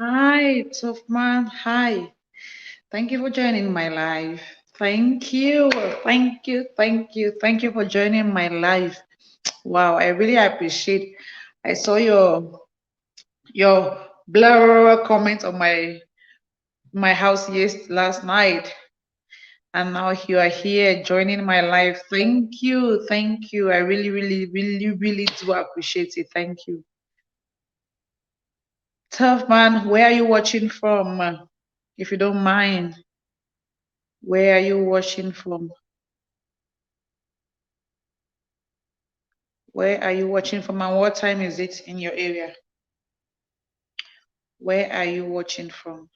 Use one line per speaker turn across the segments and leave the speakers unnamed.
Hi, tough man. Hi. Thank you for joining my live. Thank you. Thank you. Thank you. Thank you for joining my live. Wow, I really appreciate. I saw your blur comment on my house last night, and now you are here joining my live. Thank you. Thank you. I really, really, really, really do appreciate it. Thank you. Tough man, where are you watching from? If you don't mind. Where are you watching from? Where are you watching from and what time is it in your area? Where are you watching from?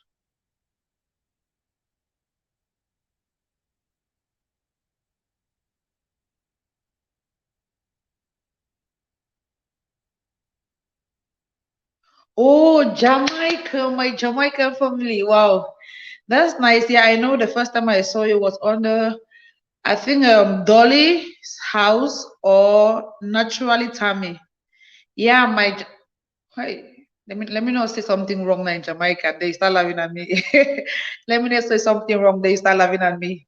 Oh, Jamaica, my Jamaican family. Wow, that's nice. Yeah, I know the first time I saw you was on I think Dolly's house or naturally Tammy. Yeah, Hi. Let me not say something wrong now in Jamaica. They start laughing at me. Let me not say something wrong. They start laughing at me.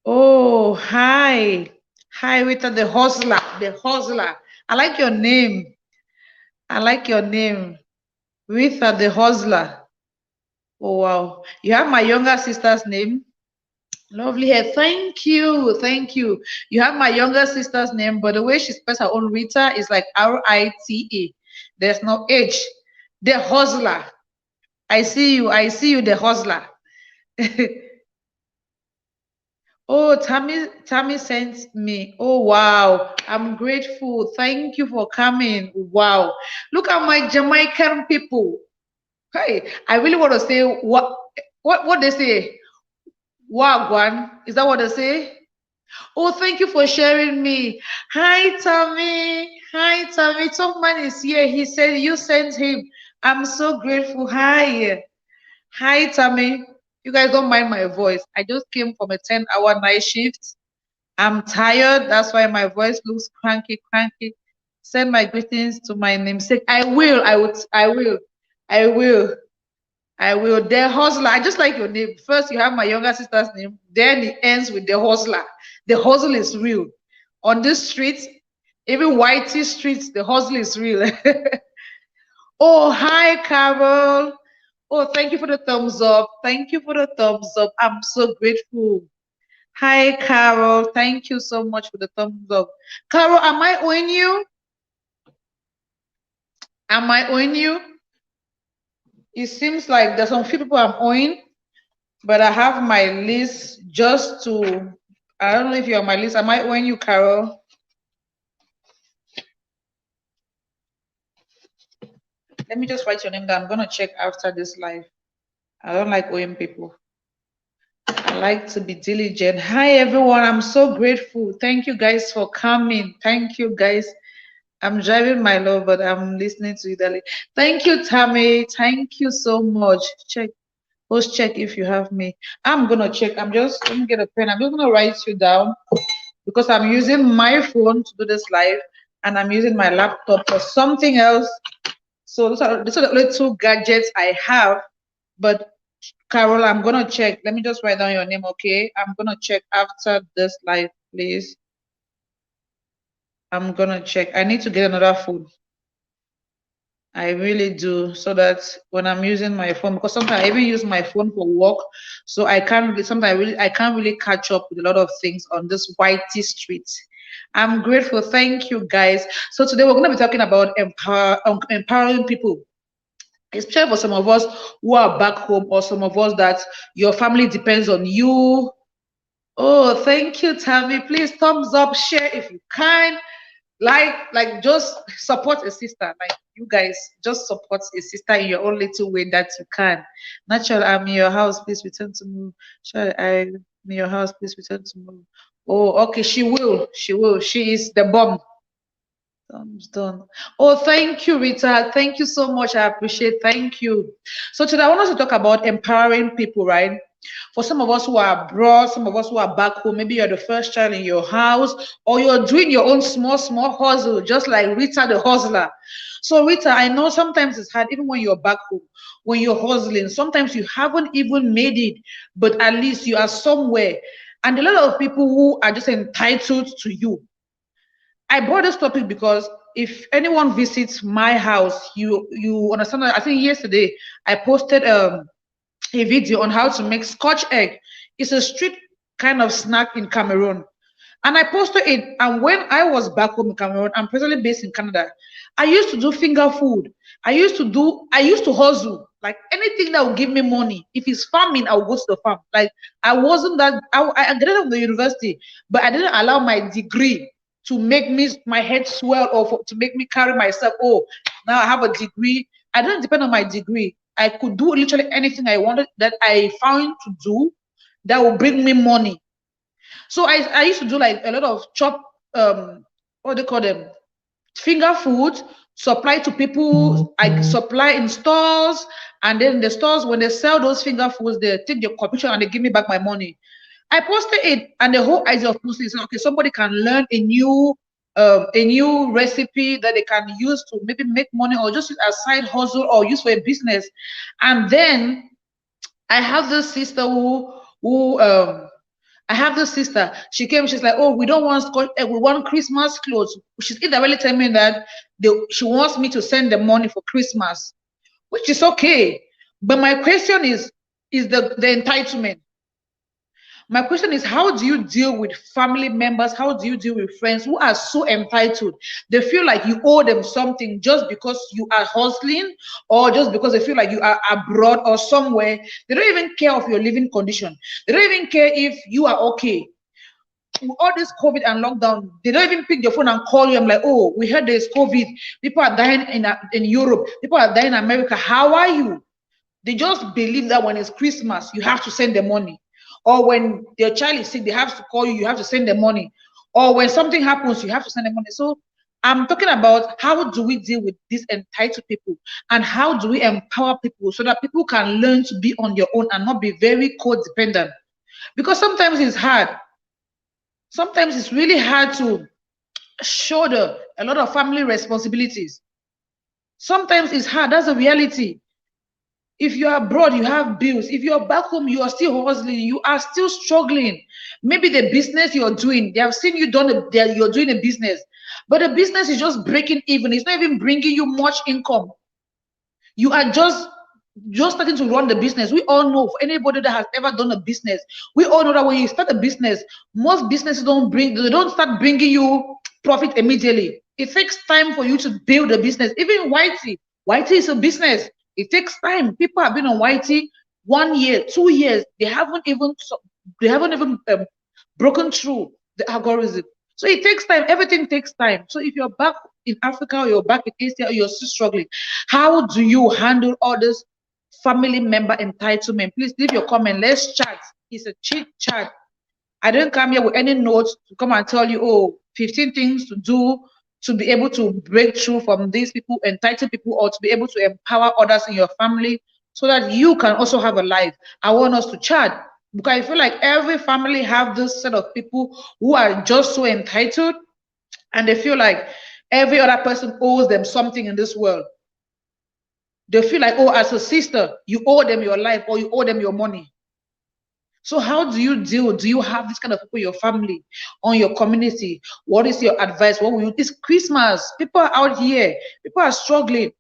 Oh, hi. Hi, Rita, the hustler. The hustler. I like your name. I like your name. Rita, the hustler. Oh, wow. You have my younger sister's name. Lovely hair. Thank you. Thank you. You have my younger sister's name, but the way she spells her own Rita is like Rita. There's no H. The hustler. I see you. I see you, the hustler. Oh, Tammy sent me. Oh, wow. I'm grateful. Thank you for coming. Wow. Look at my Jamaican people. Hey, I really want to say what they say. Wagwan. Is that what they say? Oh, thank you for sharing me. Hi, Tammy. Hi, Tammy. Top man is here. He said you sent him. I'm so grateful. Hi. Hi, Tammy. You guys don't mind my voice. I just came from a 10-hour night shift. I'm tired. That's why my voice looks cranky, cranky. Send my greetings to my namesake. I will. I would. I will. I will. I will. The hustler. I just like your name. First, you have my younger sister's name. Then it ends with the hustler. The hustle is real. On this street, even whitey streets, the hustle is real. Oh, hi, Carol. Oh, thank you for the thumbs up. Thank you for the thumbs up. I'm so grateful. Hi, Carol. Thank you so much for the thumbs up. Carol, am I owing you? Am I owing you? It seems like there's some few people I'm owing, but I have my list just to. I don't know if you're on my list. Am I owing you, Carol? Let me just write your name down. I'm gonna check after this live. I don't like owing people. I like to be diligent. Hi, everyone. I'm so grateful. Thank you guys for coming. Thank you guys. I'm driving my love, but I'm listening to you, darling. Thank you, Tammy. Thank you so much. Check. Post check if you have me. I'm gonna check. Let me get a pen. I'm just gonna write you down because I'm using my phone to do this live and I'm using my laptop for something else. So those are the only two gadgets I have. But Carol, I'm gonna check. Let me just write down your name, okay? I'm gonna check after this live, please. I'm gonna check. I need to get another phone. I really do, so that when I'm using my phone, because sometimes I even use my phone for work, so I can't really sometimes I can't really catch up with a lot of things on this whitey street. I'm grateful. Thank you guys. So today we're gonna be talking about empowering people, especially for some of us who are back home or some of us that your family depends on you. Oh, thank you, Tammy. Please thumbs up, share if you can. Like just support a sister. Like you guys just support a sister in your own little way that you can. Natural, I'm in your house, please return to me. Sure, I'm in your house, please return to me. Oh, okay, she will. She will. She is the bomb. Thumbs done. Oh, thank you, Rita. Thank you so much. I appreciate. Thank you. So today I want us to talk about empowering people, right? For some of us who are abroad, some of us who are back home, maybe you're the first child in your house, or you're doing your own small hustle, just like Rita the hustler. So, Rita, I know sometimes it's hard, even when you're back home, when you're hustling, sometimes you haven't even made it, but at least you are somewhere. And a lot of people who are just entitled to you. I brought this topic because if anyone visits my house, you understand that I think yesterday I posted a video on how to make scotch egg. It's a street kind of snack in Cameroon. And I posted it. And when I was back home in Cameroon, I'm presently based in Canada. I used to do finger food. I used to hustle. Like anything that would give me money. If it's farming, I would go to the farm. Like I wasn't that I graduated from the university, but I didn't allow my degree to make me my head swell or to make me carry myself. Oh, now I have a degree. I didn't depend on my degree. I could do literally anything I wanted that I found to do that will bring me money. So I used to do like a lot of chop what do they call them? Finger food, supply to people. I supply in stores, and then the stores when they sell those finger foods, they take your commission and they give me back my money. I posted it, and the whole idea of posting is okay, somebody can learn a new recipe that they can use to maybe make money or just a side hustle or use for a business. And then I have this sister who I have this sister. She came. She's like, "Oh, we don't want Scotch. We want Christmas clothes." She's indirectly telling me that she wants me to send the money for Christmas, which is okay. But my question is the entitlement. My question is, how do you deal with family members? How do you deal with friends who are so entitled? They feel like you owe them something just because you are hustling or just because they feel like you are abroad or somewhere. They don't even care of your living condition. They don't even care if you are okay. With all this COVID and lockdown, they don't even pick your phone and call you. I'm like, oh, we heard there's COVID. People are dying in Europe. People are dying in America. How are you? They just believe that when it's Christmas, you have to send the money. Or when their child is sick, they have to call you, you have to send the money. Or when something happens, you have to send the money. So I'm talking about how do we deal with these entitled people and how do we empower people so that people can learn to be on your own and not be very codependent. Because sometimes it's hard. Sometimes it's really hard to shoulder a lot of family responsibilities. Sometimes it's hard. That's a reality. If you're abroad, you have bills. If you're back home, you are still hustling. You are still struggling. Maybe the business you're doing, they have seen you're doing a business, but the business is just breaking even. It's not even bringing you much income. You are just starting to run the business. We all know, for anybody that has ever done a business, we all know that when you start a business, most businesses they don't start bringing you profit immediately. It takes time for you to build a business. Even Whitey is a business. It takes time. People have been on Whitey 1 year, 2 years. They haven't even broken through the algorithm. So it takes time. Everything takes time. So if you're back in Africa or you're back in Asia or you're still struggling, how do you handle all this family member entitlement? Please leave your comment. Let's chat. It's a chit chat. I didn't come here with any notes to come and tell you, oh, 15 things to do to be able to break through from these people, entitled people, or to be able to empower others in your family so that you can also have a life. I want us to chat because I feel like every family have this set of people who are just so entitled and they feel like every other person owes them something in this world. They feel like, oh, as a sister, you owe them your life or you owe them your money. So how do you deal? Do you have this kind of people in your family, on your community? What is your advice? What will you? It's Christmas. People are out here. People are struggling.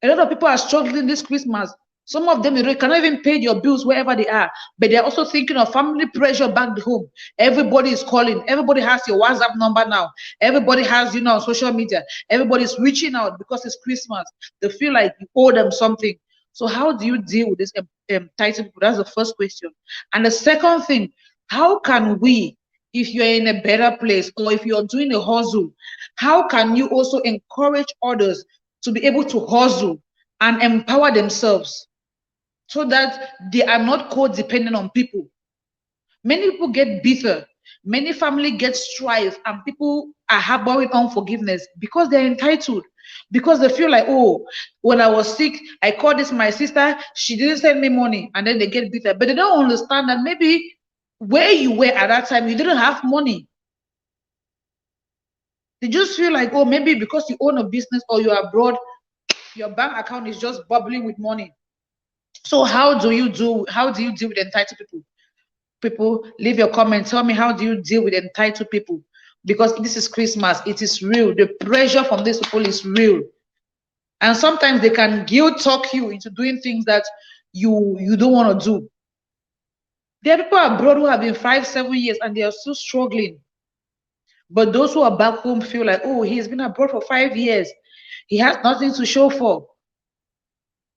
A lot of people are struggling this Christmas. Some of them they cannot even pay your bills wherever they are, but they're also thinking of family pressure back home. Everybody is calling. Everybody has your WhatsApp number now. Everybody has you on social media. Everybody's reaching out because it's Christmas. They feel like you owe them something. So how do you deal with this entitled people? That's the first question. And the second thing, how can we, if you're in a better place or if you're doing a hustle, how can you also encourage others to be able to hustle and empower themselves so that they are not codependent on people? Many people get bitter. Many family get strife and people are harboring unforgiveness because they're entitled. because they feel like, oh, when I was sick, I called this my sister, she didn't send me money, and then they get bitter. But they don't understand that maybe where you were at that time, you didn't have money. They just feel like, oh, maybe because you own a business or you're abroad, your bank account is just bubbling with money. So how do you deal with entitled people? People, leave your comment. Tell me, how do you deal with entitled people? Because this is Christmas, it is real. The pressure from these people is real. And sometimes they can guilt talk you into doing things that you don't want to do. There are people abroad who have been 5, 7 years and they are still struggling. But those who are back home feel like, oh, he's been abroad for 5 years. He has nothing to show for,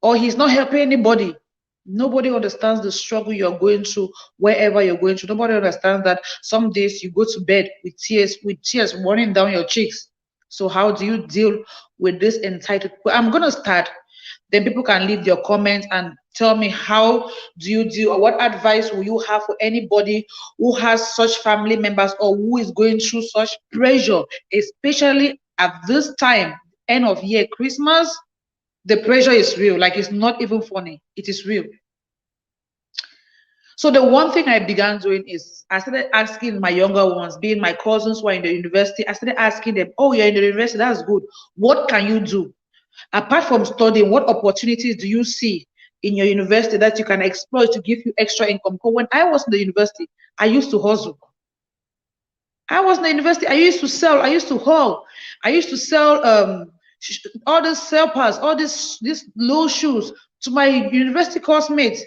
or he's not helping anybody. Nobody understands the struggle you're going through wherever you're going through. Nobody understands that some days you go to bed with tears running down your cheeks. So how do you deal with this entitled? Well, I'm gonna start. Then people can leave their comments and tell me, how do you deal, or what advice will you have for anybody who has such family members or who is going through such pressure, especially at this time, end of year, Christmas. The pressure is real. Like, it's not even funny. It is real. So the one thing I began doing is I started asking my younger ones, being my cousins who are in the university. I started asking them, oh, you're in the university, that's good. What can you do? Apart from studying, what opportunities do you see in your university that you can exploit to give you extra income? Because when I was in the university, I used to hustle. I was in the university, I used to sell, I used to haul, I used to sell all these selpers, all these low shoes to my university classmates.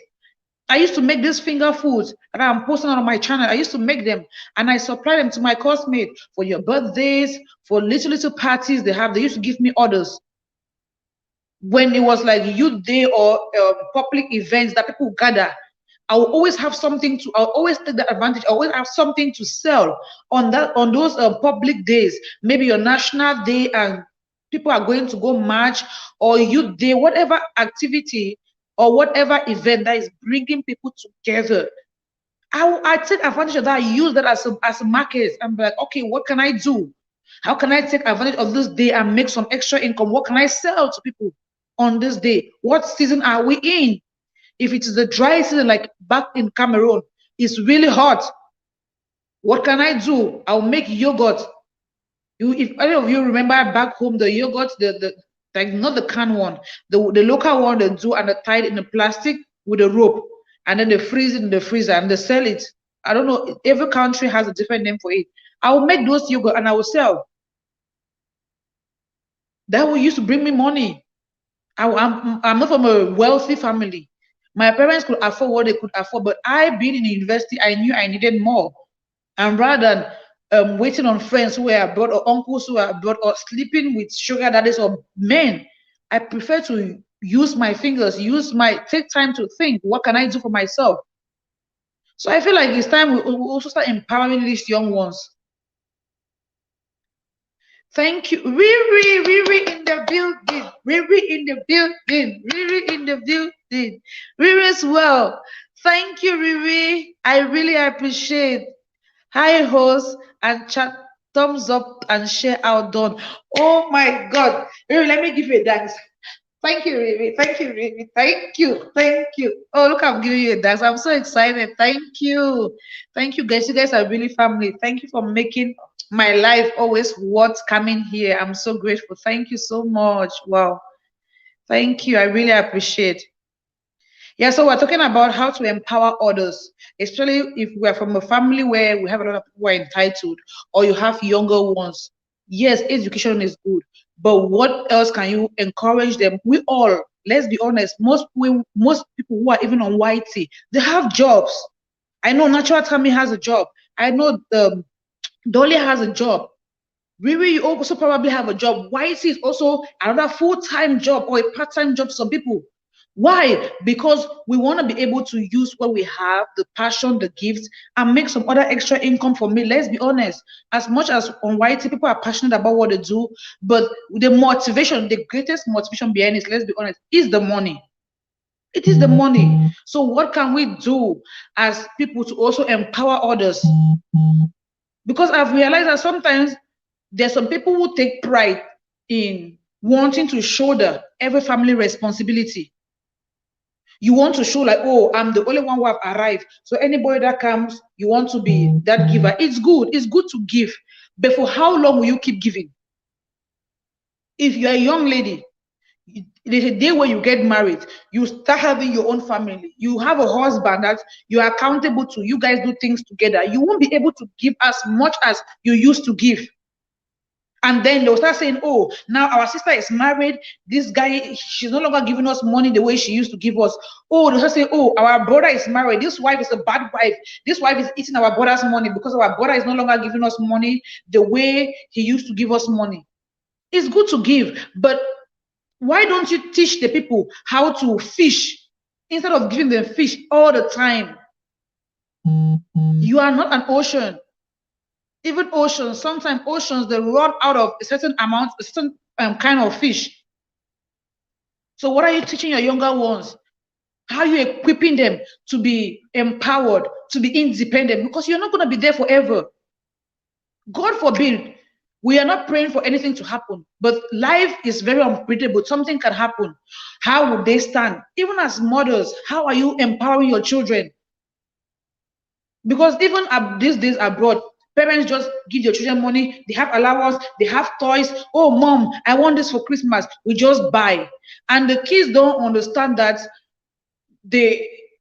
I used to make these finger foods that I'm posting on my channel. I used to make them and I supply them to my classmates for your birthdays, for little parties they have. They used to give me orders. When it was like youth day or public events that people gather, I will always have something to. I'll always take that advantage. I always have something to sell on those public days. Maybe your national day and people are going to go march, or youth day, whatever activity or whatever event that is bringing people together. I take advantage of that. I use that as a market. I'm like, okay, what can I do? How can I take advantage of this day and make some extra income? What can I sell to people on this day? What season are we in? If it is the dry season, like back in Cameroon, it's really hot. What can I do? I'll make yogurt. If any of you remember back home, the yogurt, the like not the can one, the local one they do, and they tie it in the plastic with a rope, and then they freeze it in the freezer and they sell it. I don't know. Every country has a different name for it. I will make those yogurt and I will sell. That will used to bring me money. I'm not from a wealthy family. My parents could afford what they could afford, but I, being in university, I knew I needed more. And rather than waiting on friends who were abroad or uncles who were abroad or sleeping with sugar daddies or men, I prefer to use my fingers, take time to think, what can I do for myself? So I feel like it's time we also start empowering these young ones. Thank you. Riri in the building. Riri in the building. Riri in the building. Riri as well. Thank you, Riri. I really appreciate. Hi, host, and chat, thumbs up and share out done. Oh my God. Riri, let me give you a dance. Thank you, Riri. Thank you, Riri. Thank you. Thank you. Oh, look, I'm giving you a dance. I'm so excited. Thank you. Thank you, guys. You guys are really family. Thank you for making my life always worth coming here. I'm so grateful. Thank you so much. Wow. Thank you. I really appreciate. Yeah, so we're talking about how to empower others, especially if we're from a family where we have a lot of people who are entitled, or you have younger ones. Yes, education is good, but what else can you encourage them? We all, let's be honest, most people who are even on YT, they have jobs. I know Natural Tammy has a job. I know Dolly has a job. Riri, you also probably have a job. YT is also another full-time job or a part-time job to some people. Why? Because we want to be able to use what we have, the passion, the gifts, and make some other extra income for me. Let's be honest. As much as on YT, people are passionate about what they do, but the motivation, the greatest motivation behind it, let's be honest, is the money. It is the money. So what can we do as people to also empower others? Because I've realized that sometimes there's some people who take pride in wanting to shoulder every family responsibility. You want to show like, oh, I'm the only one who have arrived. So anybody that comes, you want to be that giver. It's good. It's good to give. But for how long will you keep giving? If you're a young lady, there's a day where you get married, you start having your own family, you have a husband that you're accountable to, you guys do things together, you won't be able to give as much as you used to give. And then they'll start saying, oh, now our sister is married, this guy, she's no longer giving us money the way she used to give us. Oh, they'll start saying, oh, our brother is married, this wife is a bad wife, this wife is eating our brother's money because our brother is no longer giving us money the way he used to give us money. It's good to give, but why don't you teach the people how to fish instead of giving them fish all the time? You are not an ocean. Even oceans, sometimes oceans, they run out of a certain amount, a certain kind of fish. So what are you teaching your younger ones? How are you equipping them to be empowered, to be independent? Because you're not going to be there forever. God forbid, we are not praying for anything to happen, but life is very unpredictable. Something can happen. How would they stand? Even as mothers, how are you empowering your children? Because even these days abroad, parents just give their children money, they have allowance, they have toys. Oh, mom, I want this for Christmas. We just buy. And the kids don't understand that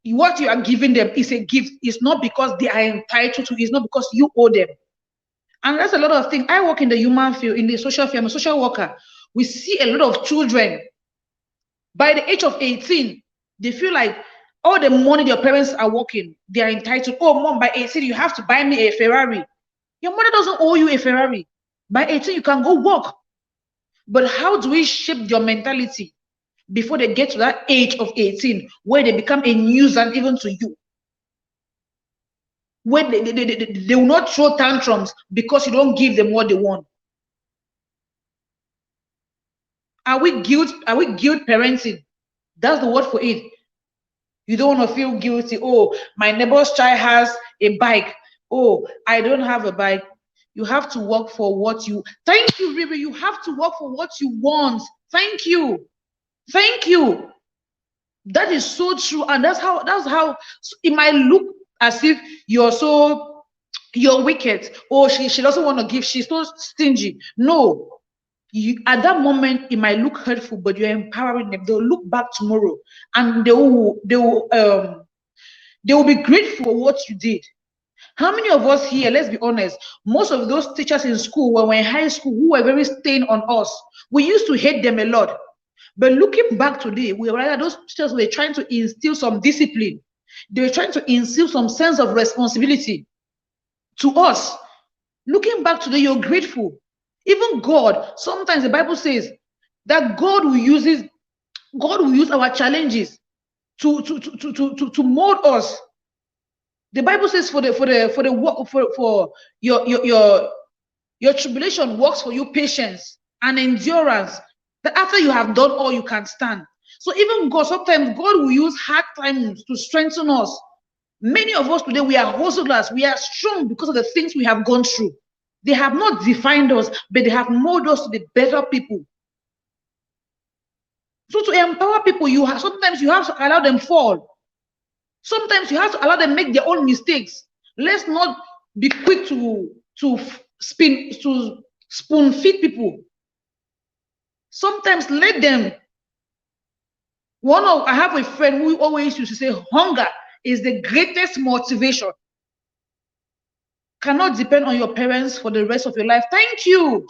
what you are giving them is a gift. It's not because they are entitled to, it's not because you owe them. And that's a lot of things. I work in the human field, in the social field. I'm a social worker. We see a lot of children by the age of 18, they feel like all the money their parents are working, they are entitled. Oh, mom, by 18, you have to buy me a Ferrari. Your mother doesn't owe you a Ferrari. By 18, you can go work. But how do we shape your mentality before they get to that age of 18, where they become a nuisance even to you? Where they will not throw tantrums because you don't give them what they want. Are we guilt parenting? That's the word for it. You don't want to feel guilty. Oh, my neighbor's child has a bike. Oh, I don't have a bike. You have to work for what you. Thank you, River. You have to work for what you want. Thank you. Thank you. That is so true. And that's how it might look as if you're wicked. Or she doesn't want to give. She's so stingy. No. At that moment, it might look hurtful, but you're empowering them. They'll look back tomorrow and they will be grateful for what you did. How many of us here, let's be honest, most of those teachers in school, when we're in high school, who were very staying on us, we used to hate them a lot. But looking back today, we realize those teachers were trying to instill some discipline. They were trying to instill some sense of responsibility to us. Looking back today, you're grateful. Even God, sometimes the Bible says that God will use our challenges to mold us. The Bible says for your tribulation works for you patience and endurance, that after you have done all, you can stand. So even God, sometimes God will use hard times to strengthen us. Many of us today, we are hustlers. We are strong because of the things we have gone through. They have not defined us, but they have molded us to be better people. So to empower people, sometimes you have to allow them fall. Sometimes you have to allow them make their own mistakes. Let's not be quick to spoon feed people. Sometimes let them. I have a friend who always used to say, hunger is the greatest motivation. Cannot depend on your parents for the rest of your life. Thank you.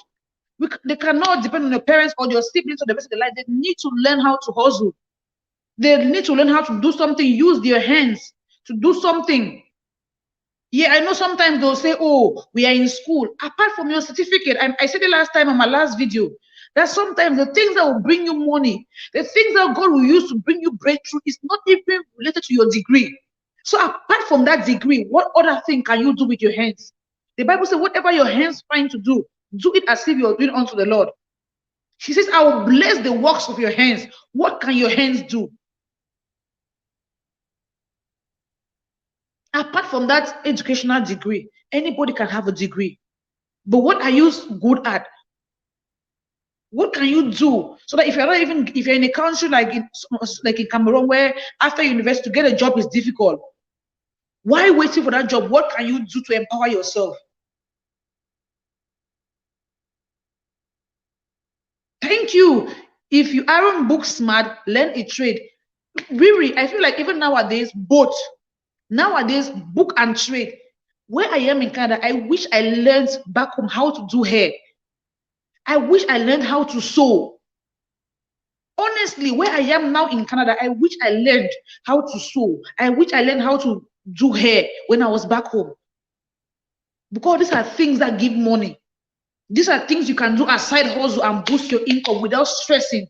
They cannot depend on your parents or your siblings for the rest of their life. They need to learn how to hustle. They need to learn how to do something, use their hands to do something. Yeah, I know sometimes they'll say, oh, we are in school. Apart from your certificate, I said it last time on my last video, that sometimes the things that will bring you money, the things that God will use to bring you breakthrough is not even related to your degree. So apart from that degree, what other thing can you do with your hands? The Bible says, whatever your hands find to do it as if you're doing unto the Lord. She says, I will bless the works of your hands. What can your hands do? Apart from that educational degree, anybody can have a degree. But what are you good at? What can you do so that if you're not even if you're in a country like in Cameroon where after university to get a job is difficult, why waiting for that job? What can you do to empower yourself? Thank you. If you aren't book smart, learn a trade. Really, I feel like even nowadays, both nowadays, book and trade. Where I am in Canada, I wish I learned back home how to do hair. I wish I learned how to sew. Honestly, where I am now in Canada, I wish I learned how to sew. I wish I learned how to do hair when I was back home. Because these are things that give money. These are things you can do as side hustle and boost your income without stressing.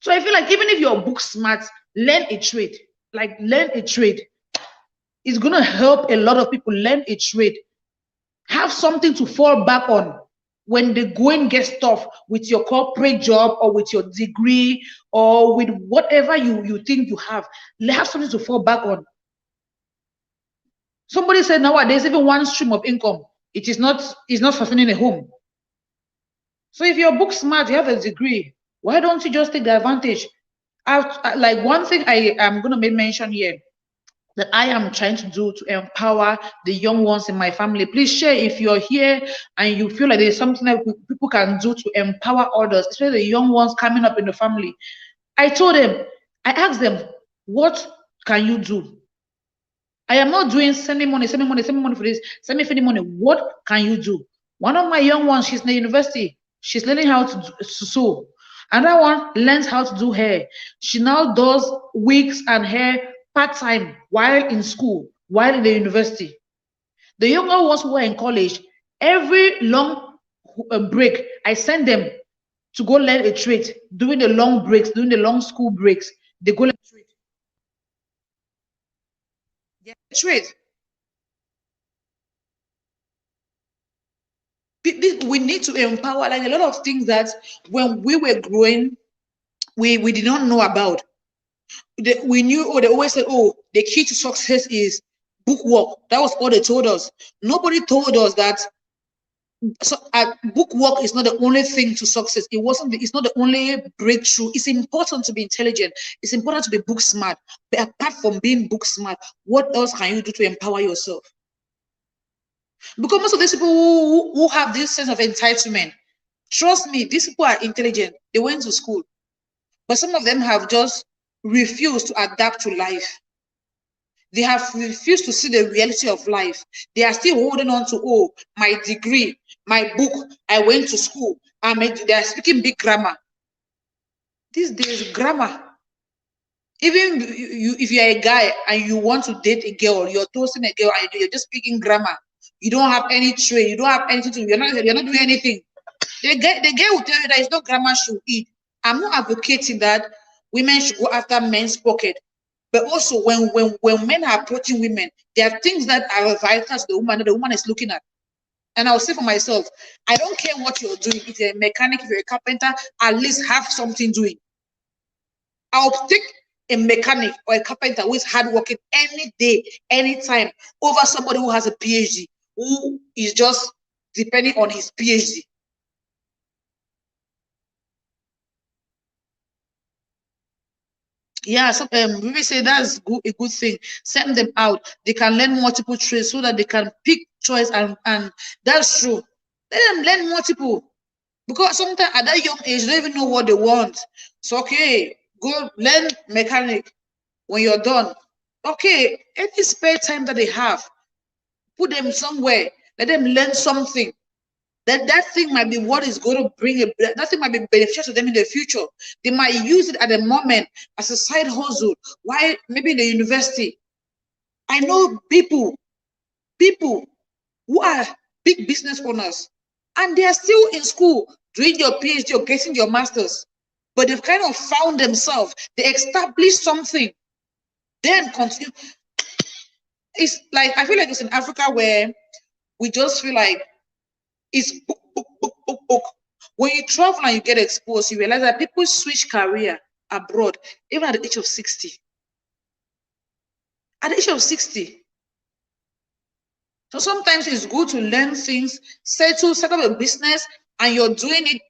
So I feel like even if you're book smart, learn a trade. Like learn a trade. It's gonna help a lot of people learn a trade. Have something to fall back on when the going gets tough with your corporate job or with your degree or with whatever you think you have. Have something to fall back on. Somebody said nowadays even one stream of income is not fulfilling a home. So if you're book smart, you have a degree, why don't you just take the advantage? Like one thing I am going to mention here that I am trying to do to empower the young ones in my family. Please share if you're here and you feel like there's something that people can do to empower others, especially the young ones coming up in the family. I asked them, what can you do? I am not doing send me money for this, send me money. What can you do? One of my young ones, she's in the university. She's learning how to sew. Another one learns how to do hair. She now does wigs and hair part-time while in school, while in the university. The younger ones who are in college, every long break, I send them to go learn a trade. During the long breaks, during the long school breaks, they go learn a trade. Yeah, trade. We need to empower like a lot of things that when we were growing, we did not know about. We knew, they always said, oh, the key to success is book work. That was all they told us. Nobody told us that book work is not the only thing to success. It's not the only breakthrough. It's important to be intelligent. It's important to be book smart. But apart from being book smart, what else can you do to empower yourself? Because most of these people who have this sense of entitlement, trust me, these people are intelligent. They went to school. But some of them have just refused to adapt to life. They have refused to see the reality of life. They are still holding on to, oh, my degree, my book, I went to school. They are speaking big grammar. These days, grammar. Even if you're a guy and you want to date a girl, you're toasting a girl and you're just speaking grammar. You don't have any trade. You don't have anything to. You're not doing anything. The guy will tell you that it's not grammar should eat. I'm not advocating that women should go after men's pocket. But also when men are approaching women, there are things that are vital to the woman that the woman is looking at. And I'll say for myself, I don't care what you're doing. If you're a mechanic, if you're a carpenter, at least have something doing. I'll take a mechanic or a carpenter who is hardworking any day, anytime, over somebody who has a PhD, who is just depending on his PhD. Yeah, so we say that's a good thing. Send them out. They can learn multiple trades so that they can pick choice, and that's true. Let them learn multiple, because sometimes at that young age they don't even know what they want. So okay, go learn mechanic. When you're done, okay, any spare time that they have, put them somewhere. Let them learn something. That thing might be what is going to bring that thing might be beneficial to them in the future. They might use it at the moment as a side hustle. Why? Maybe in the university. I know people who are big business owners, and they are still in school doing your PhD or getting your masters, but they've kind of found themselves. They established something, then continue. It's like I feel like it's in Africa where we just feel like it's book, book, book, book, book. When you travel and you get exposed, you realize that people switch career abroad, even at the age of 60. At the age of 60. So sometimes it's good to learn things, set up a business, and you're doing it.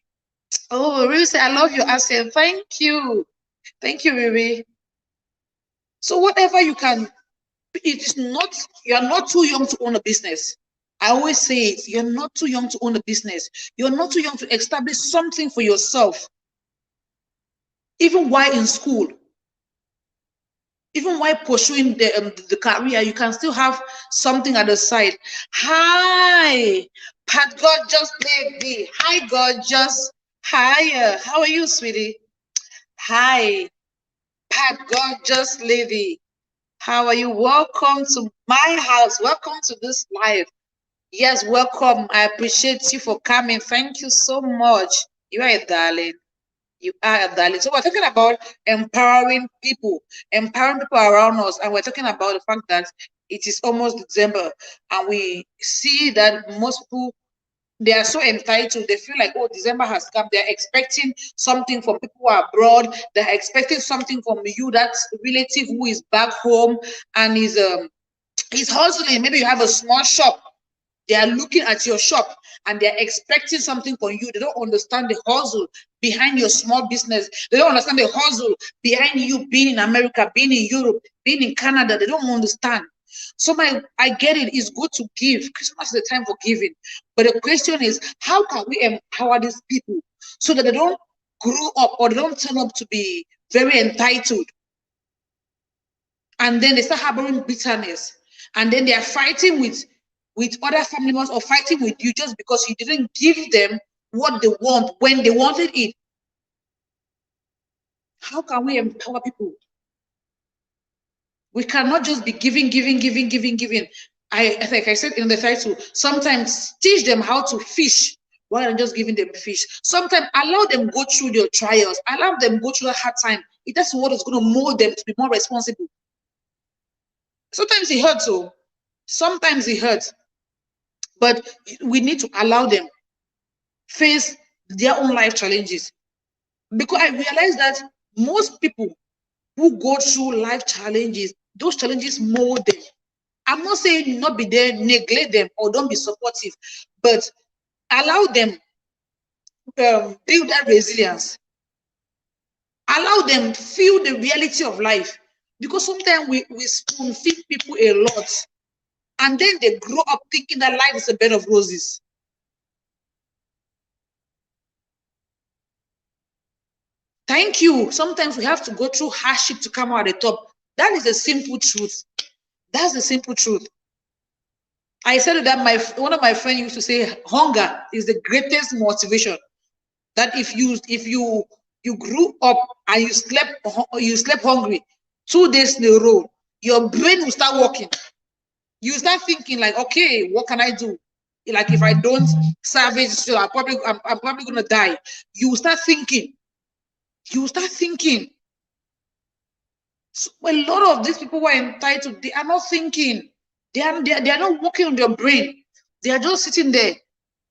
Oh, Riri say, I love your accent. Thank you. Thank you, Riri. So whatever you can, it is not, you're not too young to own a business. I always say it, you're not too young to own a business. You're not too young to establish something for yourself. Even while in school, even while pursuing the career, you can still have something at the side. Hi, Pat Gorgeous baby. Hi, Gorgeous. Hi, how are you, sweetie? Hi, Pat Gorgeous lady. How are you? Welcome to my house. Welcome to this live. Yes, welcome. I appreciate you for coming. Thank you so much. You are a darling. You are a darling. So we're talking about empowering people around us, and we're talking about the fact that it is almost December, and we see that most people, they are so entitled. They feel like, oh, December has come. They're expecting something from people who are abroad. They're expecting something from you, that relative who is back home and is hustling. Maybe you have a small shop. They are looking at your shop and they're expecting something from you. They don't understand the hustle behind your small business. They don't understand the hustle behind you being in America, being in Europe, being in Canada. They don't understand. So I get it. It's good to give. Christmas is a time for giving. But the question is, how can we empower these people so that they don't grow up or they don't turn up to be very entitled, and then they start harboring bitterness, and then they are fighting with other family members or fighting with you just because you didn't give them what they want when they wanted it. How can we empower people? We cannot just be giving. Like I said in the title, sometimes teach them how to fish rather than just giving them fish. Sometimes allow them go through their trials, allow them go through a hard time. That's what is going to mold them to be more responsible. Sometimes it hurts, oh, sometimes it hurts, but we need to allow them face their own life challenges. Because I realize that most people who go through life challenges, those challenges mold them. I'm not saying not be there, neglect them, or don't be supportive, but allow them build that resilience. Allow them feel the reality of life. Because sometimes we spoon feed people a lot, and then they grow up thinking that life is a bed of roses. Thank you. Sometimes we have to go through hardship to come out at the top. That is the simple truth. That's the simple truth. I said that one of my friends used to say, hunger is the greatest motivation. That if you grew up and you slept hungry 2 days in a row, your brain will start working. You start thinking like, okay, what can I do? Like if I don't salvage, so I'm probably gonna die. You will start thinking. You will start thinking. So a lot of these people who are entitled, they are not thinking. They are not working on their brain. They are just sitting there,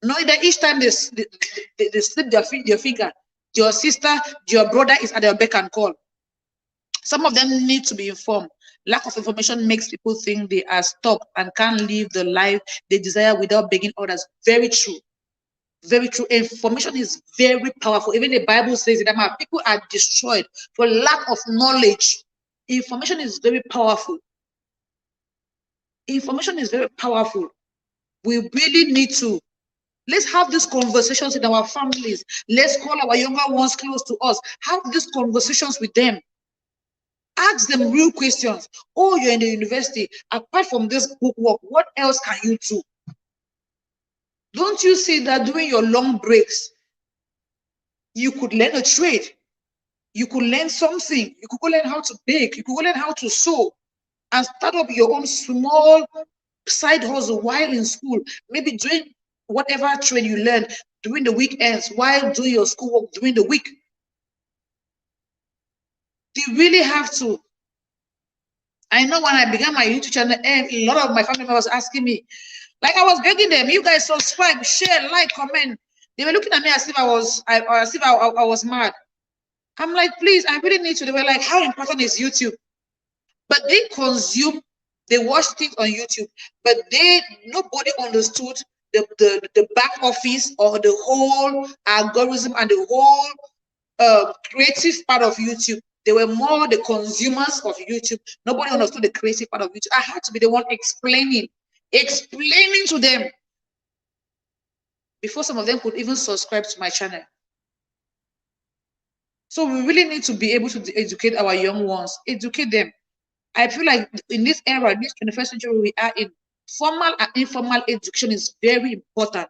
knowing that each time they slip their finger, your sister, your brother is at their beck and call. Some of them need to be informed. Lack of information makes people think they are stuck and can't live the life they desire without begging others. Very true. Very true. Information is very powerful. Even the Bible says that people are destroyed for lack of knowledge. Information is very powerful. Information is very powerful. We really need to. Let's have these conversations in our families. Let's call our younger ones close to us. Have these conversations with them. Ask them real questions. Oh, you're in the university. Apart from this book work, what else can you do? Don't you see that during your long breaks, you could learn a trade? You could learn something. You could go learn how to bake. You could go learn how to sew and start up your own small side hustle while in school. Maybe doing whatever trade you learn during the weekends while doing your schoolwork during the week. You really have to. I know when I began my YouTube channel, a lot of my family members asking me, like I was begging them, you guys subscribe, share, like, comment. They were looking at me as if I was mad. I'm like, please, I really need to. They were like, how important is YouTube? But they consume They watched it on YouTube, but nobody understood the back office or the whole algorithm and the whole creative part of YouTube. They were more the consumers of YouTube. Nobody understood the creative part of YouTube. I had to be the one explaining to them before some of them could even subscribe to my channel. So we really need to be able to educate our young ones, educate them. I feel like in this era, this 21st century we are in, formal and informal education is very important.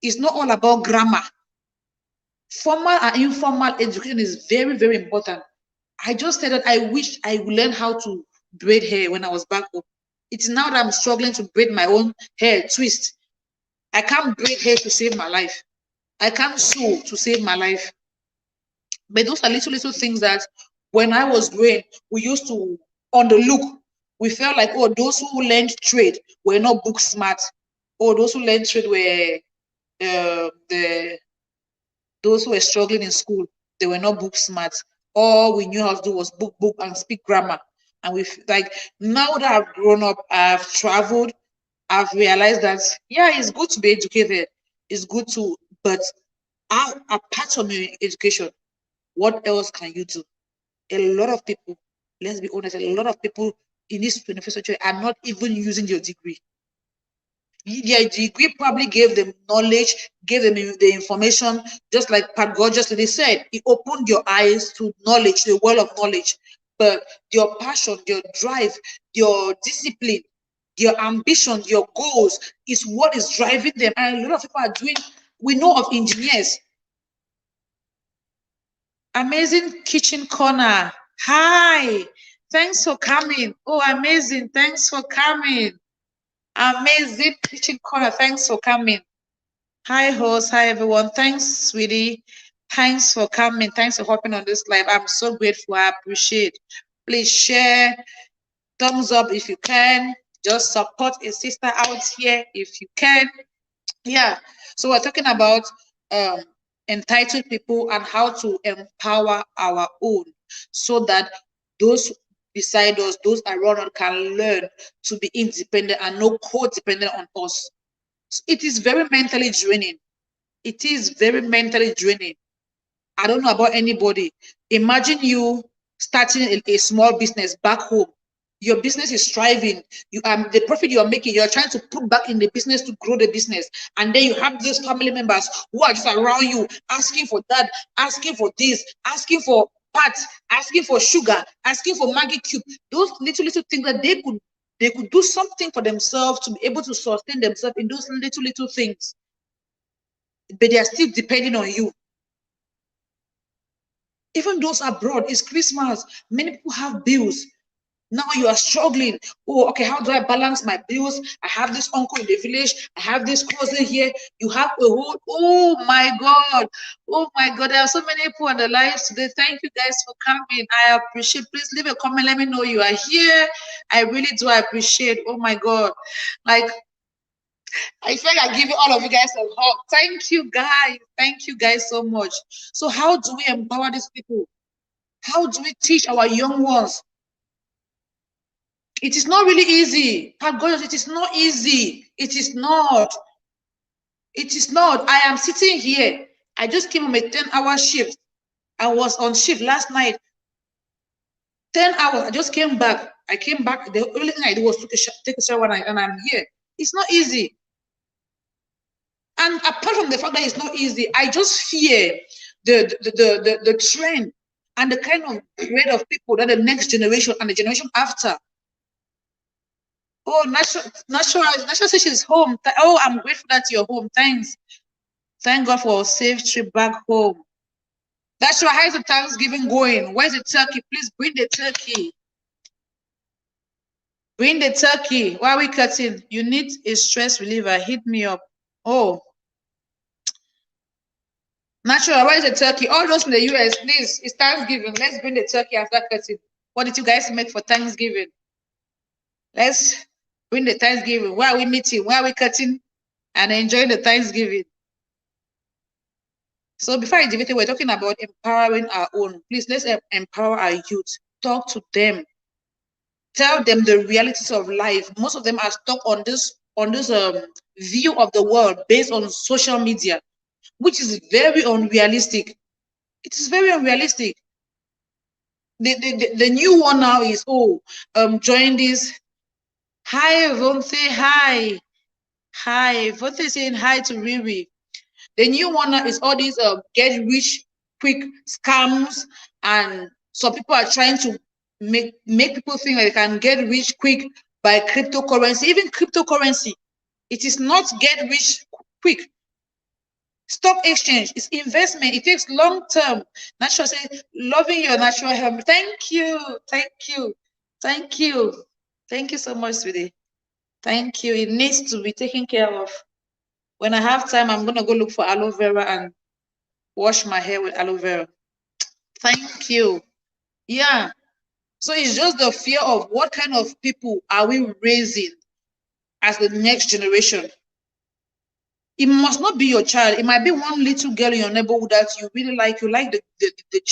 It's not all about grammar. Formal and informal education is very, very important. I just said that I wish I would learn how to braid hair when I was back home. It's now that I'm struggling to braid my own hair, twist. I can't braid hair to save my life. I can't sew to save my life. But those are little things that when I was growing, we used to, on the look, we felt like, oh, those who learned trade were not book smart. Or those who learned trade were those who were struggling in school, they were not book smart. All we knew how to do was book and speak grammar. And we like now that I've grown up, I've traveled, I've realized that yeah, it's good to be educated. It's good to, but apart from your education, what else can you do? A lot of people, let's be honest, a lot of people in this 21st century are not even using your degree. Their degree probably gave them knowledge, gave them the information, just like Pat Gorgeous said, it opened your eyes to knowledge, the world of knowledge. But your passion, your drive, your discipline, your ambition, your goals is what is driving them. And a lot of people are doing, we know of engineers. Amazing Kitchen Corner. Hi, thanks for coming. Oh, amazing. Thanks for coming. Amazing Kitchen Corner. Thanks for coming. Hi, host. Hi, everyone. Thanks, sweetie. Thanks for coming. Thanks for hopping on this live. I'm so grateful. I appreciate. Please share. Thumbs up if you can. Just support a sister out here if you can. Yeah. So we're talking about entitled people and how to empower our own so that those beside us, those around us can learn to be independent and not codependent on us. It is very mentally draining. It is very mentally draining. I don't know about anybody. Imagine you starting a small business back home. Your business is thriving. You the profit you are making, you are trying to put back in the business to grow the business. And then you have those family members who are just around you asking for that, asking for this, asking for parts, asking for sugar, asking for Maggie cube. Those little things that they could do something for themselves to be able to sustain themselves in those little things. But they are still depending on you. Even those abroad, it's Christmas. Many people have bills. Now you are struggling. Oh, okay, how do I balance my bills? I have this uncle in the village. I have this cousin here. You have a whole, oh my God. Oh my God. There are so many people on the live today. Thank you guys for coming. I appreciate. Please leave a comment. Let me know you are here. I really do appreciate. Oh my God. Like, I feel like giving all of you guys a hug. Thank you guys. Thank you guys so much. So how do we empower these people? How do we teach our young ones? It is not really easy. God, it is not easy. It is not. It is not. I am sitting here. I just came from a 10-hour shift. I was on shift last night. 10 hours. I just came back. I came back. The only thing I did was take a shower and I'm here. It's not easy. And apart from the fact that it's not easy, I just fear the trend and the kind of rate of people that the next generation and the generation after. Oh, Natural says she's home. Oh, I'm grateful that you're home. Thanks. Thank God for a safe trip back home. That's right. How's the Thanksgiving going? Where's the turkey? Please bring the turkey. Bring the turkey. Why are we cutting? You need a stress reliever. Hit me up. Oh. Natural, where's the turkey? All those in the US, please. It's Thanksgiving. Let's bring the turkey after cutting. What did you guys make for Thanksgiving? Let's bring the Thanksgiving. Where are we meeting? Where are we cutting? And enjoying the Thanksgiving. So before I debate, we're talking about empowering our own. Please, let's empower our youth. Talk to them. tell them the realities of life. Most of them are stuck on this view of the world based on social media, which is very unrealistic. It is very unrealistic. The new one now is, oh, join this. Hi, Vonte. Hi. Hi. Vonte is saying hi to Riri. The new one now is all these get rich quick scams, and some people are trying to make people think that they can get rich quick by cryptocurrency. Even cryptocurrency, it is not get rich quick. Stock exchange is investment. It takes long term. Natural say, loving your natural health. Thank you. Thank you. Thank you. Thank you so much, sweetie. Thank you. It needs to be taken care of. When I have time, I'm gonna go look for aloe vera and wash my hair with aloe vera. Thank you. Yeah. So it's just the fear of what kind of people are we raising as the next generation. It must not be your child. It might be one little girl in your neighborhood that you really like. You like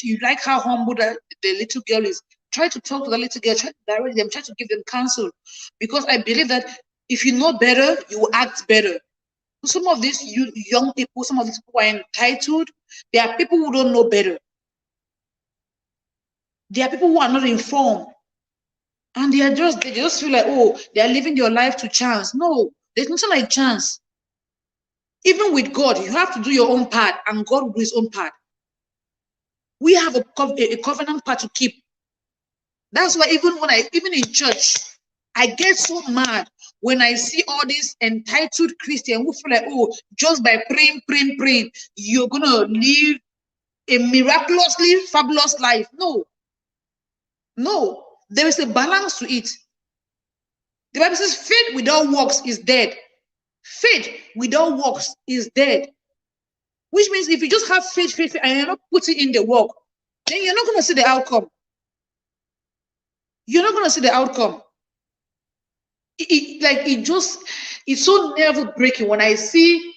you like how humble that the little girl is. Try to talk to the little girl. Try to direct them. Try to give them counsel, because I believe that if you know better, you will act better. Some of these young people, some of these people are entitled. There are people who don't know better. There are people who are not informed, and they just feel like, oh, they are living your life to chance. No, there's nothing like chance. Even with God, you have to do your own part, and God will do his own part. We have a covenant part to keep. That's why even in church, I get so mad when I see all these entitled Christians who feel like, oh, just by praying, you're gonna live a miraculously fabulous life. No, no, there is a balance to it. The Bible says faith without works is dead. Faith without works is dead. Which means if you just have faith, and you're not putting in the work, then you're not going to see the outcome. You're not going to see the outcome. It's so nerve breaking when I see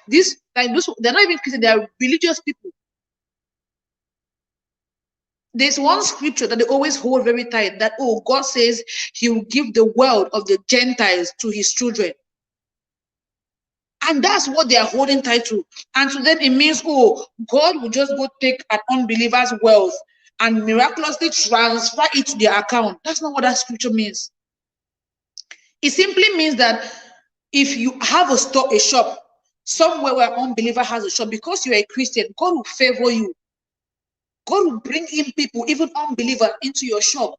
this, like those, they're not even Christian, they are religious people. There's one scripture that they always hold very tight, that, oh, God says he will give the wealth of the Gentiles to his children. And that's what they are holding tight to. And to them, it means, oh, God will just go take an unbeliever's wealth and miraculously transfer it to their account. That's not what that scripture means. It simply means that if you have a store, a shop, somewhere where an unbeliever has a shop, because you're a Christian, God will favor you. God will bring in people, even unbelievers, into your shop.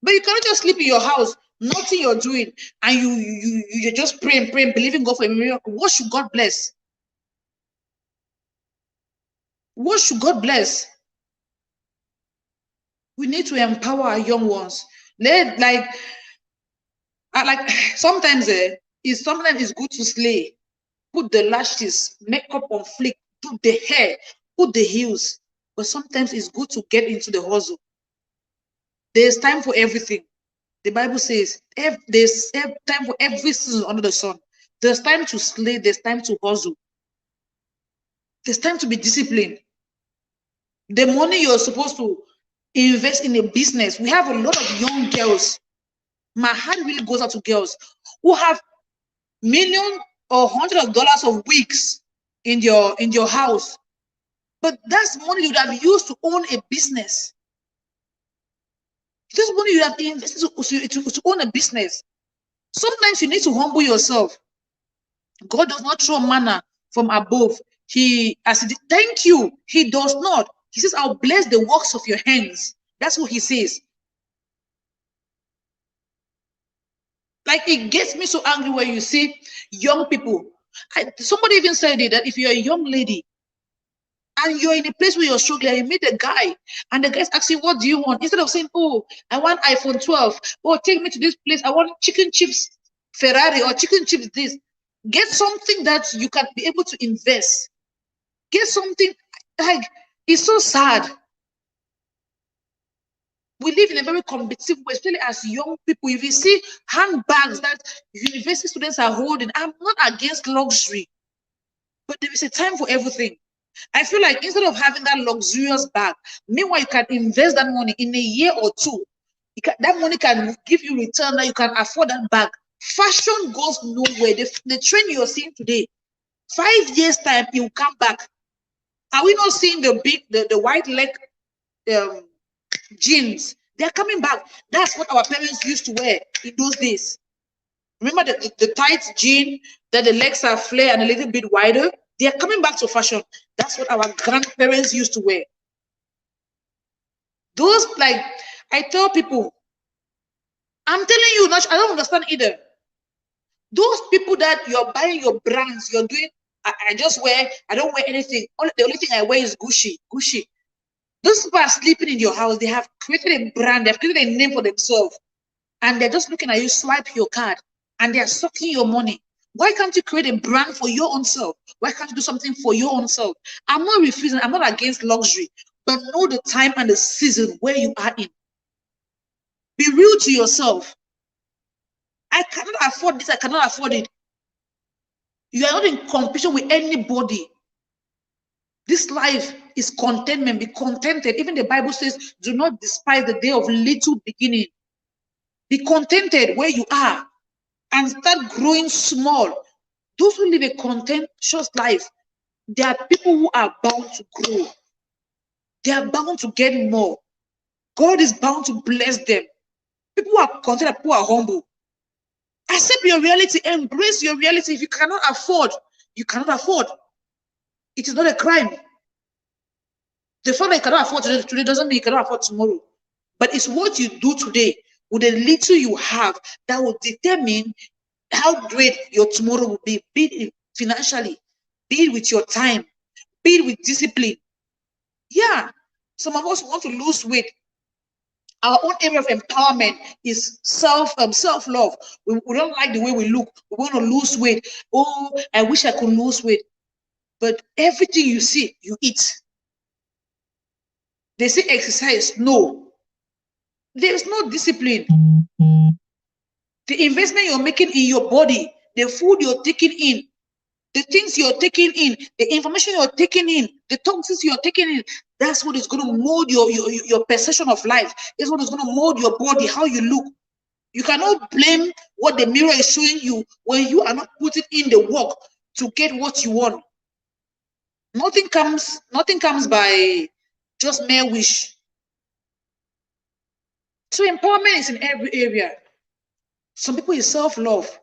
But you cannot just sleep in your house, nothing you're doing, and you're just praying, believing God for a miracle. What should God bless? What should God bless? We need to empower our young ones. Like sometimes it's good to slay, put the lashes, makeup on flick, do the hair, put the heels. But sometimes it's good to get into the hustle. There's time for everything. The Bible says there's time for every season under the sun. There's time to slay, there's time to hustle. There's time to be disciplined. The money you're supposed to invest in a business. We have a lot of young girls. My heart really goes out to girls who have millions or hundreds of dollars of wigs in your house. But that's money you would have used to own a business. This money you have invested to own a business. Sometimes you need to humble yourself. God does not throw manna from above. Thank you. He does not. He says, I'll bless the works of your hands. That's what he says. Like, it gets me so angry when you see young people. Somebody even said it, that if you're a young lady and you're in a place where you're struggling, you meet a guy and the guy's asking, what do you want? Instead of saying, oh, I want iPhone 12, or take me to this place, I want chicken chips Ferrari, or chicken chips this. Get something that you can be able to invest. Get something, like, it's so sad. We live in a very competitive way, especially as young people. If you see handbags that university students are holding, I'm not against luxury, but there is a time for everything. I feel like instead of having that luxurious bag, meanwhile, you can invest that money in a year or two. That money can give you return that you can afford that bag. Fashion goes nowhere. The trend you're seeing today, 5 years time, it will come back. Are we not seeing the white leg um, jeans? They're coming back. That's what our parents used to wear in those days. Remember the tight jean that the legs are flare and a little bit wider? They are coming back to fashion. That's what our grandparents used to wear. Those, like, I tell people, I'm telling you, not, I don't understand either. Those people that you're buying your brands, you're doing, I just wear, I don't wear anything. The only thing I wear is Gucci. Gucci. Those people are sleeping in your house. They have created a brand, they've created a name for themselves. And they're just looking at you, swipe your card, and they're sucking your money. Why can't you create a brand for your own self? Why can't you do something for your own self? I'm not refusing, I'm not against luxury, but know the time and the season where you are in. Be real to yourself. I cannot afford this, I cannot afford it. You are not in competition with anybody. This life is contentment. Be contented. Even the Bible says, do not despise the day of little beginning. Be contented where you are and start growing small. Those who live a contentious life, there are people who are bound to grow. They are bound to get more. God is bound to bless them. People who are contented, people who are humble. Accept your reality. Embrace your reality. If you cannot afford, you cannot afford. It is not a crime. The fact that you cannot afford today doesn't mean you cannot afford tomorrow. But it's what you do today with the little you have that will determine how great your tomorrow will be it financially, be it with your time, be it with discipline. Yeah, some of us want to lose weight. Our own area of empowerment is self-love. We don't like the way we look. We want to lose weight. Oh, I wish I could lose weight. But everything you see, you eat. They say exercise. No. There's no discipline. The investment you're making in your body, the food you're taking in, the things you're taking in, the information you're taking in, the toxins you're taking in, that's what is going to mold your perception of life. It's what is going to mold your body, how you look. You cannot blame what the mirror is showing you when you are not putting in the work to get what you want. Nothing comes by just mere wish. So empowerment is in every area. Some people is self-love.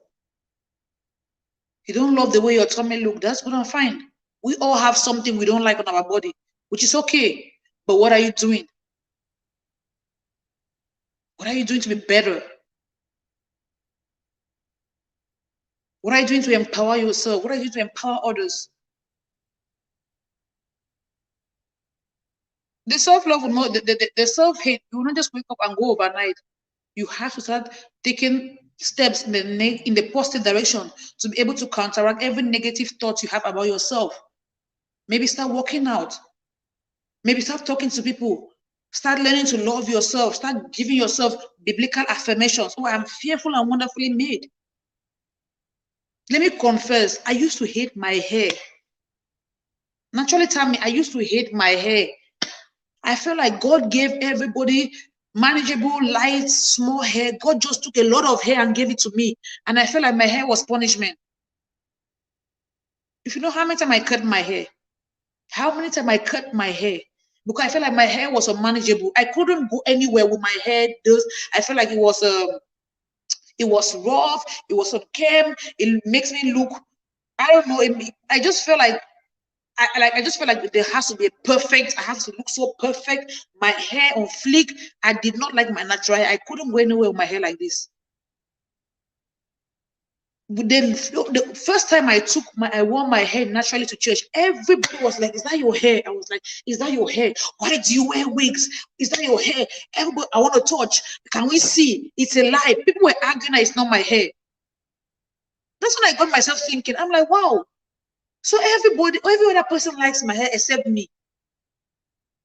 You don't love the way your tummy look, that's gonna fine. We all have something we don't like on our body, which is okay. But what are you doing? What are you doing to be better? What are you doing to empower yourself? What are you doing to empower others? The self-love will not, the self-hate, you will not just wake up and go overnight. You have to start taking steps in the positive direction to be able to counteract every negative thought you have about yourself. Maybe start working out. Maybe start talking to people. Start learning to love yourself. Start giving yourself biblical affirmations. Oh, I'm fearful and wonderfully made. Let me confess, I used to hate my hair. Naturally, tell me, I used to hate my hair. I felt like God gave everybody manageable, light, small hair. God just took a lot of hair and gave it to me. And I felt like my hair was punishment. If you know how many times I cut my hair, how many times I cut my hair, because I felt like my hair was unmanageable. I couldn't go anywhere with my hair. I felt like it was rough, it was unkempt, it makes me look, I don't know, I just felt like I just felt like there has to be a perfect, I have to look so perfect, my hair on fleek. I did not like my natural hair. I couldn't go anywhere with my hair like this. But then the first time I wore my hair naturally to church, everybody was like, is that your hair? I was like, is that your hair? Why do you wear wigs? Is that your hair? Everybody, I want to touch. Can we see? It's a lie. People were arguing that it's not my hair. That's when I got myself thinking. I'm like, wow. So every other person likes my hair except me.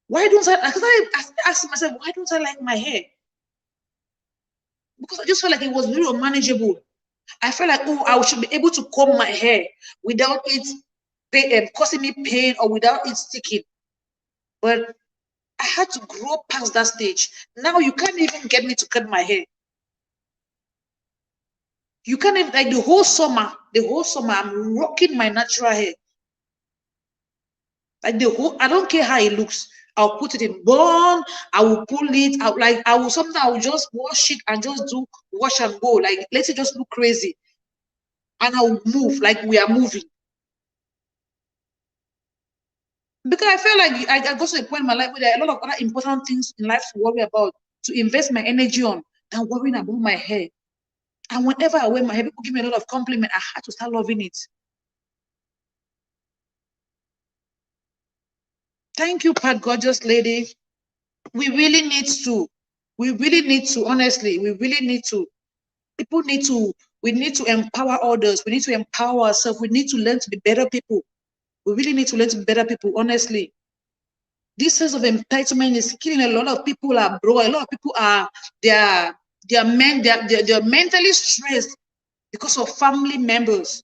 Why don't I? Because I asked myself, why don't I like my hair? Because I just felt like it was very unmanageable. I felt like, oh, I should be able to comb my hair without it causing me pain or without it sticking. But I had to grow past that stage. Now you can't even get me to cut my hair. You can't even, like the whole summer, I'm rocking my natural hair. Like the whole, I don't care how it looks. I'll put it in bun. I will pull it out. Like I will sometimes I will just wash it and just do wash and go. Like let it just look crazy, and I will move like we are moving. Because I feel like I got to a point in my life where there are a lot of other important things in life to worry about, to invest my energy on, than worrying about my hair. And whenever I wear my hair, people give me a lot of compliment. I had to start loving it. Thank you, Pat, gorgeous lady. We really need to. We really need to, honestly, we really need to. People need to, we need to empower others. We need to empower ourselves. We need to learn to be better people. We really need to learn to be better people, honestly. This sense of entitlement is killing a lot of people are broke. A lot of people are they're mentally stressed because of family members.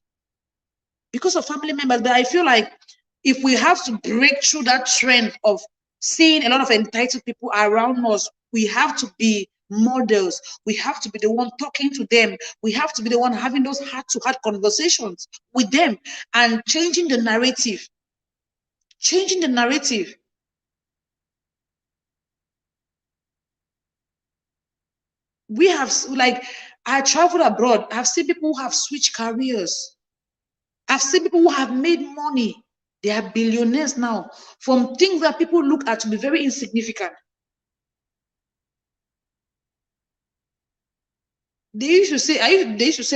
Because of family members. But I feel like if we have to break through that trend of seeing a lot of entitled people around us, we have to be models. We have to be the one talking to them. We have to be the one having those heart-to-heart conversations with them and changing the narrative. Changing the narrative. We have, like, I traveled abroad. I've seen people who have switched careers. I've seen people who have made money. They are billionaires now from things that people look at to be very insignificant. They used to say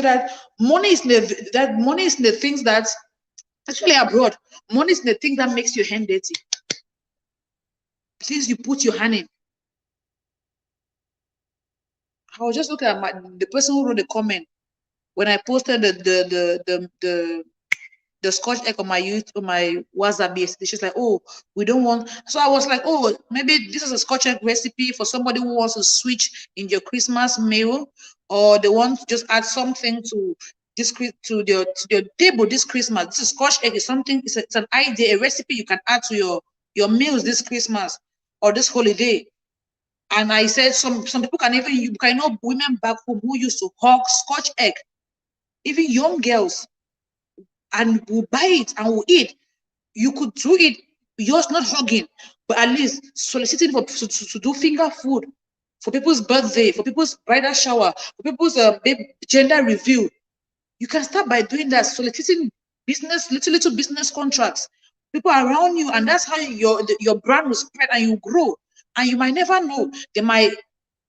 that money is in the things that, actually abroad, money is in the things that makes your hand dirty. Things you put your hand in. I was just looking at the person who wrote the comment when I posted the Scotch egg on my WhatsApp yesterday. She's like, oh, we don't want. So I was like, oh, maybe this is a Scotch egg recipe for somebody who wants to switch in your Christmas meal, or they want to just add something to this to their table this Christmas. This is Scotch egg is something. It's an idea, a recipe you can add to your meals this Christmas or this holiday. And I said some people can even, you can know women back home who used to hawk Scotch egg, even young girls, and will buy it and will eat. You could do it, yours not hugging, but at least soliciting to do finger food for people's birthday, for people's bridal shower, for people's gender review. You can start by doing that, soliciting business, little business contracts, people around you, and that's how your brand will spread and you grow. And you might never know, they might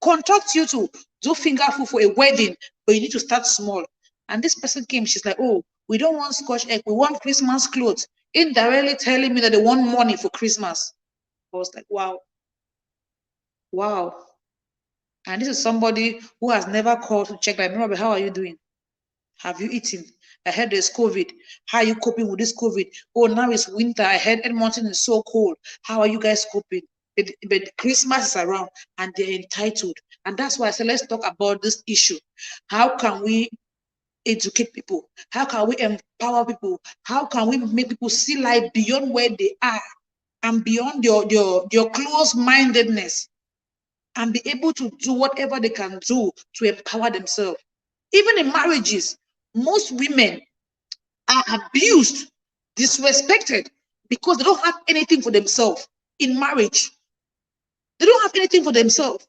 contract you to do finger food for a wedding, but you need to start small. And this person came, she's like, oh, we don't want Scotch egg, we want Christmas clothes. Indirectly telling me that they want money for Christmas. I was like, wow, wow. And this is somebody who has never called to check, like, Robert, how are you doing? Have you eaten? I heard there's COVID. How are you coping with this COVID? Oh, now it's winter. I heard Edmonton is so cold. How are you guys coping? But Christmas is around and they're entitled. And that's why I said, let's talk about this issue. How can we educate people? How can we empower people? How can we make people see life beyond where they are and beyond your close-mindedness, and be able to do whatever they can do to empower themselves? Even in marriages, most women are abused, disrespected, because they don't have anything for themselves in marriage. They don't have anything for themselves.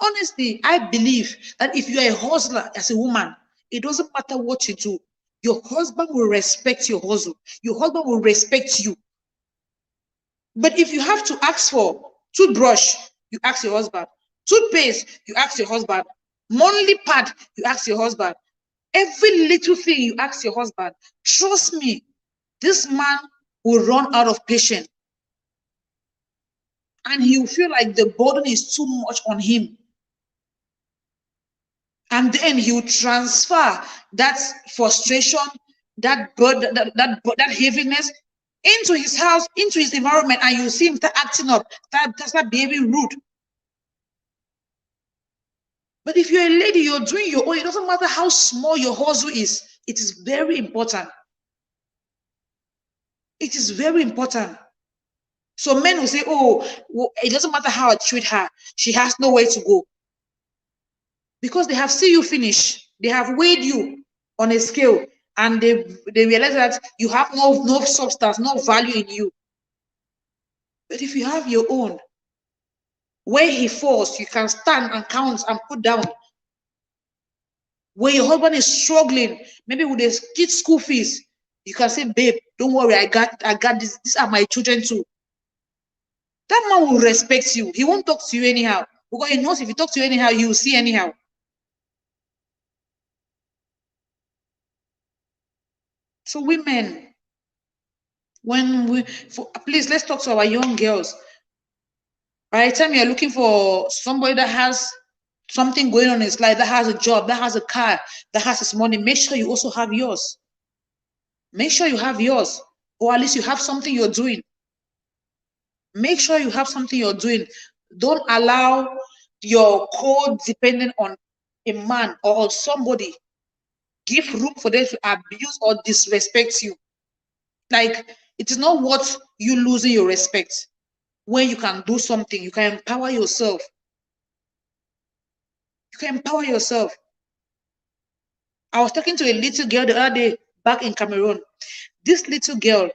Honestly, I believe that if you're a hustler as a woman, it doesn't matter what you do. Your husband will respect your hustle. Your husband will respect you. But if you have to ask for toothbrush, you ask your husband. Toothpaste, you ask your husband. Monthly pad, you ask your husband. Every little thing you ask your husband. Trust me, this man will run out of patience. And he will feel like the burden is too much on him. And then he will transfer that frustration, that burden, that heaviness into his house, into his environment, and you see him start acting up, start behaving rude. But if you're a lady, you're doing your own, it doesn't matter how small your hustle is, it is very important. It is very important. So men will say, oh, well, it doesn't matter how I treat her, she has nowhere to go. Because they have seen you finish. They have weighed you on a scale, and they realize that you have no substance, no value in you. But if you have your own, where he falls, you can stand and count and put down. When your husband is struggling, maybe with his kids' school fees, you can say, babe, don't worry, I got this. These are my children too. That man will respect you. He won't talk to you anyhow. Because he knows if he talks to you anyhow, he will see anyhow. So women, please let's talk to our young girls. By the time you're looking for somebody that has something going on in his life, that has a job, that has a car, that has his money, make sure you also have yours. Make sure you have yours, or at least you have something you're doing. Make sure you have something you're doing. Don't allow your codependent on a man or on somebody give room for them to abuse or disrespect you. Like, it is not worth you losing your respect when you can do something. You can empower yourself. You can empower yourself. I was talking to a little girl the other day back in Cameroon. This little girl,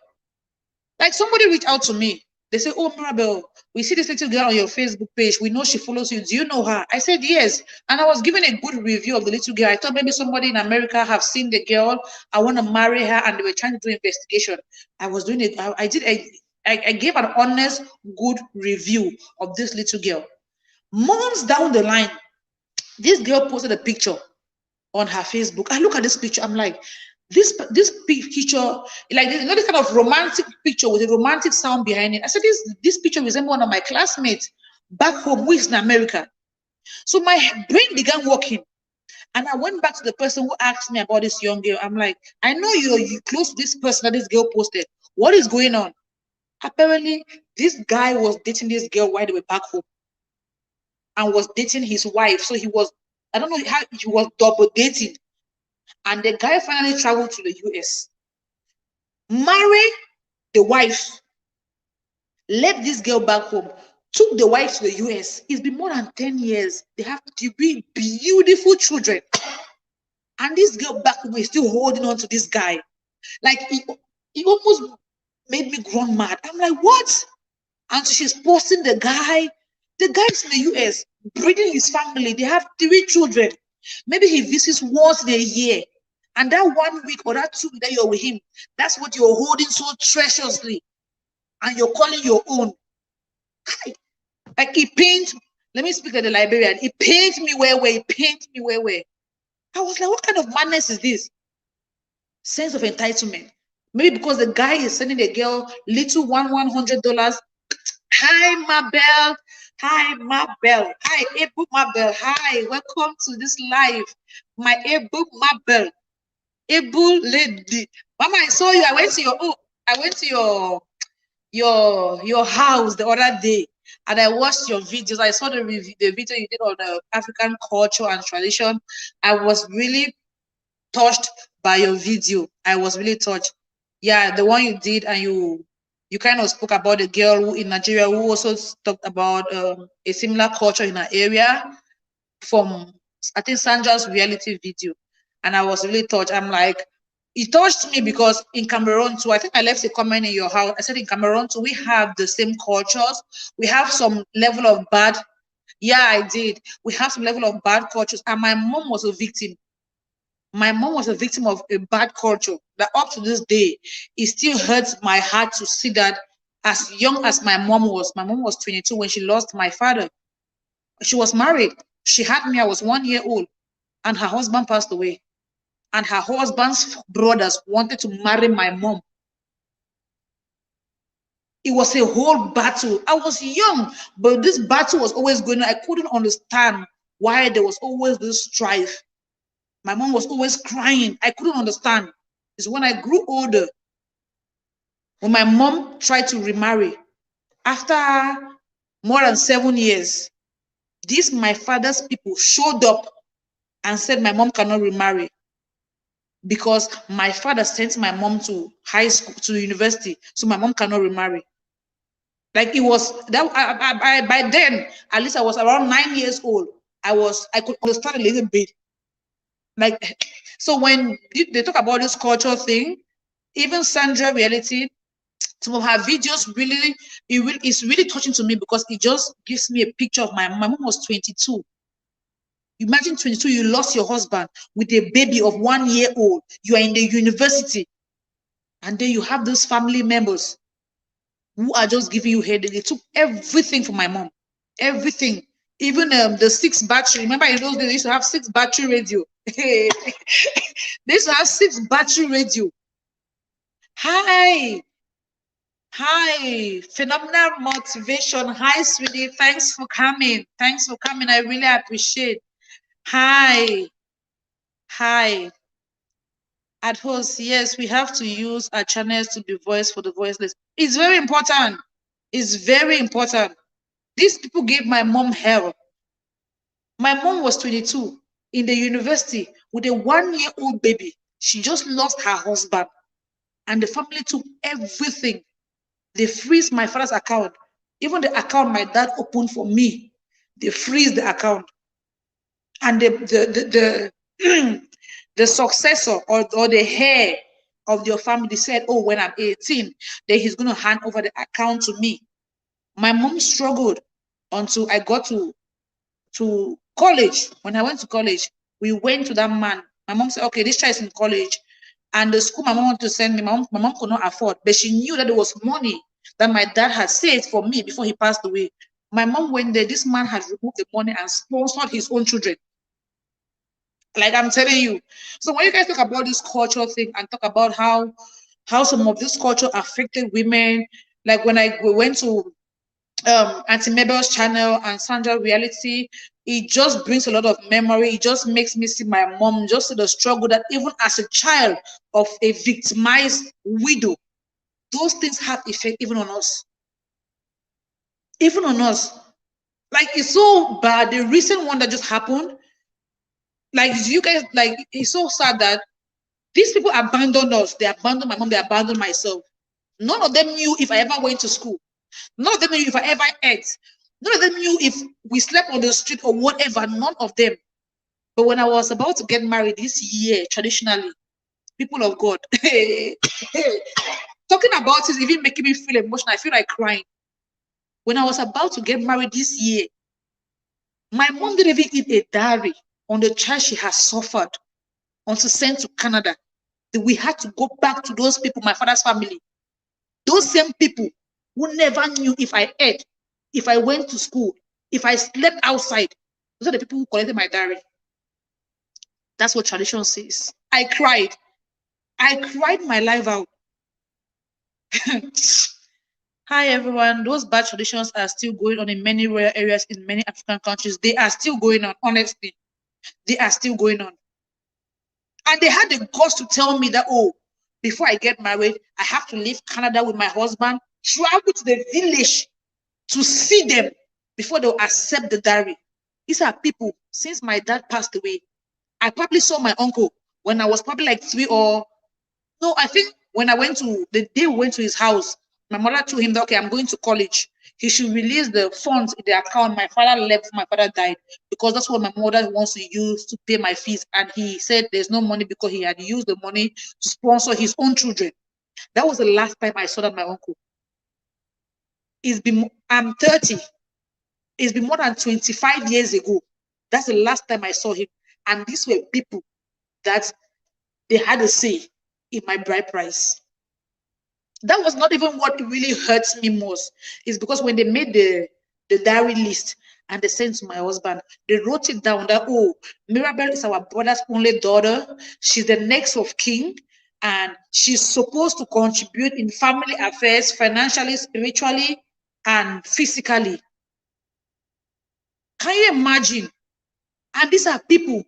like, somebody reached out to me. They say, oh, Mirabel, we see this little girl on your Facebook page. We know she follows you. Do you know her? I said, yes. And I was giving a good review of the little girl. I thought maybe somebody in America have seen the girl. I want to marry her. And they were trying to do investigation. I was doing it. I gave an honest, good review of this little girl. Months down the line, this girl posted a picture on her Facebook. I look at this picture, I'm like, this picture, like, you know, this kind of romantic picture with a romantic sound behind it. I said, this picture resembles one of my classmates back home who is in America. So my brain began working, and I went back to the person who asked me about this young girl. I'm like, I know you close to this person that this girl posted. What is going on? Apparently, this guy was dating this girl while they were back home, and was dating his wife. So he was, I don't know how, he was double dating. And the guy finally traveled to the US, married the wife, left this girl back home, took the wife to the US. It's been more than 10 years. They have 3 beautiful children. And this girl back home is still holding on to this guy. Like, he almost made me run mad. I'm like, what? And so she's posting the guy. The guy's in the US, breeding his family. They have 3 children. Maybe he visits once in a year. And that 1 week or that 2 weeks that you're with him, that's what you're holding so treasurously. And you're calling your own. Like, it pains, let me speak to the librarian. It pains me where. It pains me where. I was like, what kind of madness is this? Sense of entitlement. Maybe because the guy is sending the girl little $100. Hi, Mabel. Hi, Mabel. Hi, Ebu Mabel. Hi, welcome to this live. My Ebu Mabel. Ebu lady. Mama, I saw you. I went to your house the other day, and I watched your videos. I saw the video you did on the African culture and tradition. I was really touched by your video. I was really touched. Yeah, the one you did, and you kind of spoke about the girl who in Nigeria who also talked about a similar culture in her area from, I think, Sandra's reality video. And I was really touched. I'm like, it touched me because in Cameroon too, I think I left a comment in your house. I said in Cameroon too, we have the same cultures. We have some level of bad. Yeah, I did. We have some level of bad cultures. And my mom was a victim. My mom was a victim of a bad culture that up to this day, it still hurts my heart to see that as young as my mom was 22 when she lost my father. She was married. She had me, I was 1 year old, and her husband passed away. And her husband's brothers wanted to marry my mom. It was a whole battle. I was young, but this battle was always going on. I couldn't understand why there was always this strife. My mom was always crying. I couldn't understand. It's when I grew older, when my mom tried to remarry, after more than 7 years, these my father's people showed up and said my mom cannot remarry because my father sent my mom to high school, to university, so my mom cannot remarry. Like it was that by then, at least I was around 9 years old. I could understand a little bit. Like so when they talk about this cultural thing, even Sandra Reality, some of her videos really it's really touching to me because it just gives me a picture of my mom was 22. Imagine 22, you lost your husband with a baby of 1 year old. You are in the university, and then you have those family members who are just giving you headache. They took everything from my mom, everything, even the 6 battery. Remember in those days they used to have 6 battery radio. They used to have 6 battery radio. Hi, hi, phenomenal motivation. Hi, sweetie. Thanks for coming. Thanks for coming. I really appreciate. Hi, hi. At host, yes, we have to use our channels to be voice for the voiceless. It's very important. It's very important. These people gave my mom hell. My mom was 22 in the university with a 1 year old baby. She just lost her husband, and the family took everything. They freeze my father's account, even the account my dad opened for me. They freeze the account, and the the successor or the heir of your family said, "Oh, when I'm 18, then he's going to hand over the account to me." My mom struggled until I got to college. When I went to college, we went to that man. My mom said, "Okay, this child is in college." And the school my mom wanted to send me, my mom could not afford, but she knew that there was money that my dad had saved for me before he passed away. My mom went there. This man had removed the money and sponsored his own children. Like I'm telling you. So when you guys talk about this cultural thing and talk about how some of this culture affected women, like when I went to Auntie Mabel's channel and Sandra Reality, it just brings a lot of memory. It just makes me see my mom, just see the struggle that even as a child of a victimized widow, those things have effect even on us. Even on us. Like it's so bad. The recent one that just happened, like you guys, like it's so sad that these people abandoned us. They abandoned my mom. They abandoned myself. None of them knew if I ever went to school. None of them knew if I ever ate. None of them knew if we slept on the street or whatever. None of them. But when I was about to get married this year, traditionally, people of God, talking about it, even making me feel emotional. I feel like crying. When I was about to get married this year, my mom didn't even eat a diary on the child she has suffered until sent to Canada. We had to go back to those people, my father's family. Those same people who never knew if I ate, if I went to school, if I slept outside. Those are the people who collected my diary. That's what tradition says. I cried. I cried my life out. Hi everyone. Those bad traditions are still going on in many rural areas in many African countries. They are still going on, honestly. They are still going on. And they had the guts to tell me that, oh, before I get married, I have to leave Canada with my husband, travel to the village to see them before they'll accept the diary. These are people, since my dad passed away, I probably saw my uncle when I was probably like 3 or no, I think when I went to the day we went to his house, my mother told him that okay, I'm going to college. He should release the funds in the account. My father left, my father died, because that's what my mother wants to use to pay my fees. And he said there's no money because he had used the money to sponsor his own children. That was the last time I saw that my uncle. I'm 30. It's been more than 25 years ago. That's the last time I saw him. And these were people that they had a say in my bride price. That was not even what really hurts me most. Is because when they made the diary list and they sent to my husband, they wrote it down that, oh, Mirabel is our brother's only daughter. She's the next of kin, and she's supposed to contribute in family affairs, financially, spiritually, and physically. Can you imagine? And these are people.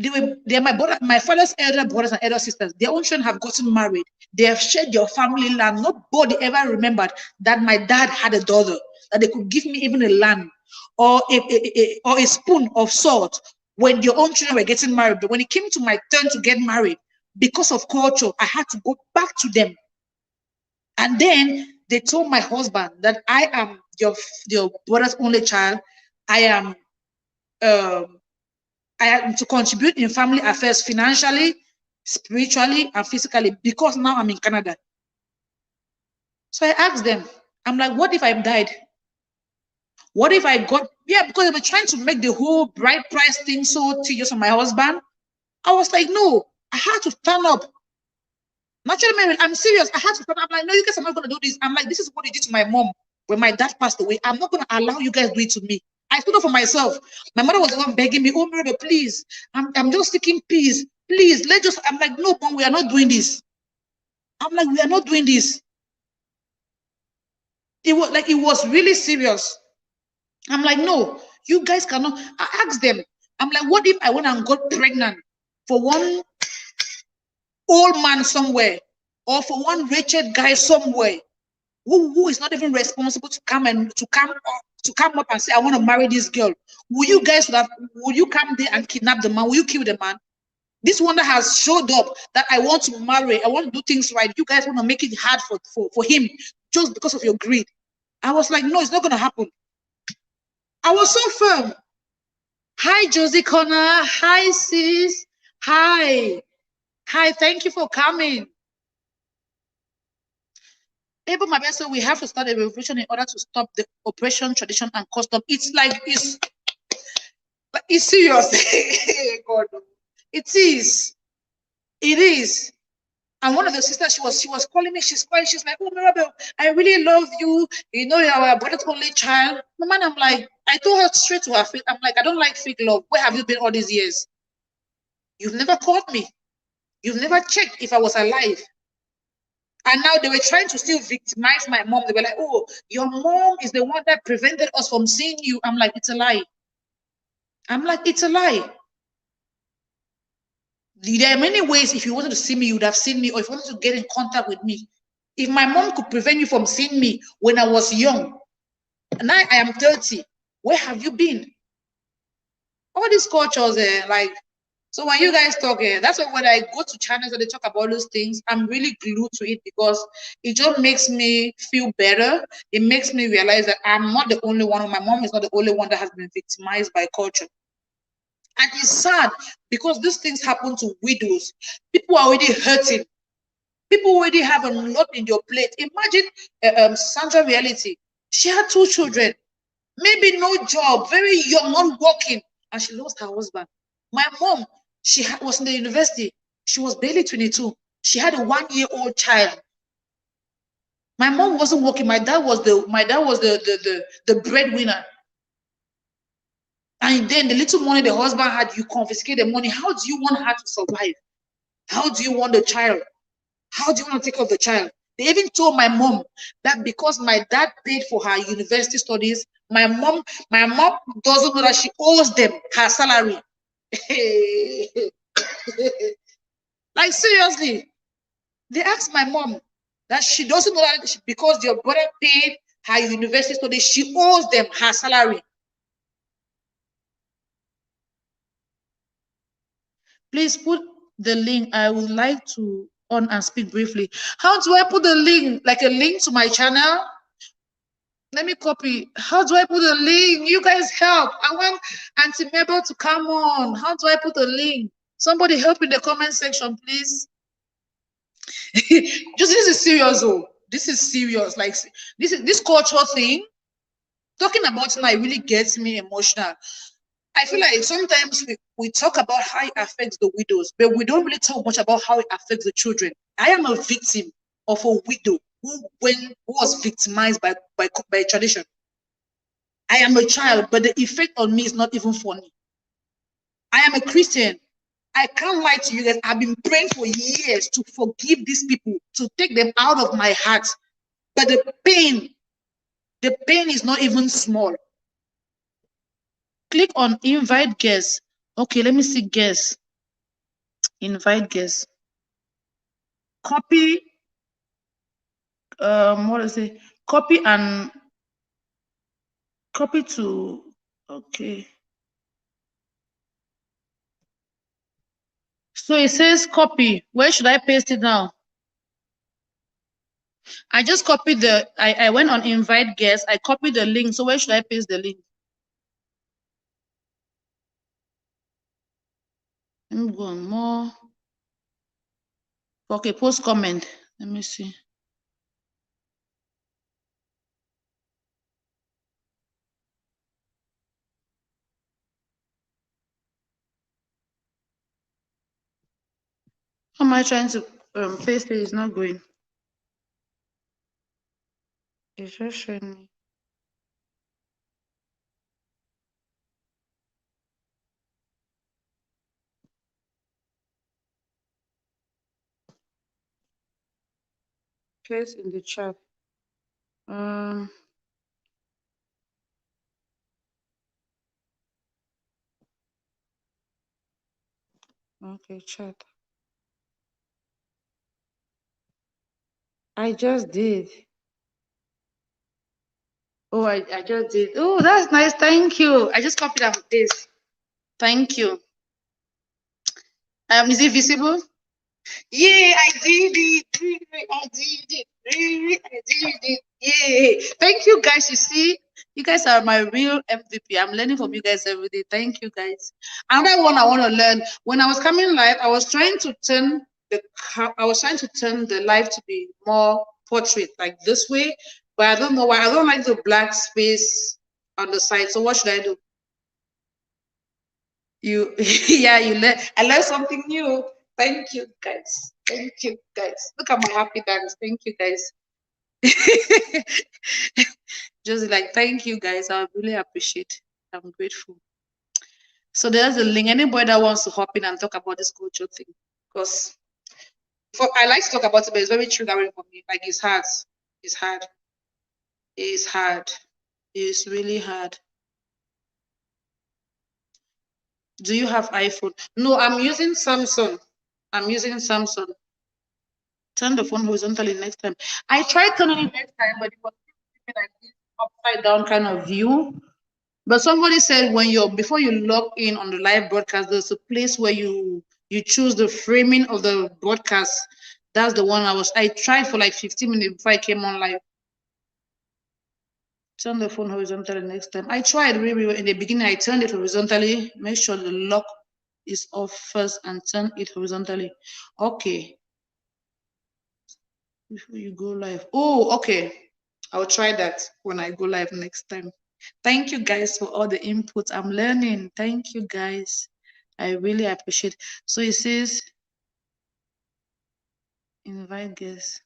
They're my father's elder brothers and elder sisters. Their own children have gotten married. They have shared their family land. Nobody ever remembered that my dad had a daughter, that they could give me even a land or a spoon of salt when their own children were getting married. But when it came to my turn to get married, because of culture, I had to go back to them. And then They told my husband that I am your brother's only child. I am um, I am to contribute in family affairs financially, spiritually, and physically because now I'm in Canada. So I asked them, I'm like, what if I died? What if I got, yeah, because they were trying to make the whole bride price thing so tedious on my husband. I was like, no, I had to stand up. Naturally, I'm serious. I had to stand up. I'm like, no, you guys are not going to do this. I'm like, this is what they did to my mom when my dad passed away. I'm not going to allow you guys to do it to me. I stood up for myself. My mother was the one begging me, oh, Mirabel, please. I'm just seeking peace. Please, let's just, I'm like, no, mom, we are not doing this. I'm like, we are not doing this. It was really serious. I'm like, no, you guys cannot. I asked them, I'm like, what if I went and got pregnant for one old man somewhere or for one wretched guy somewhere who is not even responsible to come up and say, I want to marry this girl? Will you guys will you come there and kidnap the man? Will you kill the man? This one that has showed up that I want to marry, I want to do things right. You guys want to make it hard for him just because of your greed. I was like, no, it's not going to happen. I was so firm. Hi, Josie Connor. Hi, sis. Hi. Hi, thank you for coming. Able my best, so we have to start a revolution in order to stop the oppression, tradition, and custom. It's like it's serious. God, it is. It is. And one of the sisters, she was calling me. She's crying. She's like, "Oh, Mirabel, I really love you. You know, you're our brother's only child." Man, I'm like, I told her straight to her face. I'm like, I don't like fake love. Where have you been all these years? You've never called me. You've never checked if I was alive. And now they were trying to still victimize my mom. They were like, oh, your mom is the one that prevented us from seeing you. I'm like, it's a lie. I'm like, it's a lie. There are many ways if you wanted to see me, you would have seen me, or if you wanted to get in contact with me. If my mom could prevent you from seeing me when I was young, now I am 30, where have you been? All these cultures, like, so when you guys talk, that's why when I go to channels and they talk about those things, I'm really glued to it because it just makes me feel better. It makes me realize that I'm not the only one. My mom is not the only one that has been victimized by culture. And it's sad because these things happen to widows. People are already hurting. People already have a lot in your plate. Imagine Sandra Reality. She had 2 children, maybe no job, very young, not working, and she lost her husband. My mom, was in the university. She was barely 22. She had a 1-year-old child. My mom wasn't working. My dad was the breadwinner. And then the little money the husband had, you confiscate the money. How do you want her to survive? How do you want the child? How do you want to take care of the child? They even told my mom that because my dad paid for her university studies, my mom doesn't know that she owes them her salary. Like seriously, they asked my mom that she doesn't know that because your brother paid her university studies, she owes them her salary. Please put the link. I would like to on and speak briefly. How do I put the link? Like a link to my channel? Let me copy. How do I put a link? You guys help. I want Auntie Mabel to come on. How do I put a link? Somebody help in the comment section, please. Just this is serious, though. This is serious. Like this culture thing. Talking about it now, it really gets me emotional. I feel like sometimes we talk about how it affects the widows, but we don't really talk much about how it affects the children. I am a victim of a widow who was victimized by tradition. I am a child, but the effect on me is not even funny. I am a Christian. I can't lie to you guys. I've been praying for years to forgive these people, to take them out of my heart. But the pain is not even small. Click on invite guests. Okay, let me see guests. Invite guests. Copy. What is it? Copy and copy to. Okay. So it says copy. Where should I paste it now? I just copied the. I went on invite guests. I copied the link. So where should I paste the link? Let me go on more. Okay, post comment. Let me see. How am I trying to paste it? It's not going. It's just showing me. Place in the chat. Okay, chat. I just did. Oh, I just did. Oh, that's nice. Thank you. I just copied out this. Thank you. Is it visible? Yeah, I did it. I did it. I did it. Yeah. Thank you, guys. You see, you guys are my real MVP. I'm learning from you guys every day. Thank you, guys. Another one I want to learn. When I was coming live, I was trying to turn the live to be more portrait, like this way. But I don't know why. I don't like the black space on the side. So what should I do? You, yeah, I learned something new. Thank you, guys. Thank you, guys. Look at my happy dance. Thank you, guys. Just like, thank you, guys. I really appreciate. I'm grateful. So there's a link. Anybody that wants to hop in and talk about this culture thing, because I like to talk about it, but it's very triggering for me. Like it's hard. It's hard. It's hard. It's really hard. Do you have iPhone? No, I'm using Samsung. I'm using Samsung. Turn the phone horizontally next time. I tried turning it next time, but it was like this upside down kind of view. But somebody said before you log in on the live broadcast, there's a place where you choose the framing of the broadcast. That's the one I tried for like 15 minutes before I came on live. Turn the phone horizontally next time. I tried really in the beginning. I turned it horizontally. Make sure the lock is off first and turn it horizontally. Okay. Before you go live. Oh, okay. I'll try that when I go live next time. Thank you guys for all the input. I'm learning. Thank you guys. I really appreciate. So it says invite guests.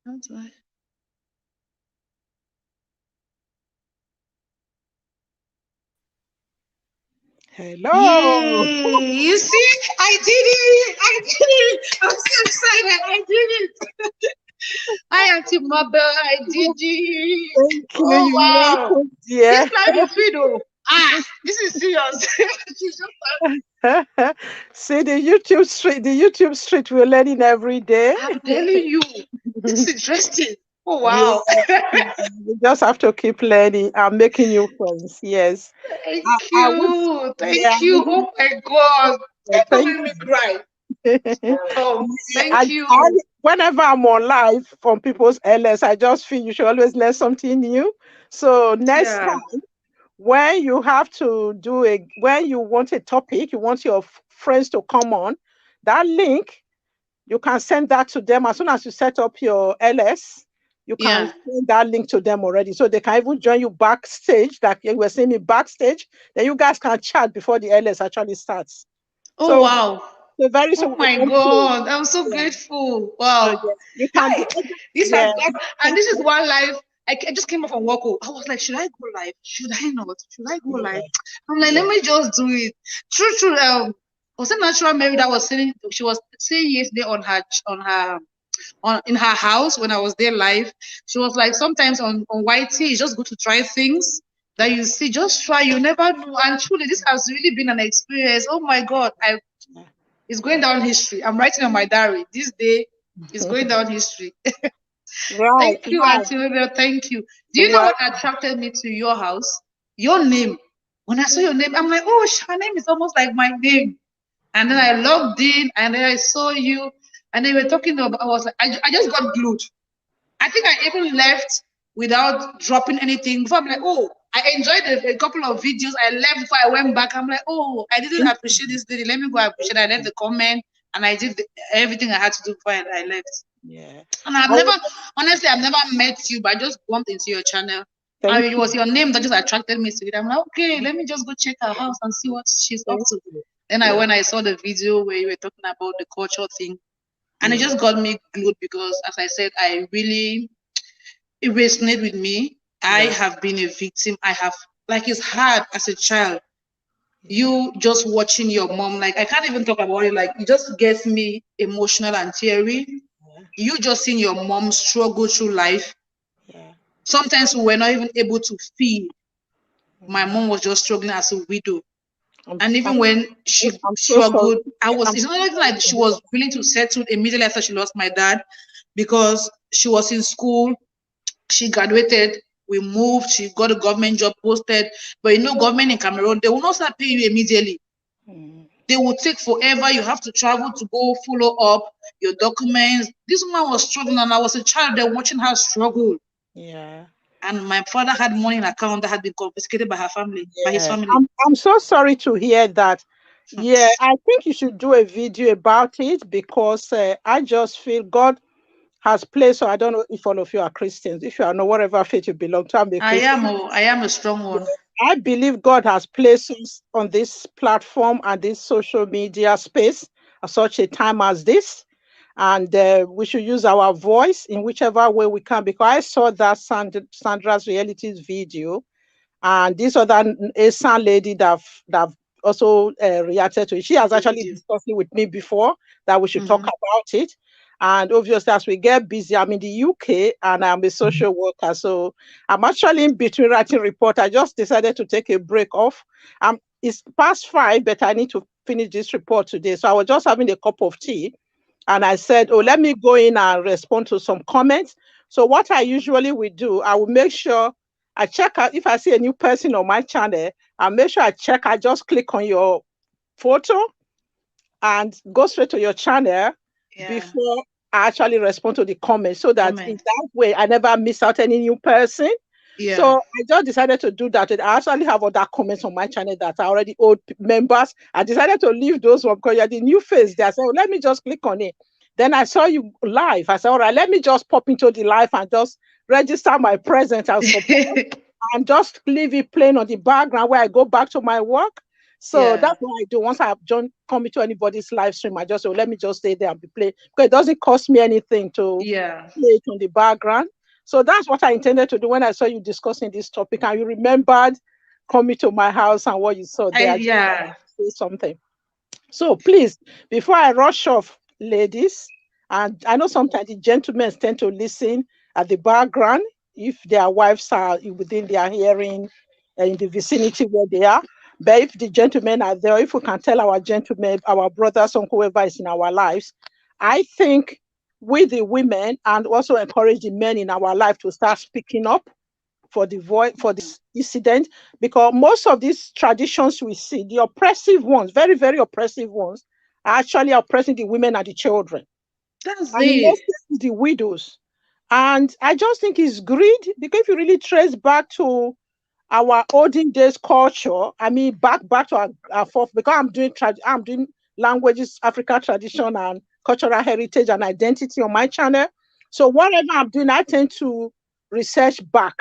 How do I?
Hello.
Yay! You see, I did it! I did it! I'm so excited! I did it! Hi, Auntie Mabel. I did it!
Thank you.
Oh
You're
wow!
welcome,
This
dear.
life is free though. This is serious. She's just
See the YouTube street we're learning every day.
I'm telling you, this is interesting. Oh
Yes,
wow!
you just have to keep learning and making new friends. Yes.
Thank
I would,
you,
yeah,
thank you. Oh my God, don't
thank
make me cry.
you.
Oh,
I,
thank
I,
you.
whenever I'm on live from people's LS, I just feel you should always learn something new. So next
Yeah,
time, when you have to when you want a topic, you want your friends to come on, that link, you can send that to them as soon as you set up your LS. You can
yeah.
send that link to them already, so they can even join you backstage. Like you were saying, me backstage. Then you guys can chat before the LS actually starts.
Oh
So,
wow.
so very
Oh
soon we
my
won't play.
God, I'm so
Yeah.
grateful.
So
Wow.
yes, you can be.
Hi, this has
Yeah.
got, and this is one live. I just came off from work. I was like, should I go live? Should I not? Should I go live?
Yeah.
I'm like, let
Yeah.
me just do it. True, true. Was it Natural Mary that was saying she was saying yesterday on in her house when I was there live. She was like, sometimes on YT, it's just good to try things that
Yeah.
you see. Just try, you never know. And truly, this has really been an experience. Oh my God, it's going down history. I'm writing on my diary. This day is going down history.
Right.
Thank you,
Right.
Auntie Mabel. Thank you. Do you know
Well,
what attracted me to your house? Your name. When I saw your name, I'm like, oh, her name is almost like my name. And then I logged in, and then I saw you, and they were talking about. I was like, I just got glued. I think I even left without dropping anything. Before I'm like, oh, I enjoyed a couple of videos. I left before I went back. I'm like, oh, I didn't appreciate this lady. Let me go appreciate. I left the comment and I did everything I had to do before I left.
Yeah.
And I've
I
never,
will,
honestly, I've never met you, but I just bumped into your channel. And
thank
it
you.
was your name that just attracted me to it. I'm like, okay, let me just go check her house and see what she's up
Thank
to.
you.
Then
Yeah.
when I saw the video where you were talking about the culture thing, and it
Yeah.
just got me glued because, as I said, it resonated with me. I
Yeah.
have been a victim. I have, like, it's hard as a child.
Yeah.
You just watching your mom, like, I can't even talk about it. Like, it just gets me emotional and teary.
Yeah.
You just seeing your mom struggle through life.
Yeah.
Sometimes we were not even able to feed. My
Mm.
mom was just struggling as a widow.
I'm,
And
I'm,
even when she
I'm so sorry.
struggled,
I'm
it's
so
not like
sorry to
she
hear.
was willing to settle immediately after she lost my dad because she was in school. She graduated, we moved, she got a government job posted. But government in Cameroon, they will not start paying you immediately.
Mm.
They will take forever. You have to travel to go follow up your documents. This woman was struggling, and I was a child there watching her struggle.
Yeah.
And my father had money in account that had been confiscated by her family, by his
Yeah.
family.
I'm so sorry to hear that. Yeah, I think you should do a video about it because I just feel God has placed, so I don't know if all of you are Christians. If you are not, whatever faith you belong to, I'm a Christian.
I am a strong
Yeah,
one.
I believe God has placed us on this platform and this social media space at such a time as this. And we should use our voice in whichever way we can. Because I saw that Sandra's realities video, and this other Asian lady that also reacted to it. She has
The
actually
video.
discussed it with me before that we should talk
Mm-hmm.
about it. And obviously, as we get busy, I'm in the UK and I'm a social worker. So I'm actually in between writing report. I just decided to take a break off. It's past 5, but I need to finish this report today. So I was just having a cup of tea and I said, oh, let me go in and respond to some comments. So what I usually will do, I will make sure I check out if I see a new person on my channel, I make sure I just click on your photo and go straight to your channel
Yeah.
before I actually respond to the comments so that in
Comment.
that way I never miss out any new person.
Yeah.
So I just decided to do that. And I actually have other comments on my channel that are already old members. I decided to leave those ones because you're the new face there. I said, well, let me just click on it. Then I saw you live. I said, all right, let me just pop into the live and just register my presence and support and just leave it playing on the background where I go back to my work. So
Yeah.
that's what I do. Once I come into anybody's live stream, I just say, let me just stay there and be playing because it doesn't cost me anything to
Yeah.
play it on the background. So that's what I intended to do when I saw you discussing this topic and you remembered coming to my house and what you saw there. I just
Yeah.
say something. So please, before I rush off, ladies, and I know sometimes the gentlemen tend to listen at the background if their wives are within their hearing in the vicinity where they are. But if the gentlemen are there, if we can tell our gentlemen, our brothers, or whoever is in our lives, I think with the women and also encourage the men in our life to start speaking up for the voice for this incident because most of these traditions we see, the oppressive ones, very, very oppressive ones, are actually oppressing the women and the children.
That's
And in most
it.
cases, the widows. And I just think it's greed because if you really trace back to our olden days culture, I mean back to our fourth, because I'm doing languages, African tradition and cultural heritage and identity on my channel. So whatever I'm doing, I tend to research back.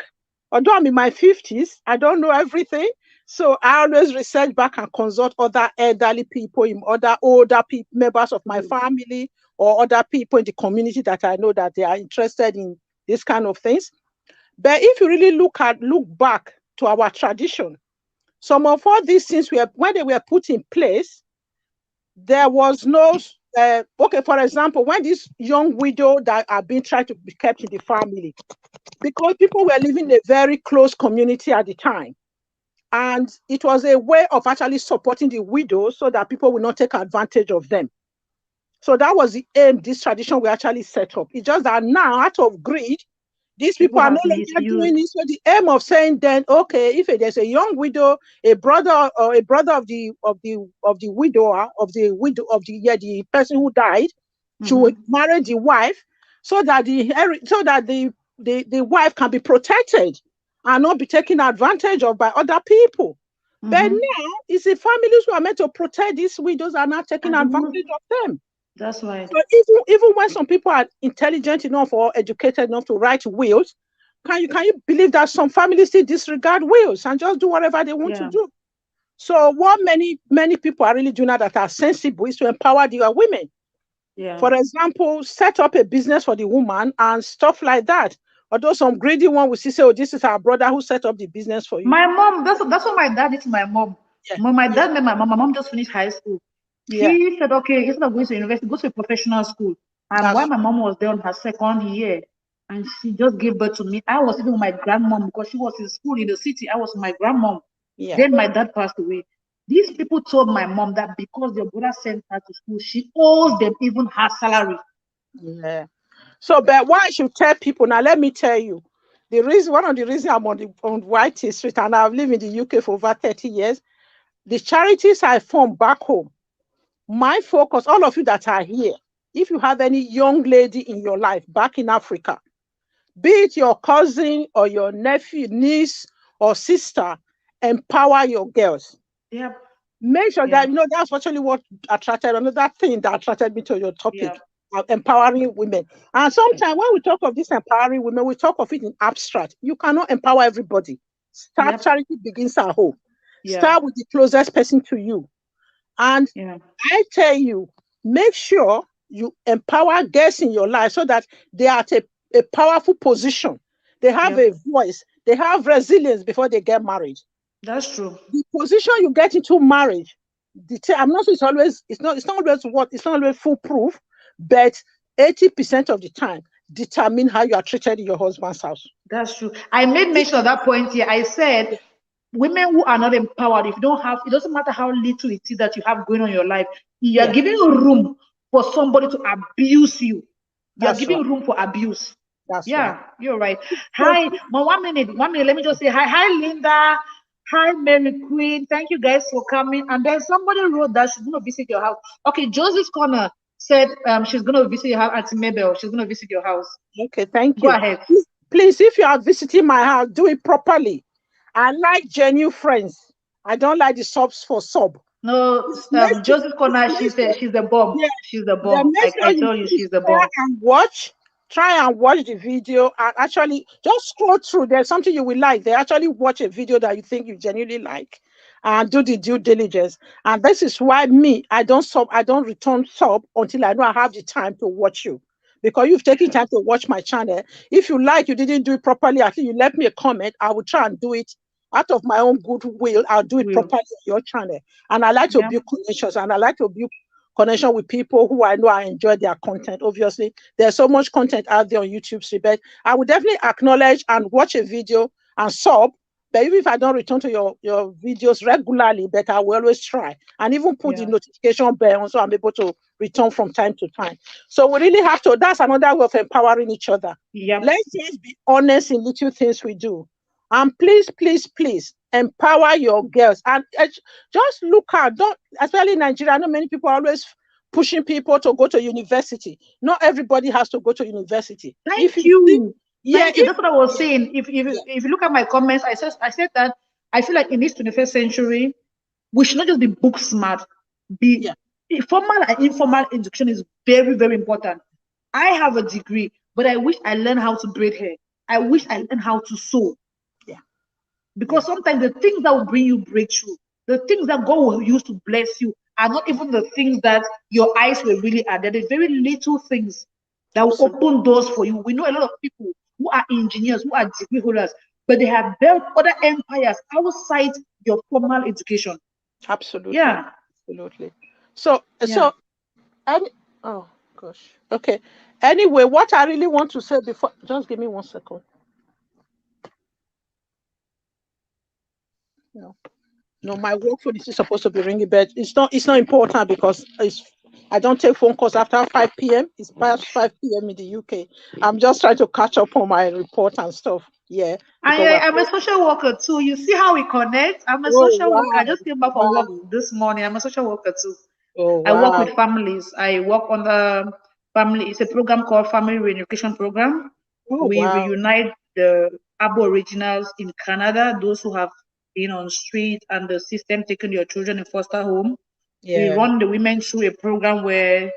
Although I'm in my 50s, I don't know everything. So I always research back and consult other elderly people, other older members of my family, or other people in the community that I know that they are interested in this kind of things. But if you really look back to our tradition, some of all these things were when they were put in place, there was no okay, for example, when this young widow that are being tried to be kept in the family, because people were living in a very close community at the time. And it was a way of actually supporting the widow so that people will not take advantage of them. So that was the aim this tradition we actually set up. It's just that now, out of greed, These people
People
are no
have
longer
misused.
doing it. So the aim of saying then, okay, if there's a young widow, a brother or a brother of the widower of the yeah, the person who died, to
Mm-hmm.
marry the wife, so that the wife can be protected and not be taken advantage of by other people. But
Mm-hmm.
now it's the families who are meant to protect these widows are not taking
And the most,
advantage of them.
that's right.
So even when some people are intelligent enough or educated enough to write wills, can you believe that some families still disregard wills and just do whatever they want to
Yeah.
do? So what many people are really doing now that are sensible is to empower the women.
Yeah.
For example, set up a business for the woman and stuff like that. Although some greedy one will say, "Oh, this is our brother who set up the business for you."
My mom, that's what my dad did to my mom.
Yeah,
When my
yeah,
dad met my mom just finished high school.
yeah.
She said, okay, instead of going to university, go to a professional school. And while
That's
my mom was there on her second year, and she just gave birth to me, I was even with my grandmom because she was in school in the city. I was with my grandmom.
yeah,
Then my dad passed away. These people told my mom that because their brother sent her to school, she owes them even her salary.
yeah. So, but why I should tell people now? Let me tell you, one of the reasons I'm on White Street and I've lived in the UK for over 30 years. The charities I form back home, my focus, all of you that are here, if you have any young lady in your life back in Africa, be it your cousin or your nephew, niece, or sister, empower your girls.
Yep,
Make sure that
yep,
that's actually what attracted another thing that attracted me to your topic,
yep,
empowering women. And sometimes when we talk of this empowering women, we talk of it in abstract. You cannot empower everybody. Start
yep,
charity begins at home.
yeah,
Start with the closest person to you. And
yeah.
I tell you, make sure you empower girls in your life so that they are at a powerful position. They have
Yep,
a voice. They have resilience before they get married.
that's true.
The position you get into marriage, I'm not saying it's not always it's not always foolproof, but 80% of the time determine how you are treated in your husband's house.
That's true. I made mention of that point here. I said women who are not empowered, if you don't have, it doesn't matter how little it is that you have going on in your life, you are
Yeah,
giving room for somebody to abuse you. You are
that's right.
giving room for abuse.
That's right.
Yeah, you're right.
So
Hi, well, 1 minute, 1 minute. Let me just say hi. Hi, Linda. Hi, Mary Queen. Thank you guys for coming. And then somebody wrote that she's going to visit your house. Okay, Josie's Corner said she's going to visit your house. Auntie Mabel, she's going to visit your house.
okay, thank
Go
you.
ahead.
Please, if you are visiting my house, do it properly. I like genuine friends. I don't like the subs for sub.
No, Joseph
Please
Connor,
make sure,
she's the bomb.
yeah,
She's the
then
bomb.
make
I
sure you
tell you,
please
she's the bomb.
try and watch the video and actually just scroll through. There's something you will like. They actually watch a video that you think you genuinely like and do the due diligence. And this is why I don't return sub until I know I have the time to watch you. Because you've taken time to watch my channel. If you like, you didn't do it properly, at least you left me a comment. I will try and do it out of my own goodwill. I'll do it
Will.
properly on your channel. And I like to
Yeah,
build connections and I like to build connection with people who I know I enjoy their content. Obviously, there's so much content out there on YouTube, but I would definitely acknowledge and watch a video and sub. But even if I don't return to your videos regularly, but I will always try and even put the
yeah,
notification bell on so I'm able to return from time to time. So we really have to, that's another way of empowering each other.
yep.
Let's just be honest in little things we do. And please, please, please empower your girls and just look out. Don't, especially in Nigeria. I know many people are always pushing people to go to university. Not everybody has to go to university. If
Thank
you think,
you.
yeah,
Thank you. That's what I was
yeah,
saying.
yeah,
If you look at my comments, I said that I feel like in this 21st century, we should not just be book smart. Be
yeah,
formal and informal education is very, very important. I have a degree, but I wish I learned how to braid hair. I wish I learned how to sew.
yeah, yeah,
Because sometimes the things that will bring you breakthrough, the things that God will use to bless you, are not even the things that your eyes will really are. They're the very little things that will
absolutely,
open doors for you. We know a lot of people who are engineers, who are degree holders, but they have built other empires outside your formal education.
absolutely,
Yeah,
absolutely. So,
yeah.
any, oh gosh, okay. Anyway, what I really want to say before, just give me 1 second. No, no, my work phone is supposed to be ringing, but it's not. It's not important because I don't take phone calls after 5 p.m. It's past 5 p.m. in the UK. I'm just trying to catch up on my report and stuff. Yeah, because
I'm a social worker too. You see how we connect? I'm a
oh
social worker. I
wow,
just came back from work
wow,
this morning. I'm a social worker too.
oh
I work
wow,
with families. I work on the family. It's a program called Family Reunification Program.
oh
We
wow.
reunite the Aboriginals in Canada, those who have been on street and the system taking your children in foster home. We
Yeah,
run the women through a program where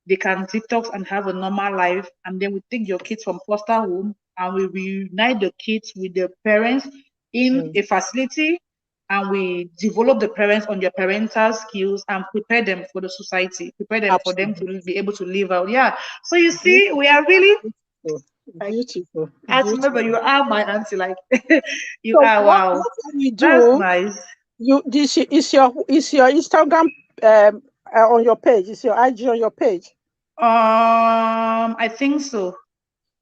they can detox and have a normal life. And then we take your kids from foster home and we reunite the kids with their parents in
mm,
a facility, and we develop the parents on their parental skills and prepare them for the society, prepare them for them
absolutely.
to be able to live out. Yeah. So you see,
Beautiful,
we are really like,
beautiful,
Auntie Mabel,
beautiful.
you are my auntie. Like you
So
are. Wow.
what can you
That's
do?
nice.
You this is your Instagram on your page? Is your IG on your page?
I think so.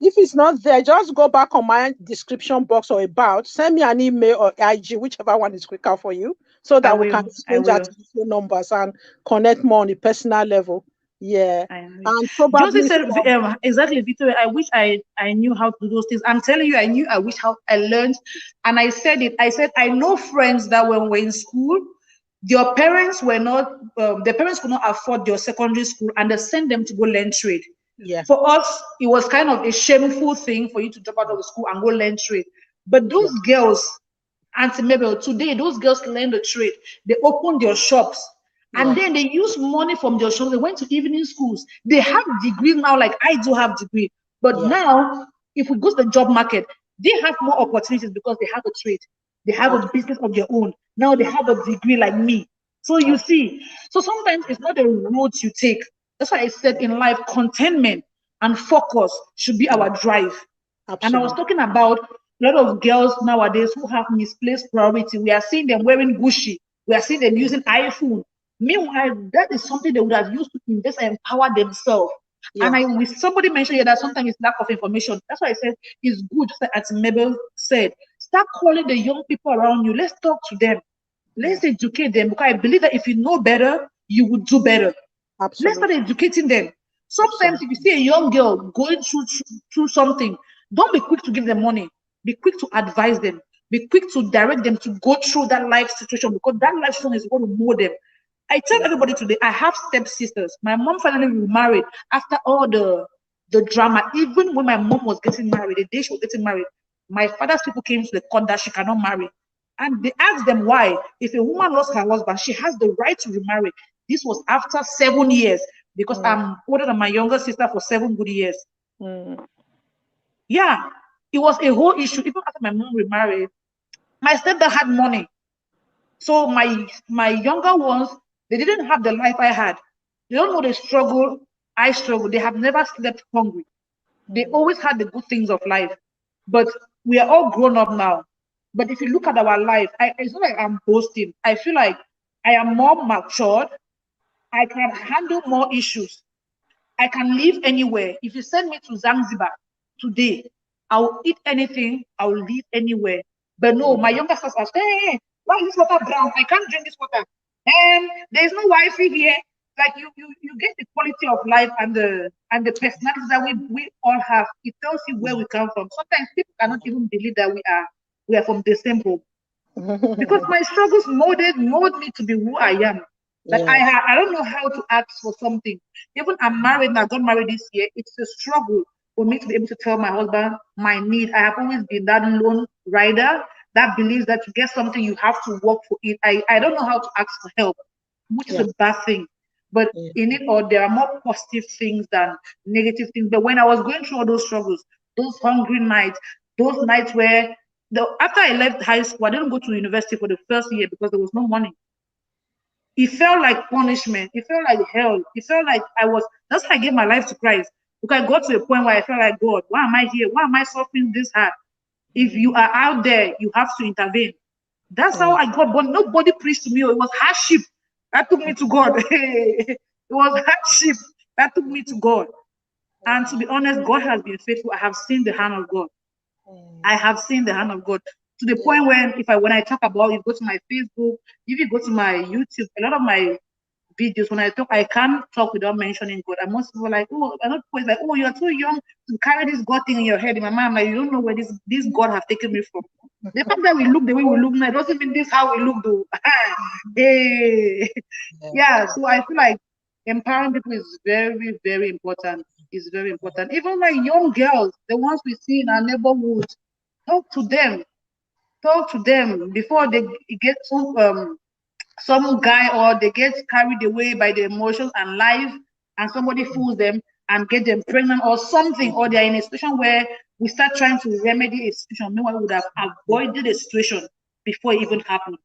If it's not there, just go back on my description box or about. Send me an email or IG, whichever one is quicker for you, so
I
that we can
will. I
exchange our
will.
telephone numbers and connect more on a personal level. Yeah,
I know.
and
Josie
probably
said
some.
exactly, Victoria. I wish I knew how to do those things. I'm telling you, I knew. I wish how I learned, and I said it. I said I know friends that when we're in school, their parents were not. Their parents could not afford their secondary school, and they sent them to go learn trade.
Yeah,
For us, it was kind of a shameful thing for you to drop out of the school and go learn trade. But
yeah,
those girls, Auntie Mabel, today those girls learn the trade. They opened their shops. And
yeah,
then they use money from their shops. They went to evening schools. They have degrees now, like I do have degree. But
yeah.
now, if we go to the job market, they have more opportunities because they have a trade. They have a business of their own. Now they have a degree like me. So you see, so sometimes it's not the route you take. That's why I said in life, contentment and focus should be our
Yeah,
drive. And I was
absolutely.
talking about a lot of girls nowadays who have misplaced priority. We are seeing them wearing Gucci. We are seeing them using iPhone. Meanwhile, that is something they would have used to invest and empower themselves. And
Yeah,
somebody mentioned here that sometimes it's lack of information. That's why I said it's good, as Mabel said, start calling the young people around you. Let's talk to them.
yeah,
Let's educate them, because I believe that if you know better, you would do better. Let's start
absolutely,
educating them. Sometimes, if you
absolutely.
see a young girl going through something, don't be quick to give them money. Be quick to advise them. Be quick to direct them to go through that life situation, because that life situation is going to mold them. I tell
Yeah,
everybody today, I have stepsisters. My mom finally remarried after all the drama. Even when my mom was getting married, the day she was getting married, my father's people came to the court that she cannot marry. And they asked them why. If a woman lost her husband, she has the right to remarry. This was after 7 years, because
mm,
I'm older than my younger sister for 7 good years.
mm,
Yeah, it was a whole issue. Even after my mom remarried, my stepdad had money. So my younger ones, they didn't have the life I had. They don't know the struggle I struggled. They have never slept hungry. They
mm.
always had the good things of life. But we are all grown up now. But if you look at our life, it's not like I'm boasting. I feel like I am more matured. I can handle more issues. I can live anywhere. If you send me to Zanzibar today, I will eat anything. I will live anywhere. But no, my younger sister says, hey, why is this water brown? I can't drink this water. And there's no Wi-Fi here. Like you get the quality of life and the personalities that we all have. It tells you where we come from. Sometimes people cannot even believe that we are from the same home, because my struggles mold me to be who I am. Like
Yeah,
I don't know how to ask for something. Even I'm married now, got married this year. It's a struggle for me to be able to tell my husband my need. I have always been that lone rider that believes that to get something you have to work for it. I don't know how to ask for help, which is
yeah,
a bad thing. But
yeah.
in it all, there are more positive things than negative things. But when I was going through all those struggles, those hungry nights, those nights where after I left high school, I didn't go to university for the first year because there was no money. It felt like punishment. It felt like hell. It felt like that's why I gave my life to Christ. Because I got to a point where I felt like, God, why am I here? Why am I suffering this hard? If
Mm,
you are out there, you have to intervene. That's how
yeah,
I got born. Nobody preached to me. It was hardship that took me to God. It was hardship that took me to God. And to be honest, God has been faithful. I have seen the hand of God. I
mm,
have seen the hand of God to the
yeah,
point when when I talk about, you go to my Facebook, if you go to my YouTube, a lot of my videos. When I talk, I can't talk without mentioning God. And most people are like, oh, I know people is like, oh, you're too young to carry this God thing in your head. In my mind, I'm like, you don't know where this God have taken me from. The fact that we look the way we look now doesn't mean this how we look though. Hey.
Yeah.
Yeah, so I feel like empowering people is very, very important. Is very important. Even like young girls, the ones we see in our neighborhood, talk to them. Talk to them before they get some guy or they get carried away by the emotions and life and somebody fools them and get them pregnant or something, or they're in a situation where we start trying to remedy a situation. Meanwhile, we would have avoided a situation before it even happened.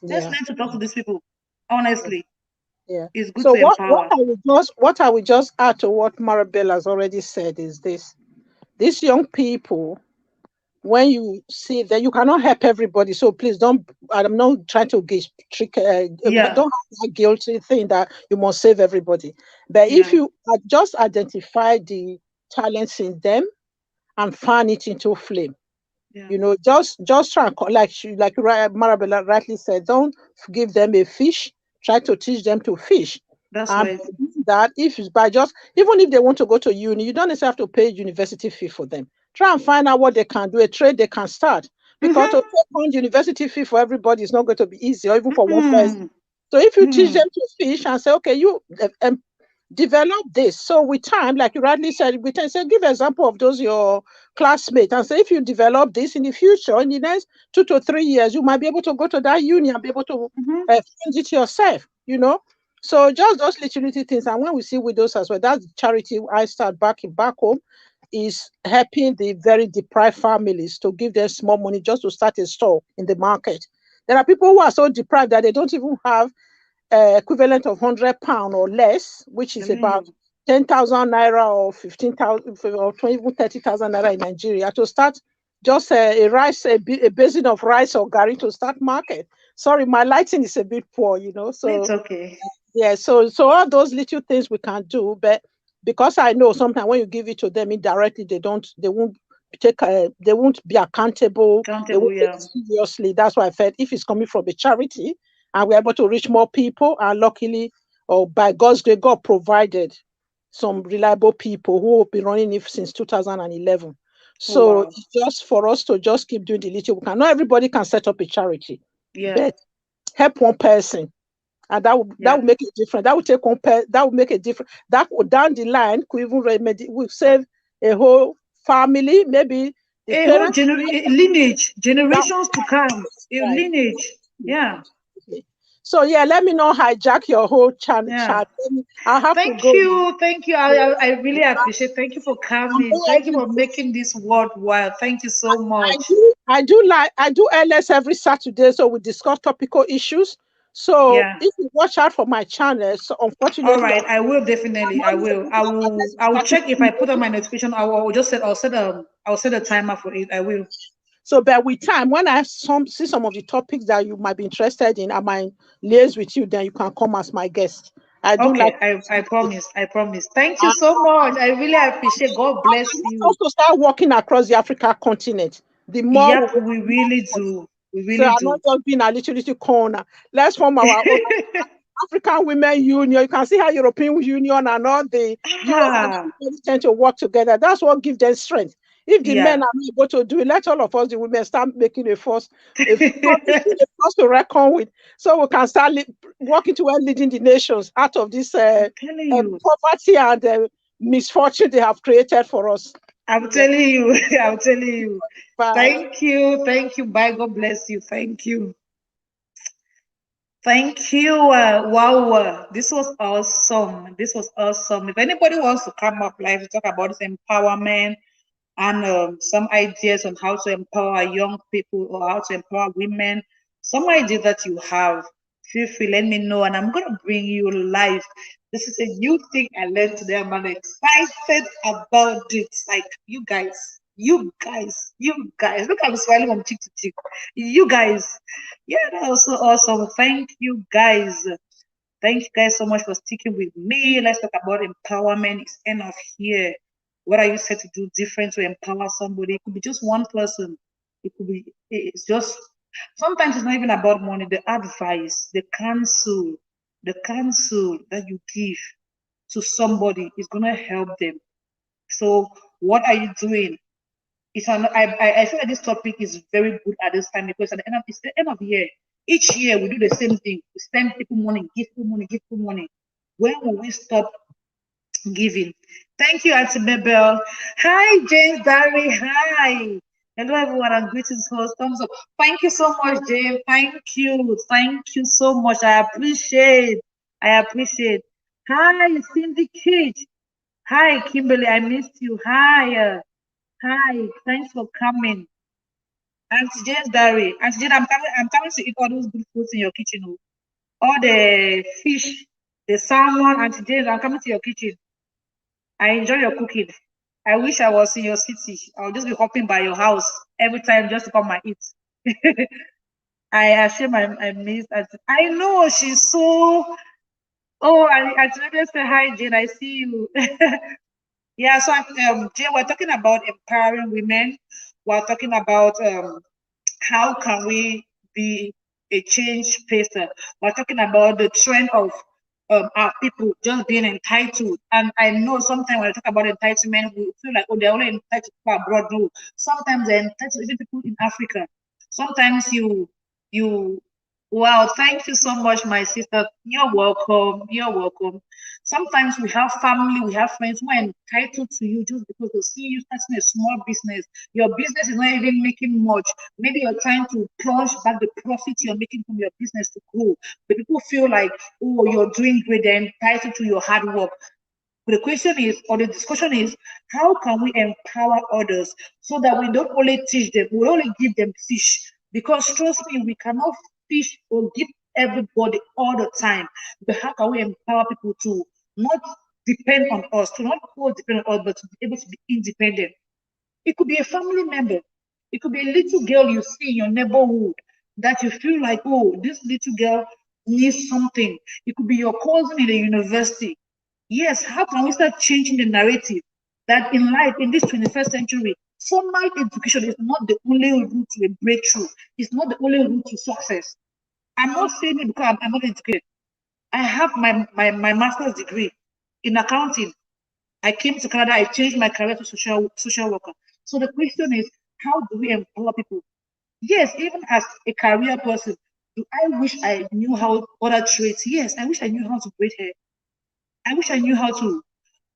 Let's
Yeah.
learn to talk to these people. Honestly,
Yeah.
it's good
So
to empower.
what I will just add to what Maribel has already said is this: these young people, when you see that you cannot help everybody, so please don't. I'm not trying to get trick.
Yeah,
Don't have that guilty thing that you must save everybody. But if
yeah,
you just identify the talents in them and fan it into flame,
yeah.
just try and Marabella rightly said, don't give them a fish, try to teach them to fish.
That's
And
right.
that if it's by just even if they want to go to uni, you don't necessarily have to pay university fee for them. Try and find out what they can do, a trade they can start. Because to
Mm-hmm.
take on university fee for everybody is not going to be easy, or even for one person.
Mm-hmm.
So if you teach
Mm-hmm.
them to fish and say, okay, you develop this. So with time, like you rightly said, we can say give example of those your classmates and say if you develop this in the future, in the next 2 to 3 years, you might be able to go to that uni and be able to
Mm-hmm.
fund it yourself. So just those little things. And when we see widows as well, that's the charity I start back home is helping the very deprived families to give them small money just to start a store in the market. There are people who are so deprived that they don't even have equivalent of £100 or less, which is
Telling
about
you.
10,000 naira or 15,000 or 20, even 30,000 naira in Nigeria to start just a basin of rice or gari to start market. Sorry, my lighting is a bit poor.
It's
So
okay.
yeah, so all those little things we can do, but because I know sometimes when you give it to them indirectly, they won't be accountable, they
Countable,
won't take
yeah.
it seriously. That's why I felt if it's coming from a charity and we're able to reach more people, and luckily, or by God's grace, God provided some reliable people who have been running it since 2011.
Oh
So
wow.
it's just for us to just keep doing the little we can. Not everybody can set up a charity,
Yeah,
but help one person, and that
yeah.
would make it different. That would that would make a difference. That would down the line could even would save a whole family, maybe the
A whole
parents.
lineage,
That
generations to come. A
right.
lineage. Yeah,
Okay. So yeah, let me not hijack your whole
yeah.
chat. I'll have to go.
Thank you. I really appreciate. Thank you for
I'm
coming.
here
Thank you
every
for making this worthwhile. Thank you so much.
I do LS every Saturday, so we discuss topical issues. So
Yeah.
if you watch out for my channel, so
All
unfortunately,
right. I will definitely. I will. I will check if I put on my notification. I'll just set. I'll set a timer for it. I will.
so but with time, when I see some of the topics that you might be interested in, I might liaise with you. Then you can come as my guest. I do like.
Okay. I promise. I promise. Thank you so much. I really appreciate. God bless
And let's
you.
also start working across the Africa continent. The more we
Yep.
work,
We
the more
really
we
do. We
so
really
I'm not
do.
just being a little corner. Let's form our own African Women Union. You can see how European Union and all the US and
Ah.
everybody tend to work together. That's what gives them strength. If the men
Yeah.
are not able to do it, let all of us, the women, start making a force to reckon with, so we can start working toward leading the nations out of this
I'm telling you.
poverty and misfortune they have created for us.
I'm
Yeah.
telling you. I'm telling you.
Bye.
Thank you. Thank you. Bye. God bless you. Thank you. Thank you. Wow. This was awesome. This was awesome. If anybody wants to come up live to talk about this empowerment and some ideas on how to empower young people or how to empower women, some idea that you have, feel free, let me know. And I'm going to bring you live. This is a new thing I learned today. I'm excited about it. Like you guys. Look, I'm smiling from cheek to cheek. You guys. Yeah, that was so awesome. Thank you guys. Thank you guys so much for sticking with me. Let's talk about empowerment. It's enough here. What are you set to do different to empower somebody? It could be just one person. It could be, it's just, sometimes it's not even about money, the advice, the counsel, the counsel that you give to somebody is gonna help them. So what are you doing? I feel like this topic is very good at this time because at the end of it's the end of the year. Each year we do the same thing. We spend people money, give people money, give people money. When will we stop giving? Thank you, Auntie Mabel. Hi, James Barry. Hi. Hello, everyone, and greetings, host. Thumbs up. Thank you so much, James. Thank you. Thank you so much. I appreciate. I appreciate. Hi, Cindy Cage. Hi, Kimberly. I missed you. Hi. Hi. Thanks for coming. Auntie James Barry. Auntie Jane, I'm coming to eat all those good foods in your kitchen. Oh. All the fish, the salmon, Auntie James, I'm coming to your kitchen. I enjoy your cooking. I wish I was in your city. I'll just be hopping by your house every time just to come and eat. I assume I missed. I know she's so. Oh, I told say hi, Jane. I see you. Yeah, so Jane, we're talking about empowering women. We're talking about how can we be a change facer? We're talking about the trend of our people just being entitled. And I know sometimes when I talk about entitlement, we feel like, oh, they're only entitled to people abroad. No, sometimes they're entitled even people in Africa. Sometimes you wow, thank you so much, my sister. You're welcome. You're welcome. Sometimes we have family, we have friends who are entitled to you just because they see you starting a small business. Your business is not even making much. Maybe you're trying to plunge back the profit you're making from your business to grow. But people feel like, oh, you're doing great, they're entitled to your hard work. But the question is, or the discussion is, how can we empower others so that we don't only teach them, we only give them fish? Because trust me, we cannot fish or give everybody all the time. But how can we empower people to not depend on us, to not all depend on us, but to be able to be independent? It could be a family member. It could be a little girl you see in your neighborhood that you feel like, oh, this little girl needs something. It could be your cousin in the university. Yes, how can we start changing the narrative that in life, in this 21st century, formal education is not the only route to a breakthrough. It's not the only route to success. I'm not saying it because I'm not educated. I have my master's degree in accounting. I came to Canada, I changed my career to social worker. So the question is, how do we empower people? Yes, even as a career person, do I wish I knew how other trades? Yes, I wish I knew how to braid hair. I wish I knew how to.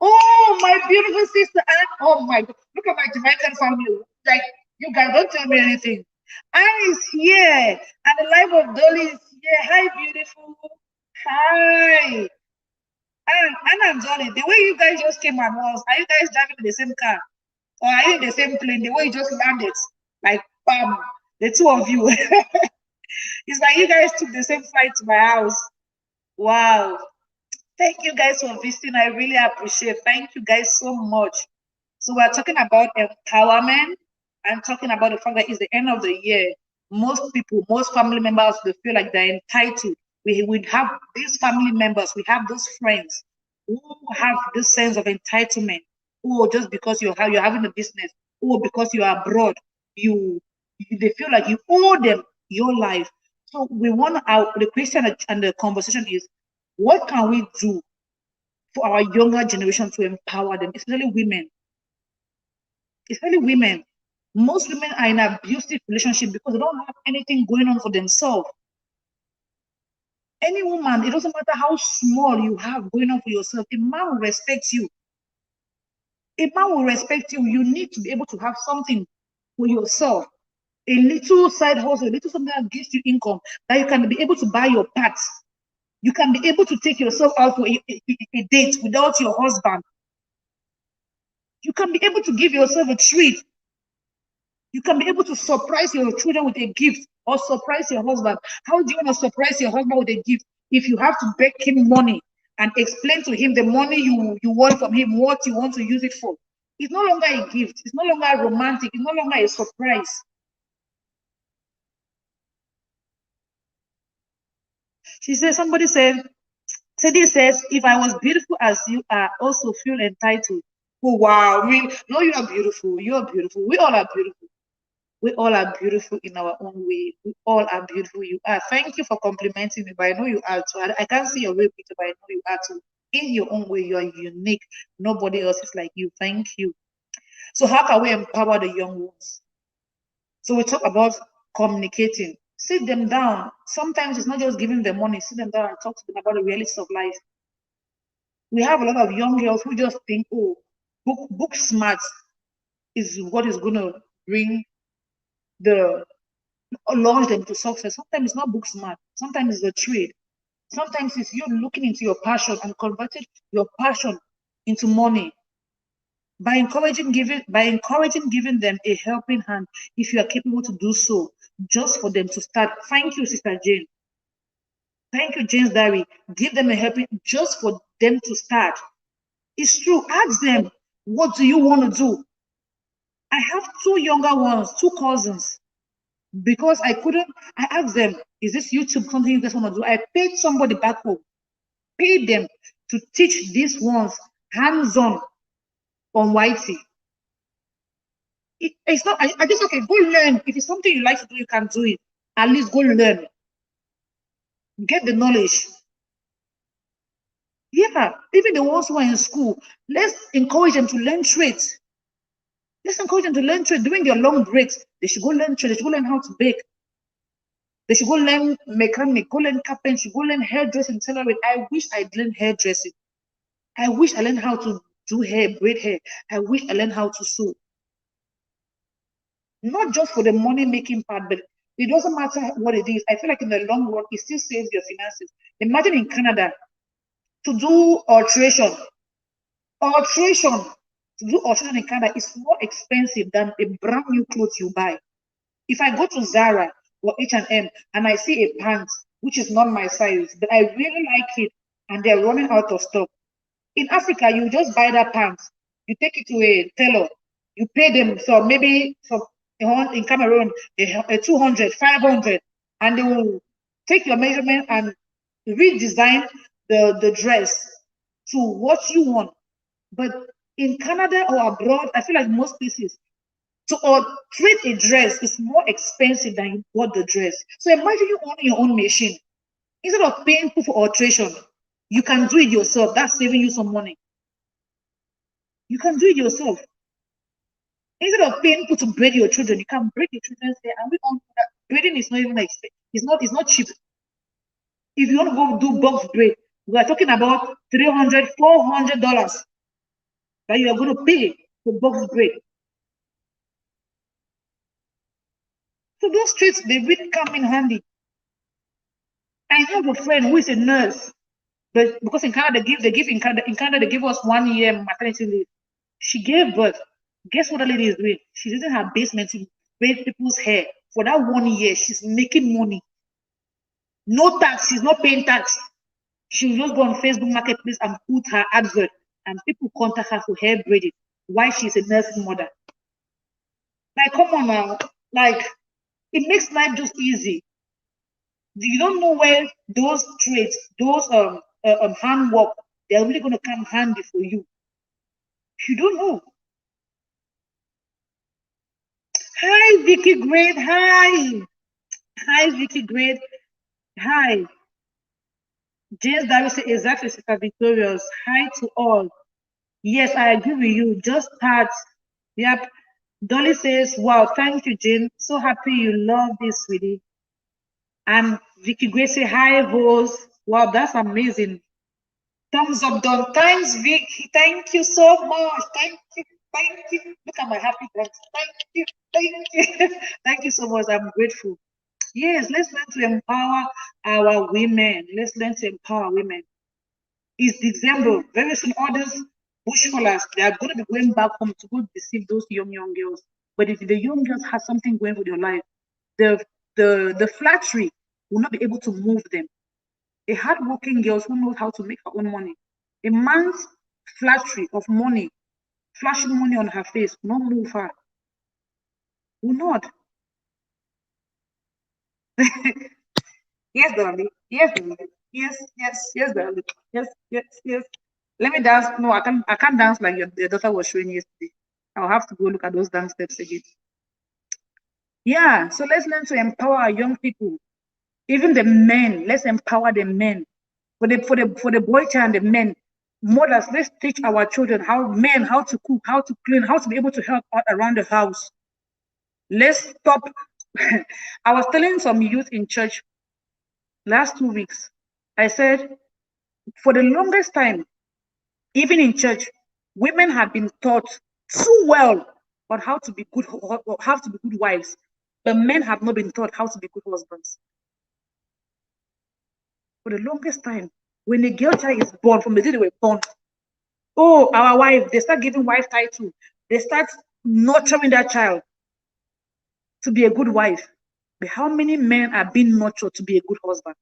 Oh, my beautiful sister Anne. Oh my God. Look at my Jamaican family. Like, you guys don't tell me anything. Anne is here. And the life of Dolly is here. Hi, beautiful. Hi. Anne and Dolly, the way you guys just came and was, are you guys driving in the same car? Or are you in the same plane? The way you just landed, like bam, the two of you. It's like you guys took the same flight to my house. Wow. Thank you guys for visiting. I really appreciate. Thank you guys so much. So we're talking about empowerment and talking about the fact that it's the end of the year. Most people, most family members, they feel like they're entitled. We have these family members, we have those friends who have this sense of entitlement. Oh, just because you're having a business, or because you are abroad, they feel like you owe them your life. So we want the question and the conversation is, what can we do for our younger generation to empower them, especially women? Especially women. Most women are in abusive relationship because they don't have anything going on for themselves. Any woman, it doesn't matter how small you have going on for yourself, a man will respect you. A man will respect you. You need to be able to have something for yourself. A little side hustle, a little something that gives you income, that you can be able to buy your parts. You can be able to take yourself out for a date without your husband. You can be able to give yourself a treat. You can be able to surprise your children with a gift or surprise your husband. How do you want to surprise your husband with a gift if you have to beg him money and explain to him the money you want from him, what you want to use it for? It's no longer a gift. It's no longer romantic. It's no longer a surprise. She said, somebody said, Teddy says, if I was beautiful as you are, also feel entitled. Oh, wow. No, you are beautiful. You are beautiful. We all are beautiful. We all are beautiful in our own way. We all are beautiful. You are. Thank you for complimenting me, but I know you are too. I can't see your real picture, but I know you are too. In your own way, you are unique. Nobody else is like you. Thank you. So how can we empower the young ones? So we talk about communicating. Sit them down. Sometimes it's not just giving them money. Sit them down and talk to them about the realities of life. We have a lot of young girls who just think, oh, book smart is what is going to bring the launch them to success. Sometimes it's not book smart. Sometimes it's a trade. Sometimes it's you looking into your passion and converting your passion into money by encouraging giving them a helping hand if you are capable to do so, just for them to start. Thank you, Sister Jane. Thank you, James Diary. Give them a helping just for them to start. It's true. Ask them, what do you want to do? I have two younger ones, two cousins. Because I asked them, is this YouTube something you guys want to do? I paid somebody back home, paid them to teach these ones hands-on on YT. It's not, I just, okay, go learn. If it's something you like to do, you can do it. At least go learn. Get the knowledge. Yeah, even the ones who are in school, let's encourage them to learn trades. Let's encourage them to learn trade during their long breaks. They should go learn trade. They should go learn how to bake. They should go learn mechanic, go learn carpentry, go learn hairdressing, tailoring. I wish I'd learned hairdressing. I wish I learned how to do hair, braid hair. I wish I learned how to sew. Not just for the money-making part, but it doesn't matter what it is. I feel like in the long run, it still saves your finances. Imagine in Canada, to do alteration. Alteration, to do alteration in Canada is more expensive than a brand new clothes you buy. If I go to Zara or H&M and I see a pants, which is not my size, but I really like it, and they're running out of stock. In Africa, you just buy that pants, you take it to a tailor, you pay them, so maybe in Cameroon, a 200, 500, and they will take your measurement and redesign the dress to what you want. But in Canada or abroad, I feel like most places, to treat a dress is more expensive than you bought the dress. So imagine you own your own machine. Instead of paying people for alteration, you can do it yourself. That's saving you some money. You can do it yourself. Instead of paying people to braid your children, you can braid your children's hair. And we all know that braiding is not even expensive. It's not cheap. If you want to go do box braid, we are talking about $300, $400 that you are going to pay for box braid. So those trades, they really come in handy. I have a friend who is a nurse, but because in Canada they give us 1 year maternity leave. She gave birth. Guess what the lady is doing? She's using her basement to braid people's hair. For that 1 year, she's making money. No tax, she's not paying tax. She'll just go on Facebook Marketplace and put her advert, and people contact her for hair braiding while she's a nursing mother. Like, come on now. Like, it makes life just easy. You don't know where those trades, those handwork, they're really going to come handy for you. You don't know. Hi, Vicky Great. Hi. Hi, Vicky Great. Hi. James Davis said, exactly, Sister Victorious. Hi to all. Yes, I agree with you. Just start. Yep. Dolly says, wow, thank you, Jane. So happy you love this, sweetie. And Vicky Grace say, hi, Rose. Wow, that's amazing. Thumbs up, done. Thanks, Vic. Thank you so much. Thank you. Thank you. Look at my happy dance. Thank you. Thank you. Thank you so much. I'm grateful. Yes, let's learn to empower our women. Let's learn to empower women. It's December. Very soon, all these bushfallers, they are going to be going back home to go deceive those young girls. But if the young girls have something going for their life, the flattery will not be able to move them. A hardworking girl who knows how to make her own money. A man's flattery of money, flashing money on her face, will not move her. Will not. Yes, darling. Yes, darling. Yes, darling. Yes. Let me dance. No, I can't dance like your daughter was showing yesterday. I'll have to go look at those dance steps again.
Yeah, so let's learn to empower our young people, even the men. Let's empower the men. For the boy child and the men, mothers, let's teach our children how to cook, how to clean, how to be able to help out around the house. Let's stop. I was telling some youth in church last 2 weeks. I said, for the longest time, even in church, women have been taught too well on how to be good wives, but men have not been taught how to be good husbands. For the longest time, when a girl child is born, from the day they were born, oh, our wife, they start giving wife title. They start nurturing that child to be a good wife. But how many men are being nurtured to be a good husband?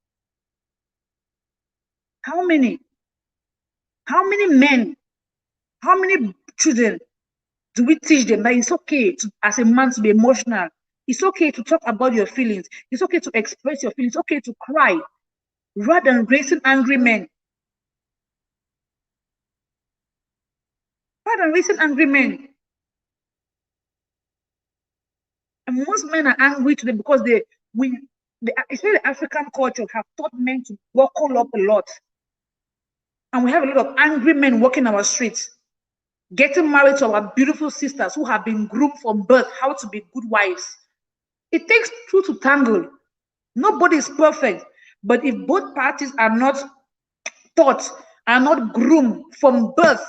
How many? How many men? How many children do we teach them that it's okay to, as a man, to be emotional? It's okay to talk about your feelings. It's okay to express your feelings. It's okay to cry, rather than raising angry men. Rather than raising angry men. And most men are angry today because especially the African culture, have taught men to buckle up a lot. And we have a lot of angry men walking our streets, getting married to our beautiful sisters who have been groomed from birth how to be good wives. It takes two to tangle. Nobody is perfect. But if both parties are not taught, are not groomed from birth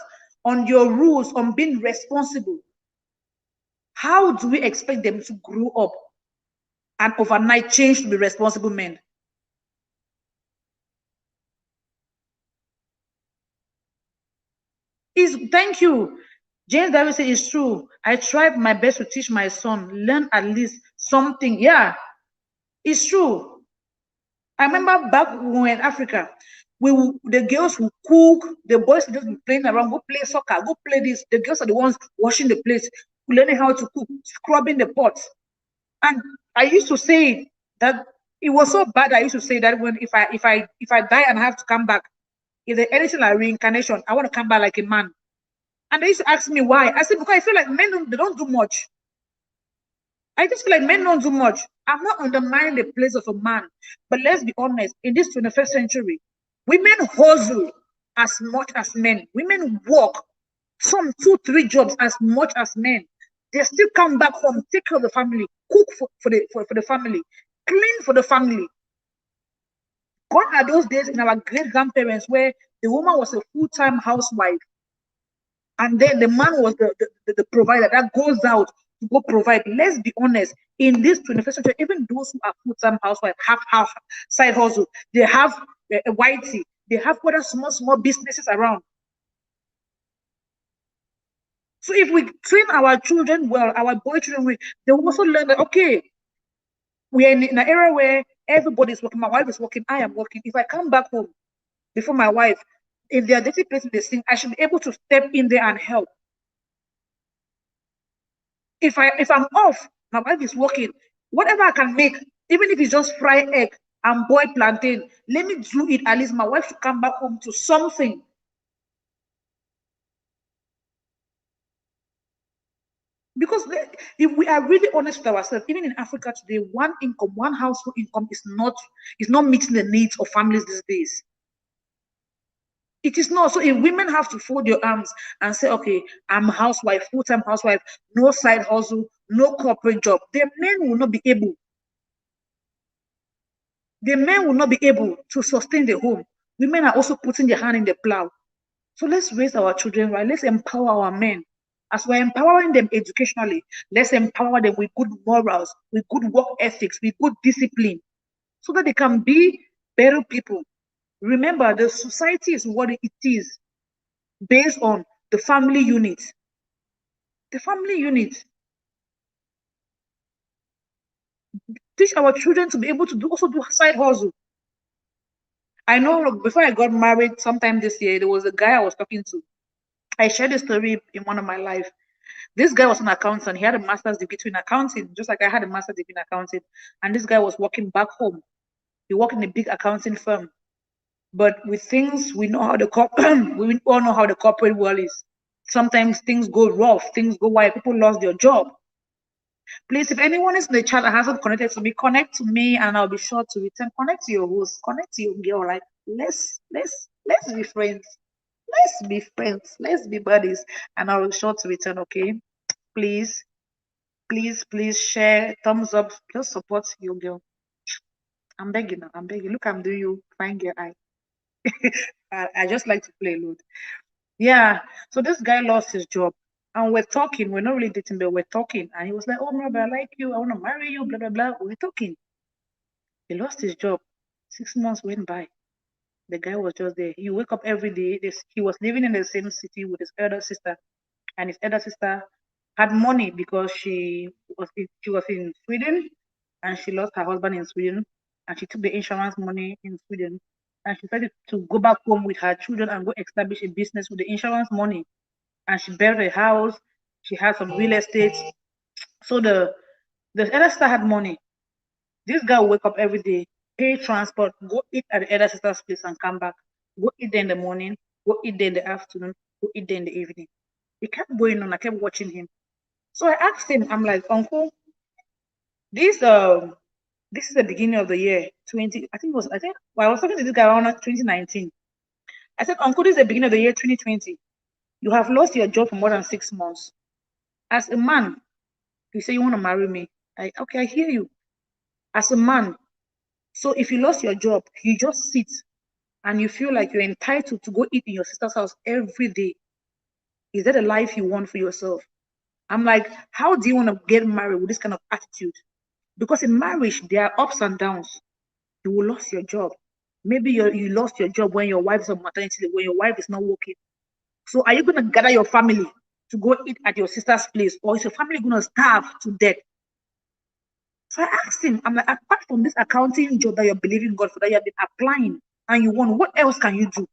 on your rules, on being responsible, how do we expect them to grow up and overnight change to be responsible men? Thank you. James David said it's true. I tried my best to teach my son, learn at least something. Yeah, it's true. I remember back when we were in Africa, the girls will cook, the boys will just be playing around, go play soccer, go play this. The girls are the ones washing the plates, learning how to cook, scrubbing the pots. And I used to say that it was so bad. I used to say that when if I die and I have to come back, if there's anything like reincarnation, I want to come back like a man. And they used to ask me why. I said, because I feel like they don't do much. I just feel like men don't do much. I'm not undermining the place of a man, but let's be honest, in this 21st century, women hustle as much as men. Women work some 2, 3 jobs as much as men. They still come back home, take care of the family, cook for the family, clean for the family. Gone are those days in our great grandparents where the woman was a full-time housewife and then the man was the provider that goes out to go provide. Let's be honest, in this 21st century, even those who are full-time housewives have side hustle. They have a whitey. They have other small businesses around. So if we train our children well, our boy children, they will also learn that, okay, we are in an era where everybody is working. My wife is working. I am working. If I come back home before my wife, if they are dirty places they sing, I should be able to step in there and help. If I'm off, my wife is working. Whatever I can make, even if it's just fry egg and boil plantain, let me do it. At least my wife should come back home to something. Because if we are really honest with ourselves, even in Africa today, one household income is not meeting the needs of families these days. It is not. So if women have to fold your arms and say, okay, I'm a housewife, full-time housewife, no side hustle, no corporate job, the men will not be able. The men will not be able to sustain the home. Women are also putting their hand in the plow. So let's raise our children right. Let's empower our men. As we're empowering them educationally, let's empower them with good morals, with good work ethics, with good discipline, so that they can be better people. Remember, the society is what it is based on the family unit. The family unit. Teach our children to be able to also do side hustle. I know before I got married sometime this year, there was a guy I was talking to. I shared a story in one of my life. This guy was an accountant. He had a master's degree in accounting, just like I had a master's degree in accounting. And this guy was working back home. He worked in a big accounting firm. But with things, we know how we all know how the corporate world is. Sometimes things go rough, things go wild, people lost their job. Please, if anyone is in the chat that hasn't connected to me, connect to me and I'll be sure to return. Connect to your host, connect to your girl. Like let's be friends. Let's be friends. Let's be buddies. And I'll be sure to return, okay? Please, please share, thumbs up, just support your girl. I'm begging now. I'm begging. Look, I'm doing you fine girl eye. I just like to play load. Yeah. So this guy lost his job. And we're talking. We're not really dating, but we're talking. And he was like, oh, brother, I like you. I want to marry you, blah, blah, blah. We're talking. He lost his job. 6 months went by. The guy was just there. He wake up every day. He was living in the same city with his elder sister. And his elder sister had money because she was in Sweden and she lost her husband in Sweden. And she took the insurance money in Sweden. And she decided to go back home with her children and go establish a business with the insurance money. And she built a house. She had some real estate. So the elder sister had money. This guy will wake up every day, pay transport, go eat at the elder sister's place and come back. Go eat there in the morning, go eat there in the afternoon, go eat there in the evening. It kept going on. I kept watching him. So I asked him, I'm like, Uncle, this this is the beginning of the year 20. I was talking to this guy around 2019. I said, Uncle, this is the beginning of the year 2020. You have lost your job for more than 6 months. As a man, you say you want to marry me. Okay, I hear you. As a man, so if you lost your job, you just sit and you feel like you're entitled to go eat in your sister's house every day. Is that a life you want for yourself? I'm like, how do you want to get married with this kind of attitude? Because in marriage, there are ups and downs. You will lose your job. Maybe you lost your job when your wife is on maternity leave, when your wife is not working. So are you going to gather your family to go eat at your sister's place, or is your family going to starve to death? So I asked him, I'm like, apart from this accounting job that you're believing God for, that you have been applying and you want, what else can you do?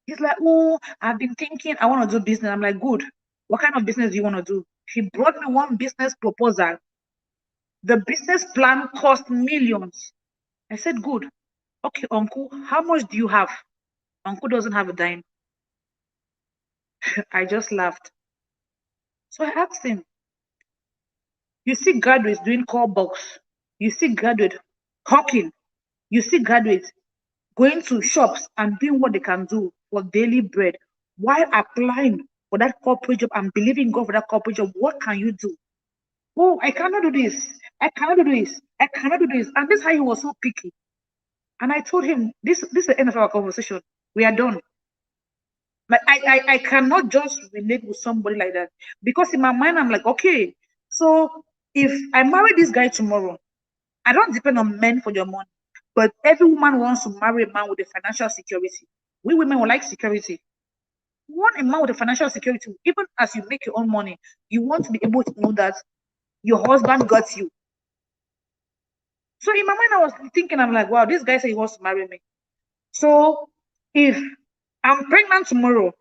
He's like, oh, I've been thinking I want to do business. I'm like, good. What kind of business do you want to do? He brought me one business proposal. The business plan cost millions. I said, good. Okay, uncle, how much do you have? Uncle doesn't have a dime. I just laughed. So I asked him, you see graduates doing call box. You see graduates hawking. You see graduates going to shops and doing what they can do for daily bread while applying for that corporate job and believing God for that corporate job. What can you do? Oh, I cannot do this. I cannot do this. I cannot do this. And this is how he was so picky. And I told him, this is the end of our conversation. We are done. Like I cannot just relate with somebody like that. Because in my mind, I'm like, okay, so if I marry this guy tomorrow, I don't depend on men for their money. But every woman wants to marry a man with a financial security. We women will like security. You want a man with a financial security. Even as you make your own money, you want to be able to know that your husband got you. So in my mind, I was thinking, I'm like, wow, this guy said he wants to marry me. So if I'm pregnant tomorrow,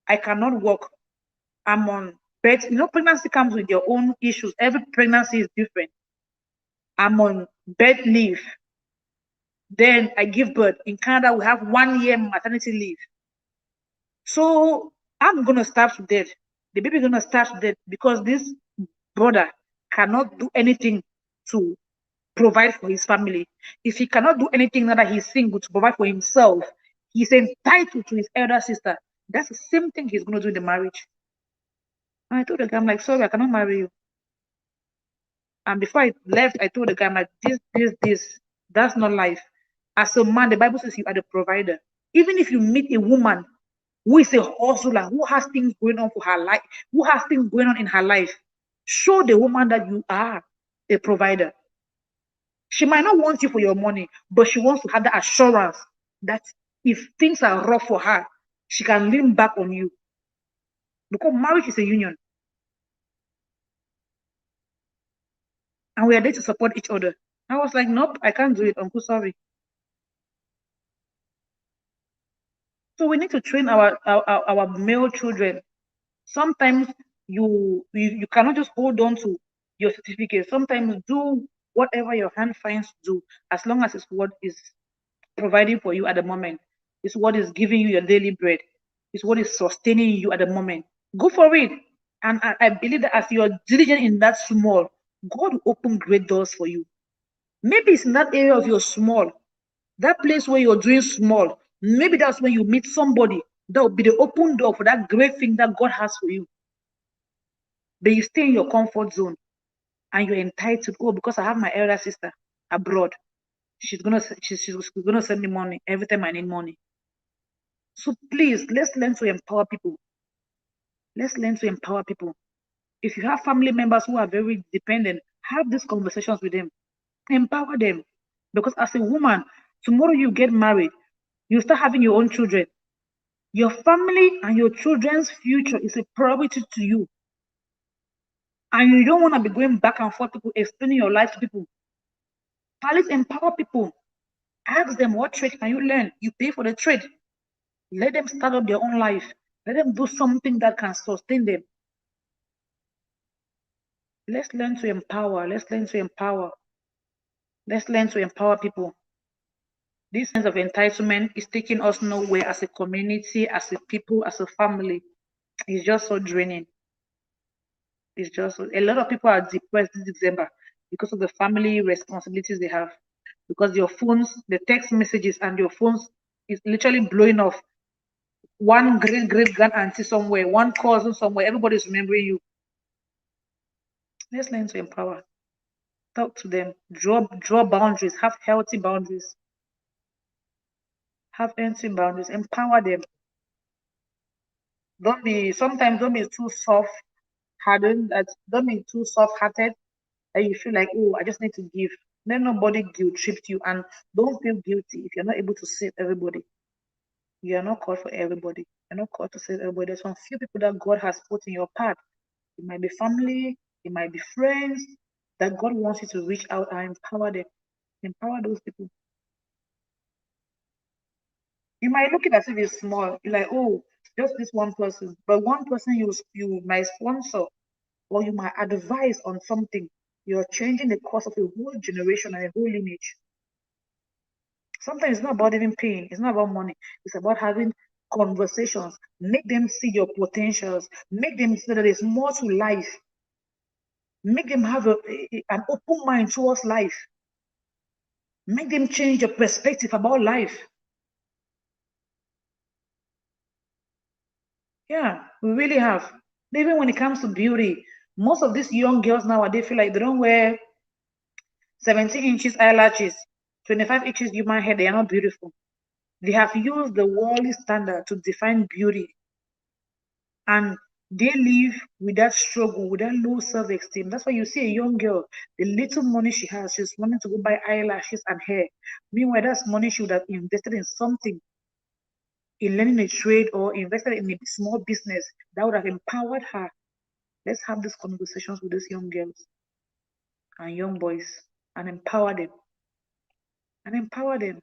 I cannot work. I'm on bed. You know, pregnancy comes with your own issues. Every pregnancy is different. I'm on bed leave. Then I give birth. In Canada, we have 1 year maternity leave. So I'm gonna starve to death. The baby gonna starve to death because this brother cannot do anything to provide for his family. If he cannot do anything now that he's single to provide for himself, he's entitled to his elder sister. That's the same thing he's gonna do in the marriage. And I told the guy, I'm like, sorry, I cannot marry you. And before I left, I told the guy, I'm like, this, that's not life. As a man, the Bible says you are the provider. Even if you meet a woman who is a hustler, who has things going on for her life, who has things going on in her life, show the woman that you are a provider. She might not want you for your money, but she wants to have the assurance that if things are rough for her, she can lean back on you. Because marriage is a union. And we are there to support each other. I was like, nope, I can't do it, uncle, sorry. So we need to train our male children. Sometimes you cannot just hold on to your certificate. Sometimes do whatever your hand finds to do, as long as it's what is providing for you at the moment. It's what is giving you your daily bread. It's what is sustaining you at the moment. Go for it. And I believe that as you're diligent in that small, God will open great doors for you. Maybe it's in that area of your small, that place where you're doing small. Maybe that's when you meet somebody that will be the open door for that great thing that God has for you. But you stay in your comfort zone and you're entitled. Oh, because I have my elder sister abroad. She's gonna send me money every time I need money. So please, let's learn to empower people. Let's learn to empower people. If you have family members who are very dependent, have these conversations with them. Empower them. Because as a woman, tomorrow you get married, you start having your own children. Your family and your children's future is a priority to you. And you don't want to be going back and forth, people explaining your life to people. At least empower people. Ask them, what trade can you learn? You pay for the trade. Let them start up their own life. Let them do something that can sustain them. Let's learn to empower. Let's learn to empower. Let's learn to empower people. This sense of entitlement is taking us nowhere as a community, as a people, as a family. It's just so draining. It's just a lot of people are depressed this December because of the family responsibilities they have. Because your phones, the text messages and your phones is literally blowing off. One great grand auntie somewhere, one cousin somewhere, everybody's remembering you. Let's learn to empower. Talk to them. Draw boundaries. Have healthy boundaries. Have healthy boundaries. Empower them. Don't be too soft-hardened. Don't be too soft-hearted that you feel like, oh, I just need to give. Let nobody guilt trip you, and don't feel guilty if you're not able to save everybody. You are not called for everybody. You're not called to save everybody. There's some few people that God has put in your path. It might be family, it might be friends that God wants you to reach out and empower them. Empower those people. You might look at it as if it's small. You're like, oh, just this one person. But one person you might sponsor or you might advise on something. You're changing the course of a whole generation and a whole lineage. Sometimes it's not about even paying. It's not about money. It's about having conversations. Make them see your potentials. Make them see that there's more to life. Make them have an open mind towards life. Make them change your perspective about life. Yeah, we really have. Even when it comes to beauty, most of these young girls nowadays feel like they don't wear 17 inches eyelashes, 25 inches human hair. They are not beautiful. They have used the worldly standard to define beauty. And they live with that struggle, with that low self-esteem. That's why you see a young girl, the little money she has, she's wanting to go buy eyelashes and hair. Meanwhile, that's money she would have invested in something, in learning a trade or invested in a small business that would have empowered her. Let's have these conversations with these young girls and young boys and empower them. And empower them.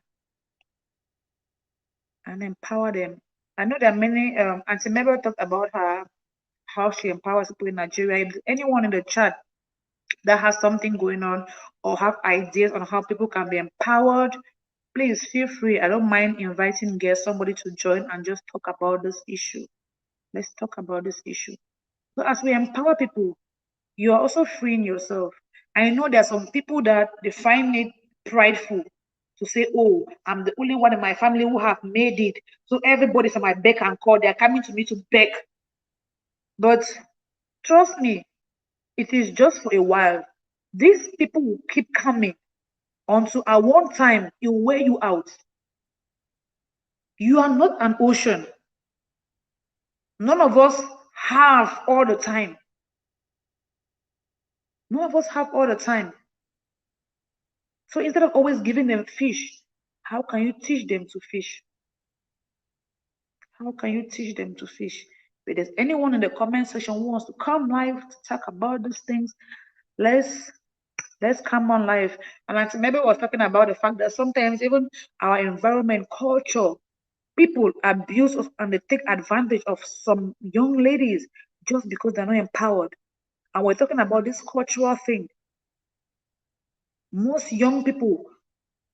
And empower them. I know there are many, Auntie Mabel talked about her, how she empowers people in Nigeria. If anyone in the chat that has something going on or have ideas on how people can be empowered, please feel free. I don't mind inviting guests, somebody to join and just talk about this issue. Let's talk about this issue. So as we empower people, you are also freeing yourself. I know there are some people that they find it prideful to say, oh, I'm the only one in my family who have made it. So everybody's on my beck and call. They're coming to me to beg. But trust me, it is just for a while. These people will keep coming until at one time it will wear you out. You are not an ocean. None of us have all the time. None of us have all the time. So instead of always giving them fish, how can you teach them to fish? How can you teach them to fish? If there's anyone in the comment section who wants to come live to talk about these things, let's come on live. And like maybe was talking about the fact that sometimes even our environment, culture, people abuse us and they take advantage of some young ladies just because they're not empowered. And we're talking about this cultural thing. Most young people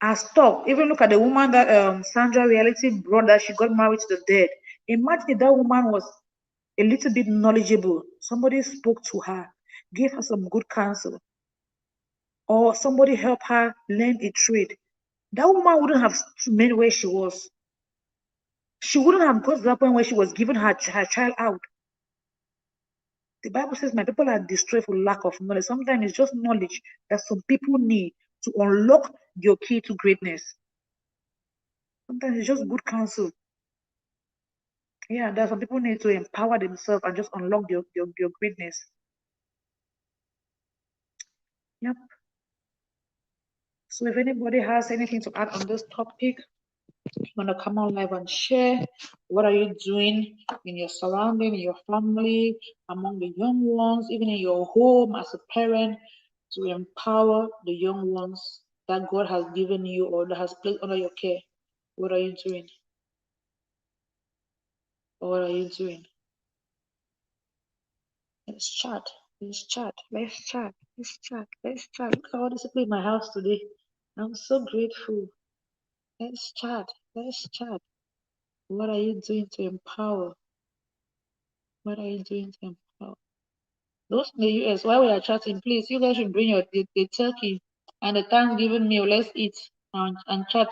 are stuck. Even look at the woman that Sandra Reality brought that she got married to the dead. Imagine if that woman was a little bit knowledgeable. Somebody spoke to her, gave her some good counsel, or somebody helped her learn a trade. That woman wouldn't have remained where she was. She wouldn't have got to that point where she was giving her child out. The Bible says, my people are destroyed for lack of knowledge. Sometimes it's just knowledge that some people need to unlock your key to greatness. Sometimes it's just good counsel. Yeah, there's some people need to empower themselves and just unlock your greatness. Yep. So if anybody has anything to add on this topic, you want to come on live and share. What are you doing in your surrounding, in your family, among the young ones, even in your home as a parent, to empower the young ones that God has given you or that has placed under your care? What are you doing? What are you doing? Let's chat. Let's chat. Let's chat. Let's chat. Let's chat. Look at all this people in my house today. I'm so grateful. Let's chat. Let's chat. What are you doing to empower? What are you doing to empower? Those in the US, while we are chatting, please, you guys should bring the turkey and the Thanksgiving meal. Let's eat and chat.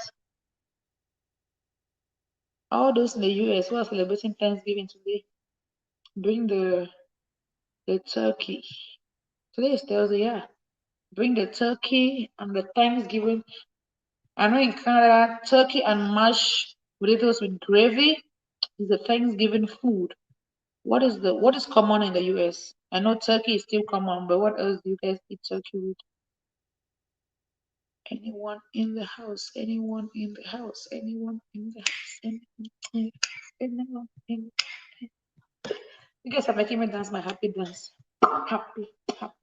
All those in the US who are celebrating Thanksgiving today, bring the turkey. Today is Thursday, yeah. Bring the turkey and the Thanksgiving. I know in Canada, turkey and mashed potatoes with gravy is the Thanksgiving food. What is common in the US? I know turkey is still common, but what else do you guys eat turkey with? Anyone in the house? Anyone in the house? Anyone in the house? Anyone in You guys are making me dance my happy dance. Happy, happy,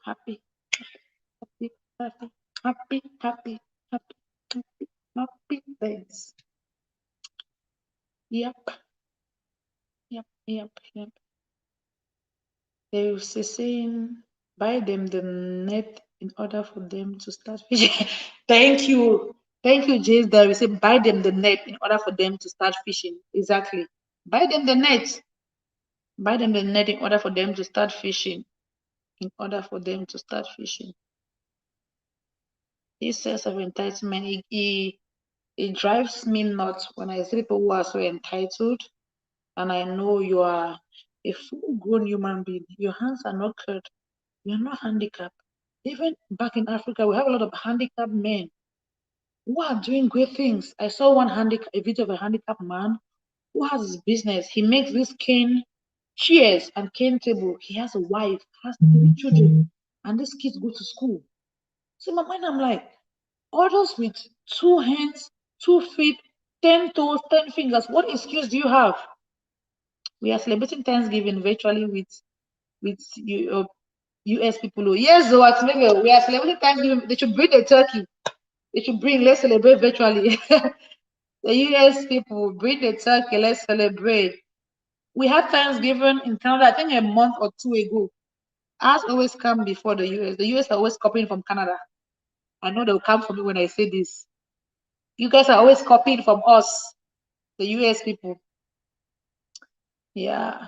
happy, happy, happy, happy, happy, happy, happy, happy dance. Yep, yep, yep, yep. They will say saying buy them the net in order for them to start fishing. Thank you. Thank you, James. That we say buy them the net in order for them to start fishing. Exactly. Buy them the net. Buy them the net in order for them to start fishing. In order for them to start fishing. This sense of entitlement, it drives me nuts when I see people who are so entitled, and I know you are a full-grown human being. Your hands are not curved. You're not handicapped. Even back in Africa, we have a lot of handicapped men who are doing great things. I saw a video of a handicapped man who has his business. He makes these cane chairs and cane table. He has a wife, has 3 children, and these kids go to school. So in my mind, I'm like, others with 2 hands, 2 feet, 10 toes, 10 fingers. What excuse do you have? We are celebrating Thanksgiving virtually with US people. Oh, yes, what maybe we are celebrating Thanksgiving. They should bring a turkey. They should bring. Let's celebrate virtually. The US people bring the turkey. Let's celebrate. We had Thanksgiving in Canada. I think a month or 2 ago. Ours always come before the US. The US are always copying from Canada. I know they'll come for me when I say this. You guys are always copying from us, the US people. Yeah.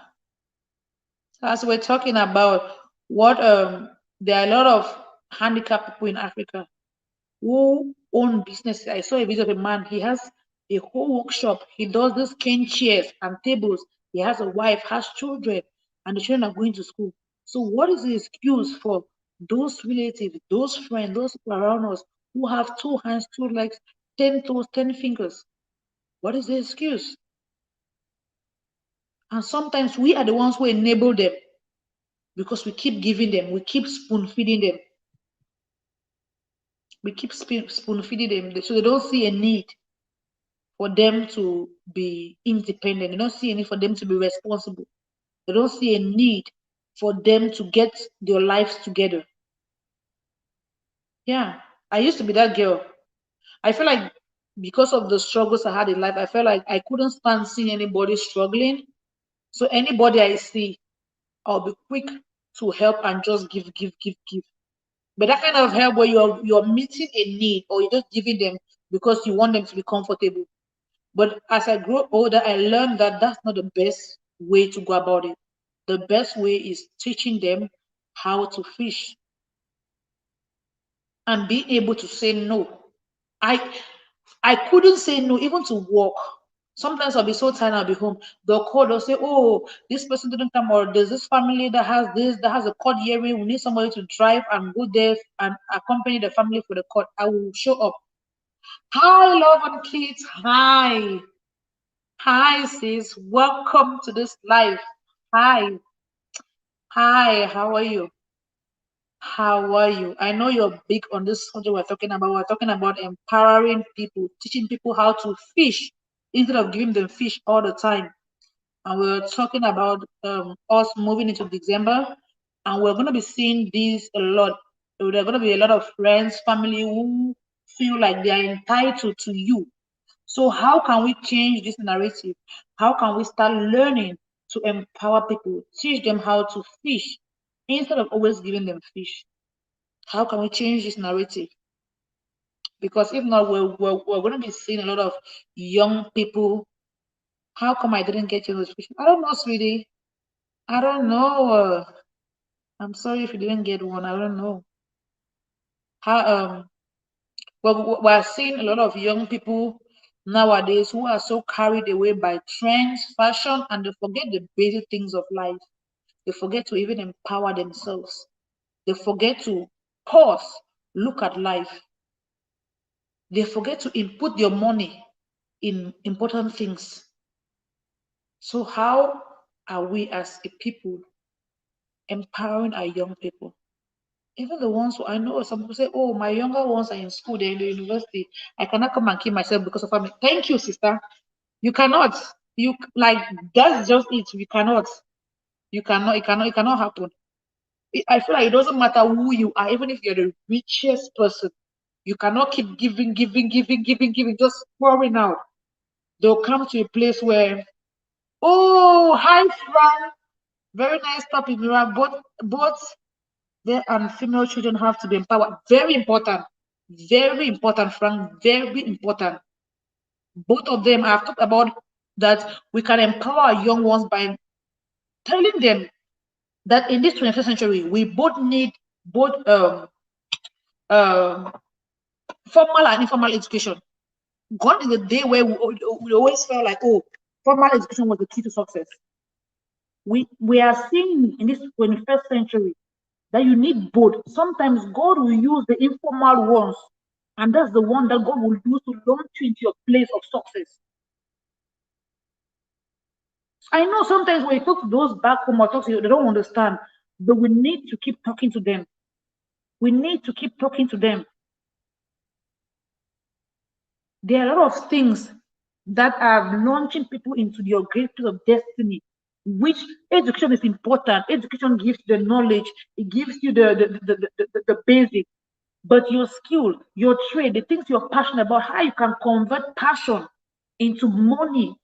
As we're talking about what there are a lot of handicapped people in Africa who own businesses. I saw a video of a man, he has a whole workshop. He does these cane chairs and tables. He has a wife, has children, and the children are going to school. So what is the excuse for those relatives, those friends, those people around us who have 2 hands, 2 legs, 10 toes, 10 fingers? What is the excuse? And sometimes we are the ones who enable them because we keep giving them, we keep spoon feeding them. We keep spoon feeding them so they don't see a need for them to be independent. They don't see a need for them to be responsible. They don't see a need for them to get their lives together. Yeah, I used to be that girl. I feel like because of the struggles I had in life, I felt like I couldn't stand seeing anybody struggling. So anybody I see, I'll be quick to help and just give, give, give, give. But that kind of help where you're meeting a need or you're just giving them because you want them to be comfortable. But as I grow older, I learned that that's not the best way to go about it. The best way is teaching them how to fish and being able to say no. I I couldn't say no even to work. Sometimes I'll be so tired, I'll be home. They'll call, they'll say, oh, this person didn't come, or there's this family that has this, that has a court hearing. We need somebody to drive and go there and accompany the family for the court. I will show up. Hi, love and kids. Hi. Hi, sis. Welcome to this life. Hi. Hi, how are you? How are you? I know you're big on this subject we're talking about. We're talking about empowering people, teaching people how to fish instead of giving them fish all the time. And we're talking about us moving into December, and we're going to be seeing this a lot. There are going to be a lot of friends, family who feel like they are entitled to you. So how can we change this narrative? How can we start learning to empower people, teach them how to fish instead of always giving them fish? How can we change this narrative? Because if not, we're going to be seeing a lot of young people. How come I didn't get your notification? I don't know, sweetie. I don't know. I'm sorry if you didn't get one. I don't know. How well, we're seeing a lot of young people nowadays who are so carried away by trends, fashion, and they forget the basic things of life. They forget to even empower themselves. They forget to pause, look at life. They forget to input your money in important things. So how are we as a people empowering our young people? Even the ones who I know, some people say, oh, my younger ones are in school, they're in the university. I cannot come and kill myself because of family. Thank you, sister. You cannot. You like that's just it. You cannot. You cannot. It cannot happen. I feel like it doesn't matter who you are, even if you're the richest person, you cannot keep giving, just pouring out. They'll come to a place where, oh, hi, Frank. Very nice topic, Mira. Both their and female children have to be empowered. Very important. Very important, Frank. Very important. Both of them have talked about that we can empower young ones by telling them that in this 21st century, we both need both um, formal and informal education. Gone is the day where we always felt like, oh, formal education was the key to success. We are seeing in this 21st century that you need both. Sometimes God will use the informal ones, and that's the one that God will use to launch you into your place of success. I know sometimes when you talk to those back home or talk to you, they don't understand, but we need to keep talking to them. We need to keep talking to them. There are a lot of things that are launching people into your great place of destiny, which education is important. Education gives you the knowledge, it gives you the basic, but your skill, your trade, the things you're passionate about, how you can convert passion into money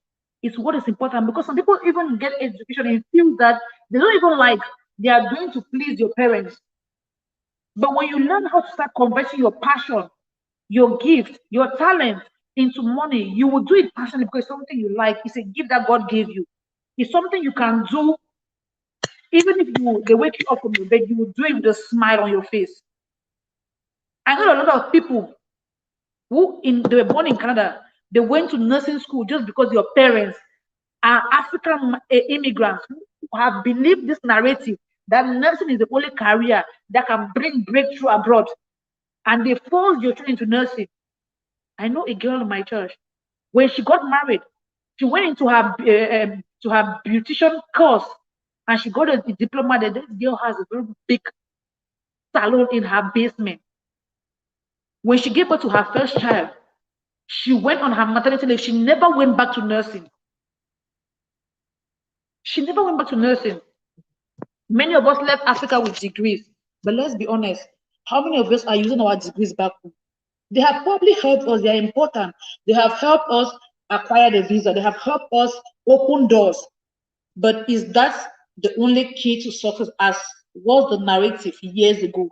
is what is important, because some people even get education and feel that they don't even like they are doing to please your parents. But when you learn how to start converting your passion, your gift, your talent into money, you will do it passionately because it's something you like. It's a gift that God gave you. It's something you can do even if they wake you up from your bed, you will do it with a smile on your face. I know a lot of people they were born in Canada, they went to nursing school just because your parents are African immigrants who have believed this narrative that nursing is the only career that can bring breakthrough abroad, and they forced your children into nursing. I know a girl in my church, when she got married, she went into her beautician course, and she got a diploma that this girl has a very big salon in her basement. When she gave birth to her first child, she went on her maternity leave. She never went back to nursing. She never went back to nursing. Many of us left Africa with degrees, but let's be honest, how many of us are using our degrees back home? They have probably helped us, they are important. They have helped us acquire the visa, they have helped us open doors. But is that the only key to success as was the narrative years ago?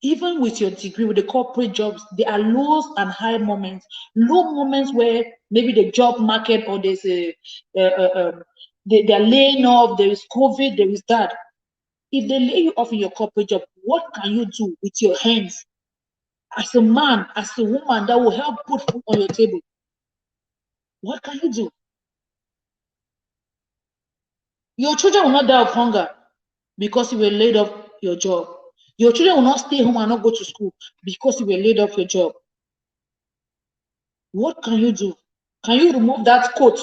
Even with your degree, with the corporate jobs, there are lows and high moments. Low moments where maybe the job market or there's they're laying off, there is COVID, there is that. If they lay you off in your corporate job, what can you do with your hands as a man, as a woman that will help put food on your table? What can you do? Your children will not die of hunger because you were laid off your job. Your children will not stay home and not go to school because you were laid off your job. What can you do? Can you remove that coat,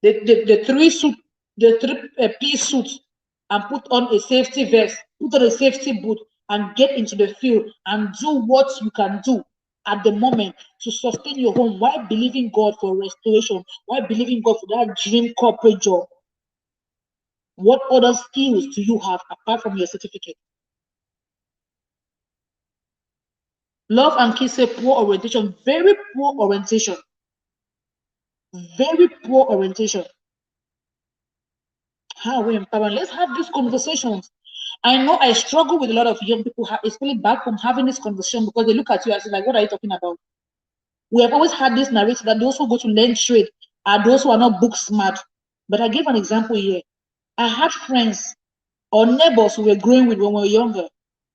the three-piece suit, and put on a safety vest, put on a safety boot, and get into the field and do what you can do at the moment to sustain your home while believing God for restoration, while believing God for that dream corporate job? What other skills do you have apart from your certificate? Love and Kids say poor orientation, very poor orientation, very poor orientation. How we empower? Let's have these conversations. I know I struggle with a lot of young people, especially back home, having this conversation because they look at you as like, what are you talking about? We have always had this narrative that those who go to learn trade are those who are not book smart. But I give an example here. I had friends or neighbors who were growing with when we were younger.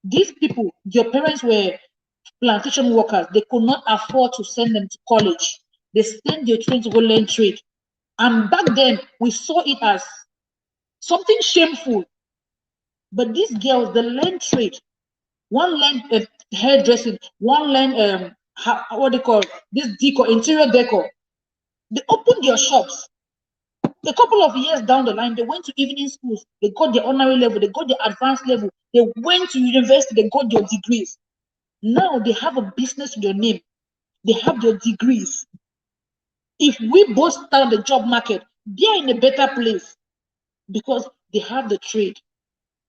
These people, their parents were plantation workers. They could not afford to send them to college. They sent their children to go learn trade. And back then, we saw it as something shameful. But these girls, they learn trade. One learn hairdressing, one learn what they call this decor, interior decor. They opened their shops. A couple of years down the line, they went to evening schools. They got their honorary level. They got their advanced level. They went to university. They got their degrees. Now they have a business with their name. They have their degrees. If we both start the job market, they're in a better place because they have the trade.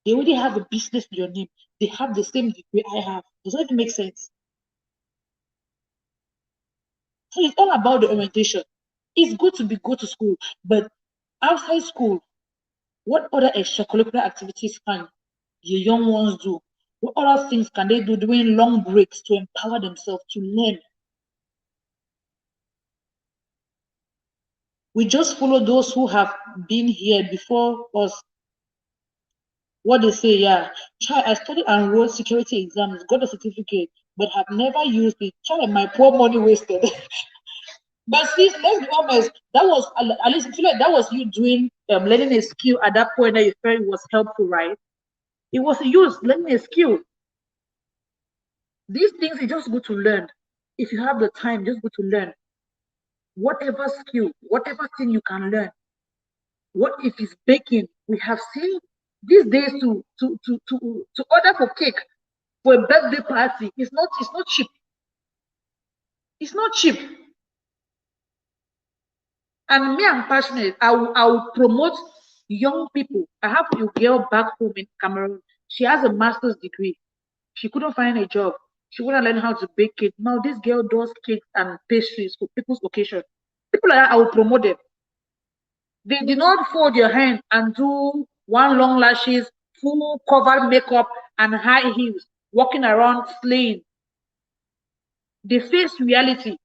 They already have a business with your name. They have the same degree I have. Does that even make sense? So it's all about the orientation. It's good to go to school, but outside school, what other extracurricular activities can the young ones do? What other things can they do during long breaks to empower themselves to learn? We just follow those who have been here before us. What they say, yeah. Child, I studied and wrote security exams, got a certificate, but have never used it. Child, my poor money wasted. But see, let's be honest, that was at least I feel like that was you doing learning a skill at that point that you felt it was helpful, right? It was used learning a skill. These things are just good to learn. If you have the time, just go to learn. Whatever skill, whatever thing you can learn. What if it's baking? We have seen these days to order for cake for a birthday party. It's not cheap. It's not cheap. And me, I'm passionate. I will promote young people. I have a girl back home in Cameroon. She has a master's degree. She couldn't find a job. She wanna learn how to bake cake. Now this girl does cakes and pastries for people's occasion. People like that, I will promote them. They did not fold your hand and do one long lashes, full covered makeup, and high heels, walking around slaying. They face reality.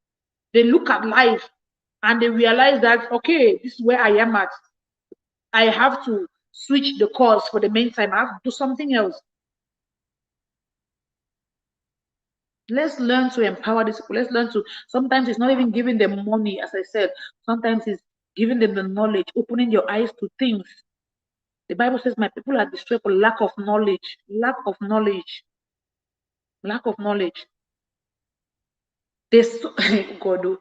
They look at life and they realize that, okay, this is where I am at. I have to switch the course for the meantime. I have to do something else. Let's learn to empower these people. Let's learn to, sometimes it's not even giving them money, as I said. Sometimes it's giving them the knowledge, opening your eyes to things. The Bible says, my people are destroyed for lack of knowledge. Lack of knowledge. Lack of knowledge. There's so, God, oh.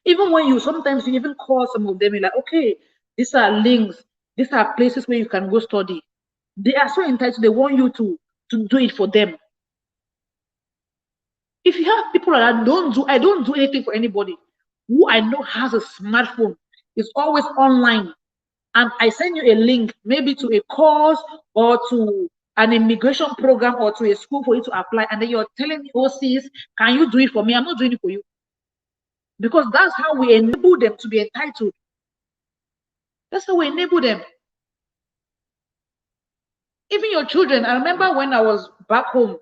Even when you sometimes you even call some of them, you're like, okay, these are links, these are places where you can go study. They are so entitled, they want you to do it for them. If you have people like that, I don't do anything for anybody. Who I know has a smartphone, is always online, and I send you a link, maybe to a course or to an immigration program or to a school for you to apply, and then you're telling me, oh sis, can you do it for me? I'm not doing it for you. Because that's how we enable them to be entitled. That's how we enable them. Even your children. I remember when I was back home,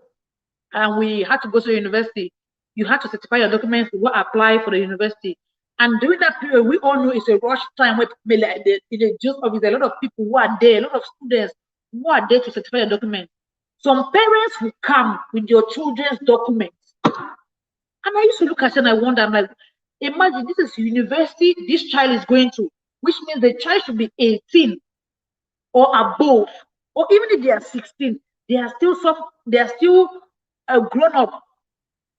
and we had to go to the university. You had to certify your documents to go apply for the university. And during that period, we all know it's a rush time where people like in the just office, a lot of people who are there, a lot of students who are there to certify your documents. Some parents will come with your children's documents. And I used to look at it and I wonder, I'm like, imagine this is university this child is going to, which means the child should be 18 or above, or even if they are 16, they are still a grown up.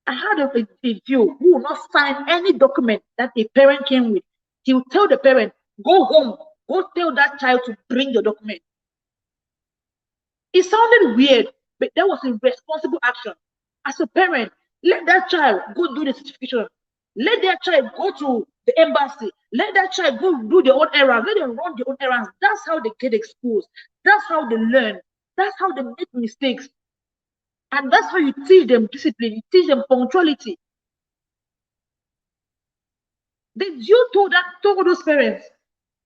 I had a few who will not sign any document that a parent came with. He will tell the parent, go home, go tell that child to bring your document. It sounded weird, but that was a responsible action. As a parent, let that child go do the certification. Let that child go to the embassy. Let that child go do their own errands. Let them run their own errands. That's how they get exposed. That's how they learn. That's how they make mistakes. And that's how you teach them discipline. You teach them punctuality. Did you told those parents?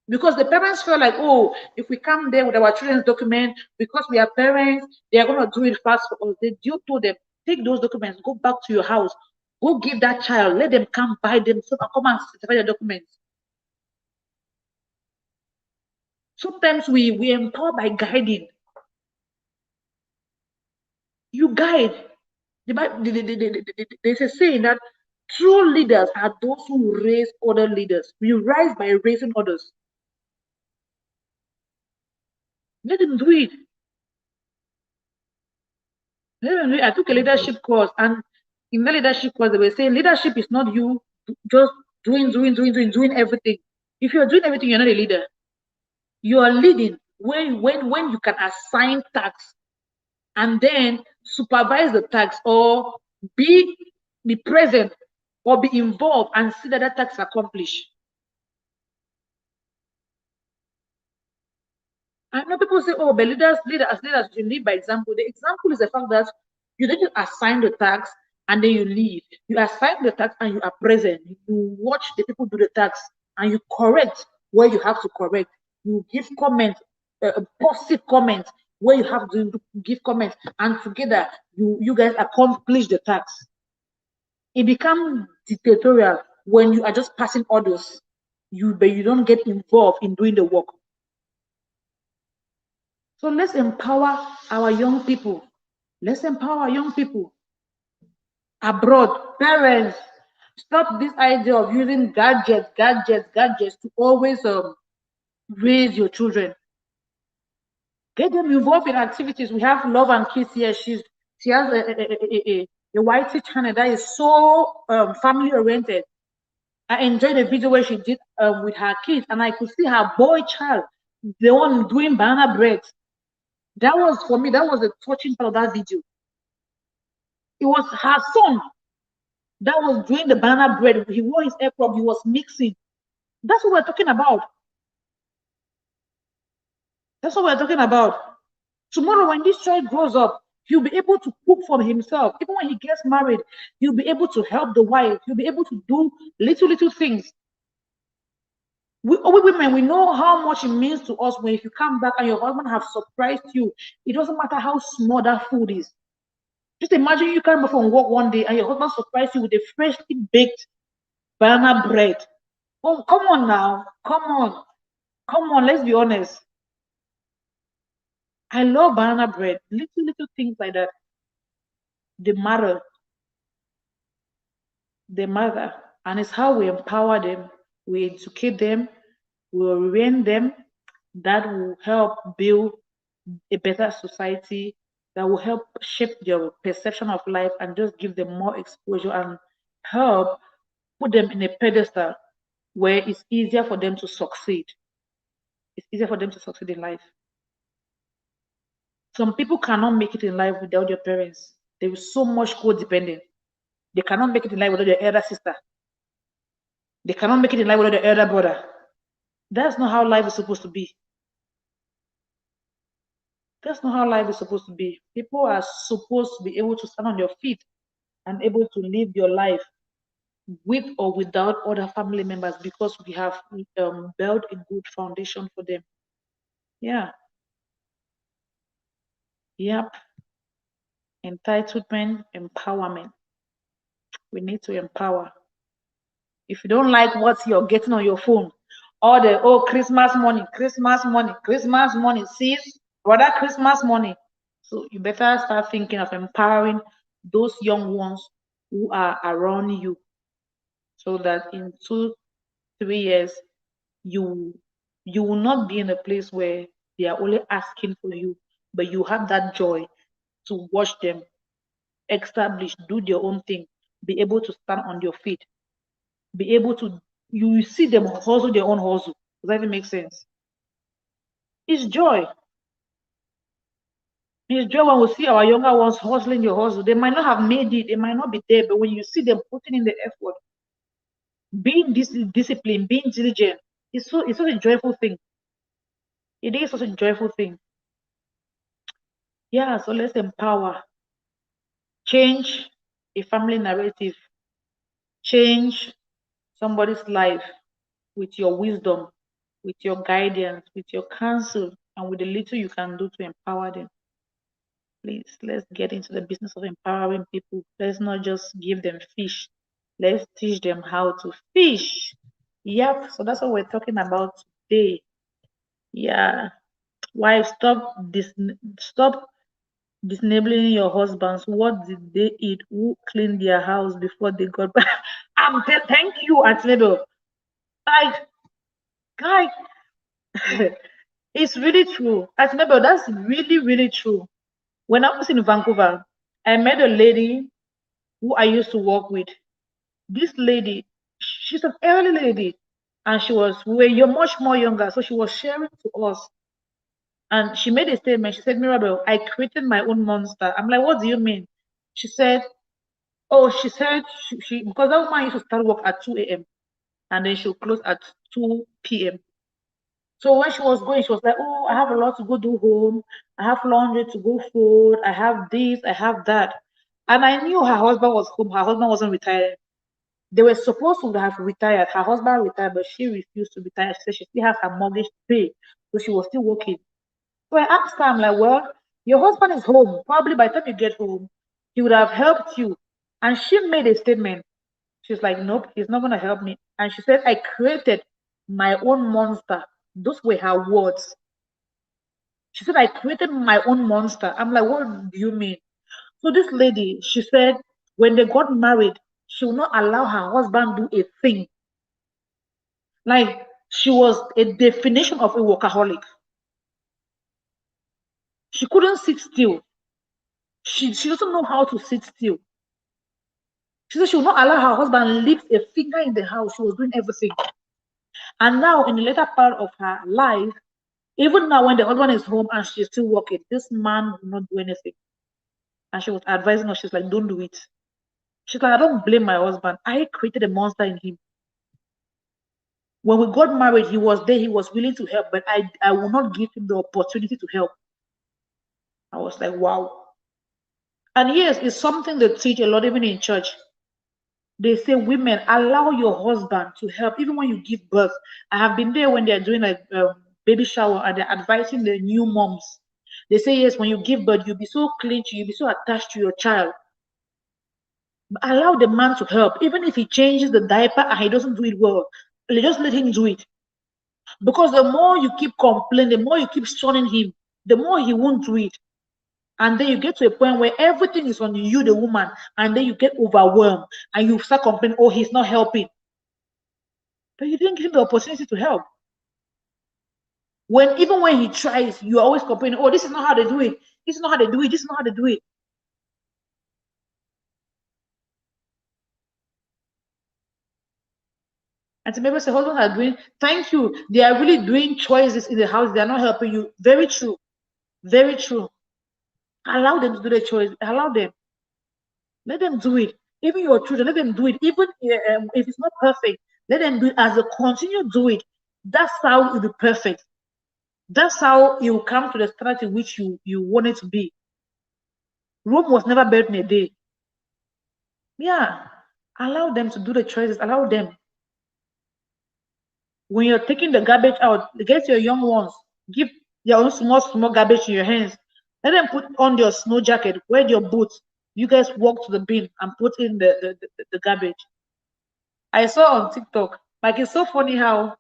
Because the parents feel like, oh, if we come there with our children's document, because we are parents, they are going to do it fast for us. Did you told them, take those documents, go back to your house, go give that child, let them come buy them, so come and certify your documents. Sometimes we empower by guiding. You guide. There's a saying that true leaders are those who raise other leaders. We rise by raising others. Let them do it. I took a leadership course, and in the leadership course, they were saying leadership is not you just doing everything. If you're doing everything, you're not a leader. You are leading when you can assign tasks and then supervise the tasks, or be present or be involved and see that that task accomplished. I know people say, oh, but leaders, you lead by example. The example is the fact that you don't just assign the task and then you lead. You assign the task and you are present. You watch the people do the task and you correct where you have to correct. You give comments, positive comments where you have to give comments, and together you guys accomplish the task. It becomes dictatorial when you are just passing orders. But you don't get involved in doing the work. So let's empower our young people. Let's empower our young people abroad. Parents, stop this idea of using gadgets to always raise your children. Get them involved in activities. We have Love and Kids here. She has a YT channel that is so family oriented. I enjoyed the video where she did with her kids, and I could see her boy child, the one doing banana bread. That was, for me, that was the touching part of that video. It was her son that was doing the banana bread. He wore his apron, he was mixing. That's what we're talking about. That's what we're talking about. Tomorrow, when this child grows up, he'll be able to cook for himself. Even when he gets married, he'll be able to help the wife. He'll be able to do little things. We women, we know how much it means to us when if you come back and your husband have surprised you. It doesn't matter how small that food is. Just imagine you come back from work one day and your husband surprised you with a freshly baked banana bread. Oh, come on now. Come on, let's be honest. I love banana bread. Little things like that. They matter. They matter. And it's how we empower them, we educate them, we orient them, that will help build a better society, that will help shape their perception of life and just give them more exposure and help put them in a pedestal where it's easier for them to succeed. It's easier for them to succeed in life. Some people cannot make it in life without their parents. There is so much codependent. They cannot make it in life without their elder sister. They cannot make it in life without their elder brother. That's not how life is supposed to be. That's not how life is supposed to be. People are supposed to be able to stand on their feet and able to live your life with or without other family members, because we have built a good foundation for them. Yeah. Yep. Entitlement, empowerment. We need to empower. If you don't like what you're getting on your phone, all the Christmas money, Christmas money, Christmas money, sis, brother, Christmas money. So you better start thinking of empowering those young ones who are around you, so that in 2, 3 years you you will not be in a place where they are only asking for you, but you have that joy to watch them establish, do their own thing, be able to stand on your feet, be able to, you see them hustle their own hustle. Does that even make sense? It's joy. It's joy when we see our younger ones hustling their hustle. They might not have made it, they might not be there, but when you see them putting in the effort, being disciplined, being diligent, it's such a joyful thing. It is such a joyful thing. Yeah, so let's empower, change a family narrative, change somebody's life with your wisdom, with your guidance, with your counsel, and with the little you can do to empower them. Please, let's get into the business of empowering people. Let's not just give them fish. Let's teach them how to fish. Yep, so that's what we're talking about today. Yeah. Wives, stop disabling your husbands. What did they eat? Who cleaned their house before they got back? Thank you, Aunt Mabel. Like, guy, it's really true. Aunt Mabel, that's really, really true. When I was in Vancouver, I met a lady who I used to work with. This lady, she's an elderly lady, and we were much more younger, so she was sharing to us. And she made a statement. She said, Mirabel, I created my own monster. I'm like, what do you mean? She said, oh, she said, because that woman used to start work at 2 a.m. and then she'll close at 2 p.m. So when she was going, she was like, oh, I have a lot to go do home. I have laundry to go fold. I have this, I have that. And I knew her husband was home. Her husband wasn't retired. They were supposed to have retired. Her husband retired, but she refused to retire. She said she still has her mortgage to pay. So she was still working. So I asked her, I'm like, well, your husband is home. Probably by the time you get home, he would have helped you. And she made a statement. She's like, nope, he's not going to help me. And she said, I created my own monster. Those were her words. She said, I created my own monster. I'm like, what do you mean? So this lady, she said, when they got married, she will not allow her husband do a thing. Like, she was a definition of a workaholic. She couldn't sit still. She doesn't know how to sit still. She said she will not allow her husband lift a finger in the house. She was doing everything. And now, in the later part of her life, even now when the husband is home and she's still working, this man will not do anything. And she was advising us, she's like, don't do it. She's like, I don't blame my husband. I created a monster in him. When we got married, he was there, he was willing to help, but I will not give him the opportunity to help. I was like, wow. And yes, it's something they teach a lot, even in church. They say, women, allow your husband to help, even when you give birth. I have been there when they're doing a baby shower and they're advising the new moms. They say, yes, when you give birth, you'll be so clingy, you'll be so attached to your child. But allow the man to help, even if he changes the diaper and he doesn't do it well. Just let him do it. Because the more you keep complaining, the more you keep shunning him, the more he won't do it. And then you get to a point where everything is on you, the woman, and then you get overwhelmed and you start complaining, oh, he's not helping. But you didn't give him the opportunity to help. Even when he tries, you are always complaining, oh, this is not how they do it. This is not how they do it. This is not how they do it. And to maybe say, husbands are doing, thank you. They are really doing choices in the house. They are not helping you. Very true. Very true. Allow them to do the choice. Allow them. Let them do it. Even your children, let them do it. Even if it's not perfect, let them do it. As they continue to do it, that's how it will be perfect. That's how you will come to the standard in which you want it to be. Rome was never built in a day. Yeah. Allow them to do the choices. Allow them. When you're taking the garbage out, get your young ones. Give your own small garbage in your hands. Let them put on your snow jacket, wear your boots. You guys walk to the bin and put in the garbage. I saw on TikTok, like it's so funny how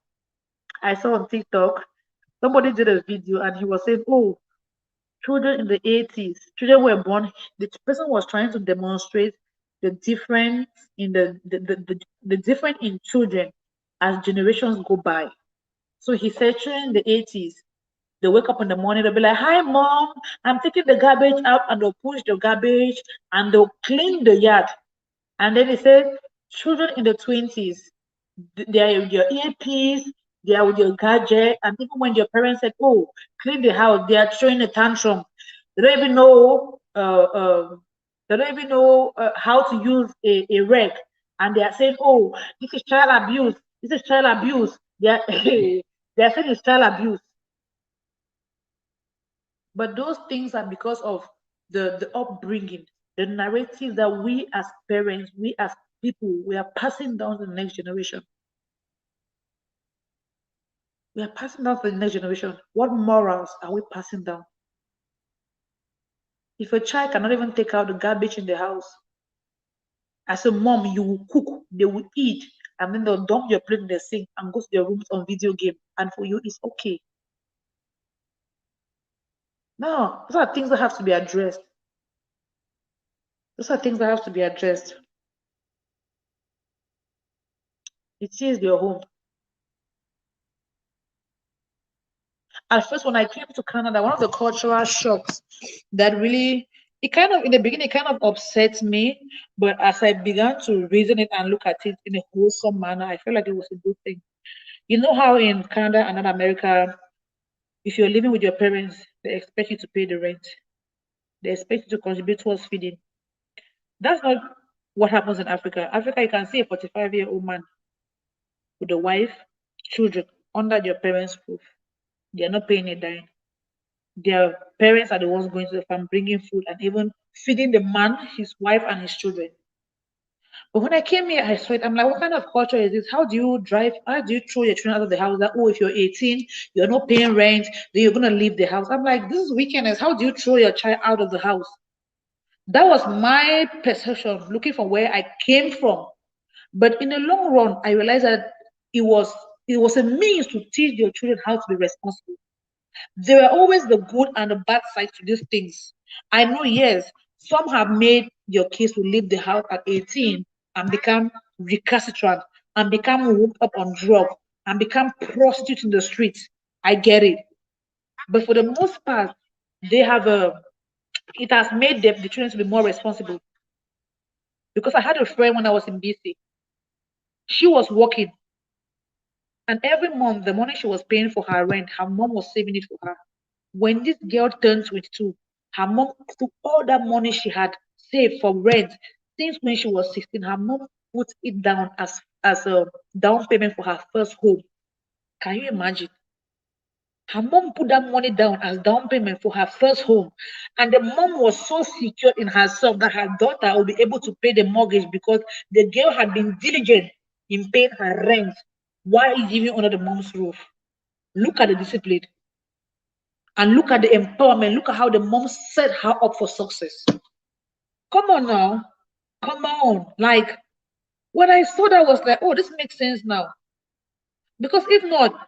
I saw on TikTok, somebody did a video and he was saying, oh, children in the 80s, children were born, the person was trying to demonstrate the difference in the difference in children as generations go by. So he said children in the 80s, they wake up in the morning, they'll be like, hi mom, I'm taking the garbage out, and they'll push the garbage and they'll clean the yard. And then he said, children in the 20s, they are with your earpiece, they are with your gadget, and even when your parents said, oh, clean the house, they are throwing a tantrum. They don't even know how to use a rag. And they are saying, oh, this is child abuse. This is child abuse. They are, they are saying it's child abuse. But those things are because of the upbringing, the narrative that we as parents, we as people, we are passing down to the next generation. We are passing down to the next generation. What morals are we passing down? If a child cannot even take out the garbage in the house, as a mom, you will cook, they will eat, and then they'll dump your plate in the sink and go to their rooms on video game. And for you, it's okay. No, those are things that have to be addressed. Those are things that have to be addressed. It is your home. At first, when I came to Canada, one of the cultural shocks that really, it kind of, in the beginning, it kind of upset me. But as I began to reason it and look at it in a wholesome manner, I felt like it was a good thing. You know how in Canada and in America, if you're living with your parents, they expect you to pay the rent. They expect you to contribute towards feeding. That's not what happens in Africa. Africa, you can see a 45-year-old man with a wife, children under your parents' roof. They're not paying a dime. Their parents are the ones going to the farm, bringing food and even feeding the man, his wife, and his children. But when I came here, I saw it. I'm like, what kind of culture is this? How do you drive? How do you throw your children out of the house? That, oh, if you're 18, you're not paying rent, then you're going to leave the house. I'm like, this is wickedness. How do you throw your child out of the house? That was my perception, looking from where I came from. But in the long run, I realized that it was it was a means to teach your children how to be responsible. There are always the good and the bad side to these things. I know, yes, some have made your kids to leave the house at 18 and become recalcitrant and become hooked up on drugs and become prostitutes in the streets. I get it. But for the most part, they have a it has made them the children to be more responsible. Because I had a friend when I was in BC. She was working, and every month the money she was paying for her rent, her mom was saving it for her. When this girl turned 22, her mom took all that money she had saved for rent since when she was 16. Her mom put it down as a down payment for her first home. Can you imagine? Her mom put that money down as down payment for her first home. And the mom was so secure in herself that her daughter will be able to pay the mortgage because the girl had been diligent in paying her rent while living under the mom's roof. Look at the discipline. And look at the empowerment. Look at how the mom set her up for success. Come on now. Come on. Like, when I saw that, I was like, oh, this makes sense now. Because if not,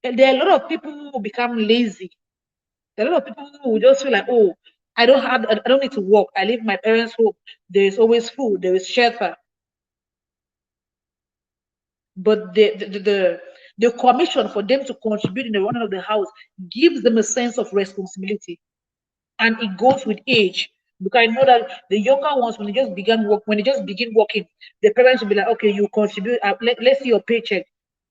there are a lot of people who will become lazy. There are a lot of people who will just feel like, oh, I don't need to work. I live in my parents' home. There is always food. There is shelter. But the commission for them to contribute in the running of the house gives them a sense of responsibility. And it goes with age. Because I know that the younger ones, when they just begin working, the parents will be like, okay, you contribute. Let's see your paycheck.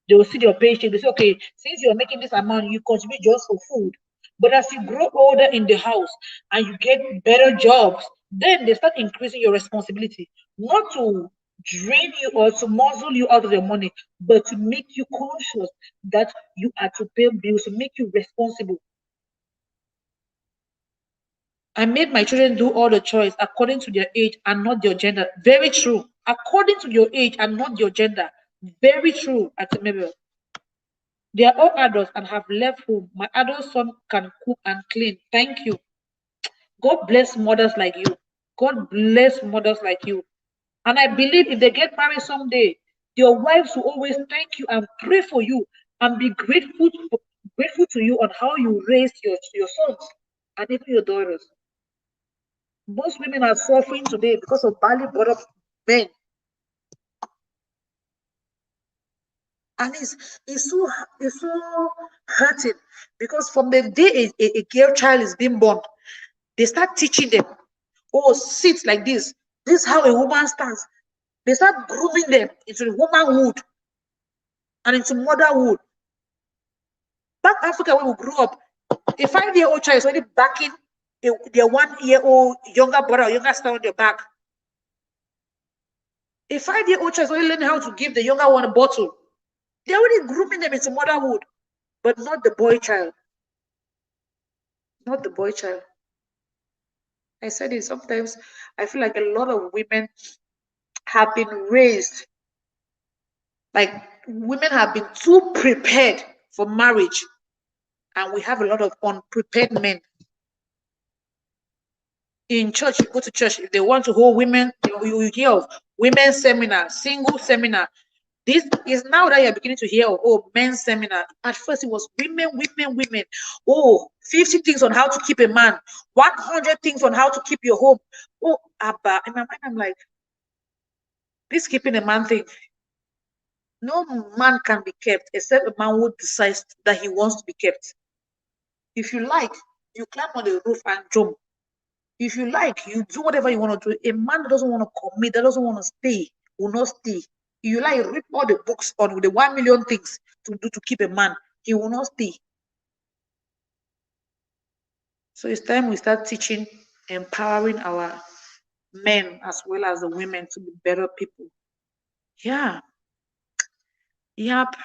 They will see your paycheck. They say, okay, since you're making this amount, you contribute just for food. But as you grow older in the house and you get better jobs, then they start increasing your responsibility, not to drain you or to muzzle you out of your money, but to make you conscious that you are to pay bills, to make you responsible. I made my children do all the choice according to their age and not their gender. Very true. According to your age and not your gender. Very true, Atimebel. They are all adults and have left home. My adult son can cook and clean. Thank you. God bless mothers like you. God bless mothers like you. And I believe if they get married someday, your wives will always thank you and pray for you and be grateful to you on how you raised your sons and even your daughters. Most women are suffering today because of badly brought up men. And it's so hurting because from the day a girl child is being born, they start teaching them, oh, sit like this. This is how a woman stands. They start grooming them into womanhood and into motherhood. Back Africa, when we grew up, a 5-year-old child is already backing their 1-year-old younger brother or younger sister on their back. A 5-year-old child is already learning how to give the younger one a bottle. They're already grooming them into motherhood, but not the boy child. Not the boy child. I said it sometimes. I feel like a lot of women have been raised, like women have been too prepared for marriage, and we have a lot of unprepared men. In church, you go to church, if they want to hold women, you hear of women's seminar, single seminar. This is now that you're beginning to hear of, oh, men's seminar. At first, it was women, women, women. Oh, 50 things on how to keep a man, 100 things on how to keep your home. Oh, Abba. In my mind, I'm like, this keeping a man thing. No man can be kept except a man who decides that he wants to be kept. If you like, you climb on the roof and jump. If you like, you do whatever you want to do. A man that doesn't want to commit, that doesn't want to stay, will not stay. If you like, read all the books on the 1 million things to do to keep a man, he will not stay. So it's time we start teaching, empowering our men as well as the women to be better people. Yeah. Yep.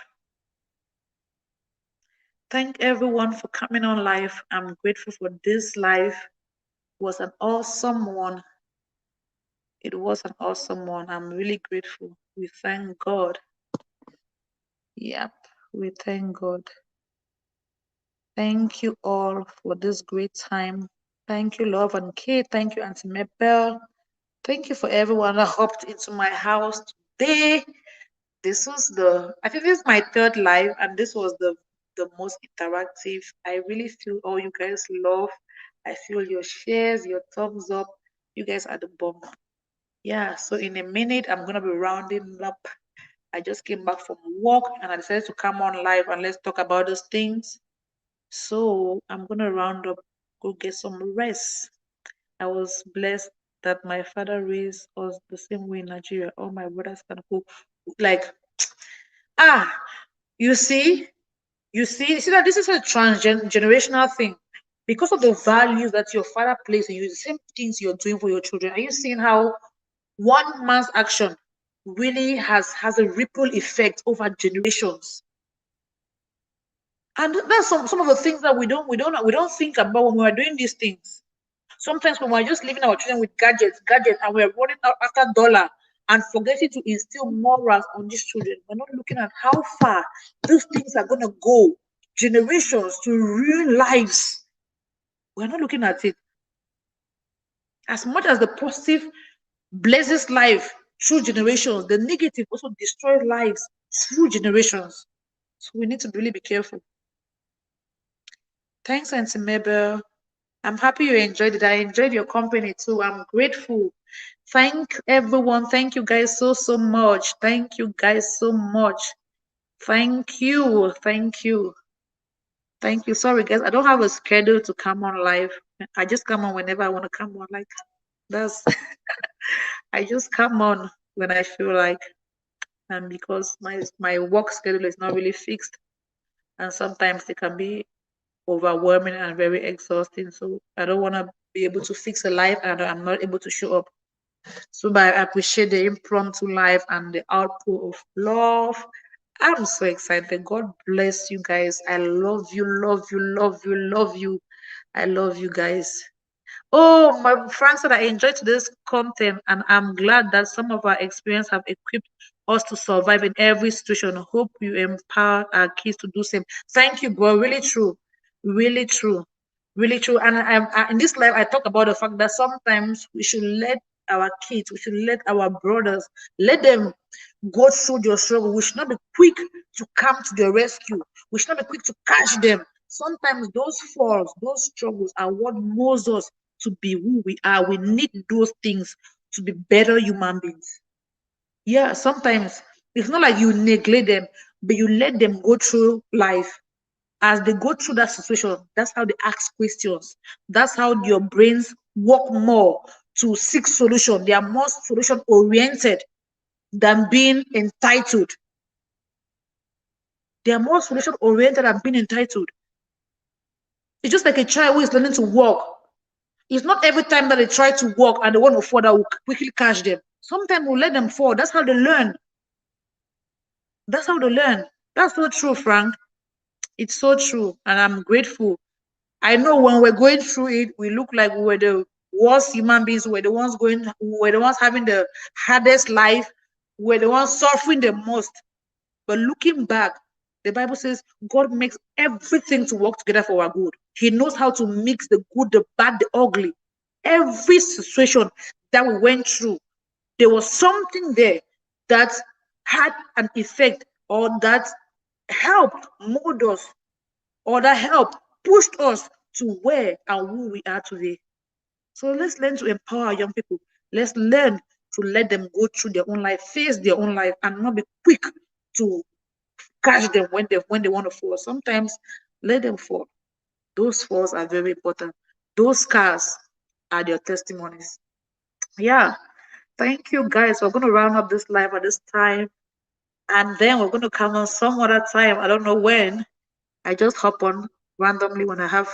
Thank everyone for coming on live. I'm grateful for this live. It was an awesome one. It was an awesome one. I'm really grateful. We thank God. Yep, we thank God. Thank you all for this great time. Thank you, Love and Kate. Thank you, Auntie Mabel. Thank you for everyone that hopped into my house today. I think this is my third live, and this was the most interactive. I really feel all you guys love. I feel your shares, your thumbs up. You guys are the bomb. Yeah, so in a minute, I'm gonna be rounding up. I just came back from work and I decided to come on live and let's talk about those things. So I'm gonna round up, go get some rest. I was blessed that my father raised us the same way in Nigeria. All my brothers can cook. Like, ah, you see, you see that this is a transgenerational thing. Because of the values that your father places in you, the same things you're doing for your children. Are you seeing how one man's action really has a ripple effect over generations? And that's some of the things that we don't think about when we're doing these things. Sometimes when we're just leaving our children with gadgets, and we're running out after dollar and forgetting to instill morals on these children, we're not looking at how far those things are gonna go, generations to real lives. We're not looking at it. As much as the positive blesses life through generations, the negative also destroys lives through generations. So we need to really be careful. Thanks, Auntie Mabel. I'm happy you enjoyed it. I enjoyed your company too. I'm grateful. Thank everyone. Thank you guys so much. Thank you guys so much. Thank you. Thank you. Thank you. Sorry guys, I don't have a schedule to come on live. I just come on whenever I want to come on. Like that's I just come on when I feel like, and because my work schedule is not really fixed, and sometimes it can be overwhelming and very exhausting. So I don't want to be able to fix a life and I'm not able to show up. So but I appreciate the impromptu life and the output of love. I'm so excited. God bless you guys. I love you, love you, love you, love you. I love you guys. Oh, my friend said I enjoyed today's content and I'm glad that some of our experience have equipped us to survive in every situation. Hope you empower our kids to do same. Thank you, bro. Really true. Really true. Really true. And in this life, I talk about the fact that sometimes we should let our kids, we should let our brothers, let them go through their struggle. We should not be quick to come to their rescue. We should not be quick to catch them. Sometimes those falls, those struggles are what molds us to be who we are. We need those things to be better human beings. Yeah, sometimes it's not like you neglect them, but you let them go through life. As they go through that situation, that's how they ask questions. That's how your brains work more to seek solution. They are more solution oriented than being entitled. They are more solution oriented than being entitled. It's just like a child who is learning to walk. It's not every time that they try to walk and they want to fall that will quickly catch them. Sometimes we'll let them fall. That's how they learn. That's how they learn. That's so true, Frank. It's so true. And I'm grateful. I know when we're going through it, we look like we were the worst human beings. We were the ones having the hardest life. We were the ones suffering the most. But looking back, the Bible says God makes everything to work together for our good. He knows how to mix the good, the bad, the ugly. Every situation that we went through, there was something there that had an effect or that helped mold us or that helped pushed us to where and who we are today. So let's learn to empower young people. Let's learn to let them go through their own life, face their own life, and not be quick to catch them when they want to fall. Sometimes let them fall. Those falls are very important. Those scars are their testimonies. Yeah. Thank you guys. We're gonna round up this live at this time. And then we're gonna come on some other time. I don't know when. I just hop on randomly when I have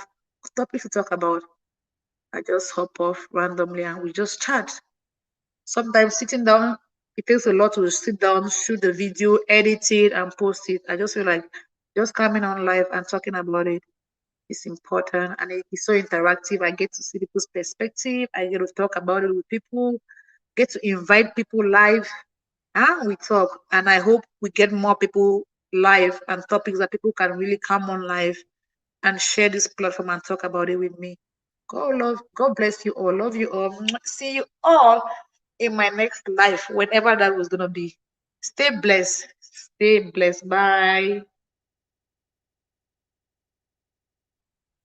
topics to talk about. I just hop off randomly and we just chat. Sometimes sitting down, it takes a lot to sit down, shoot the video, edit it, and post it. I just feel like just coming on live and talking about it is important and it is so interactive. I get to see people's perspective. I get to talk about it with people, get to invite people live, and we talk. And I hope we get more people live and topics that people can really come on live and share this platform and talk about it with me. God bless you all. Love you all. See you all in my next life, whenever that was gonna be. Stay blessed. Stay blessed. Bye.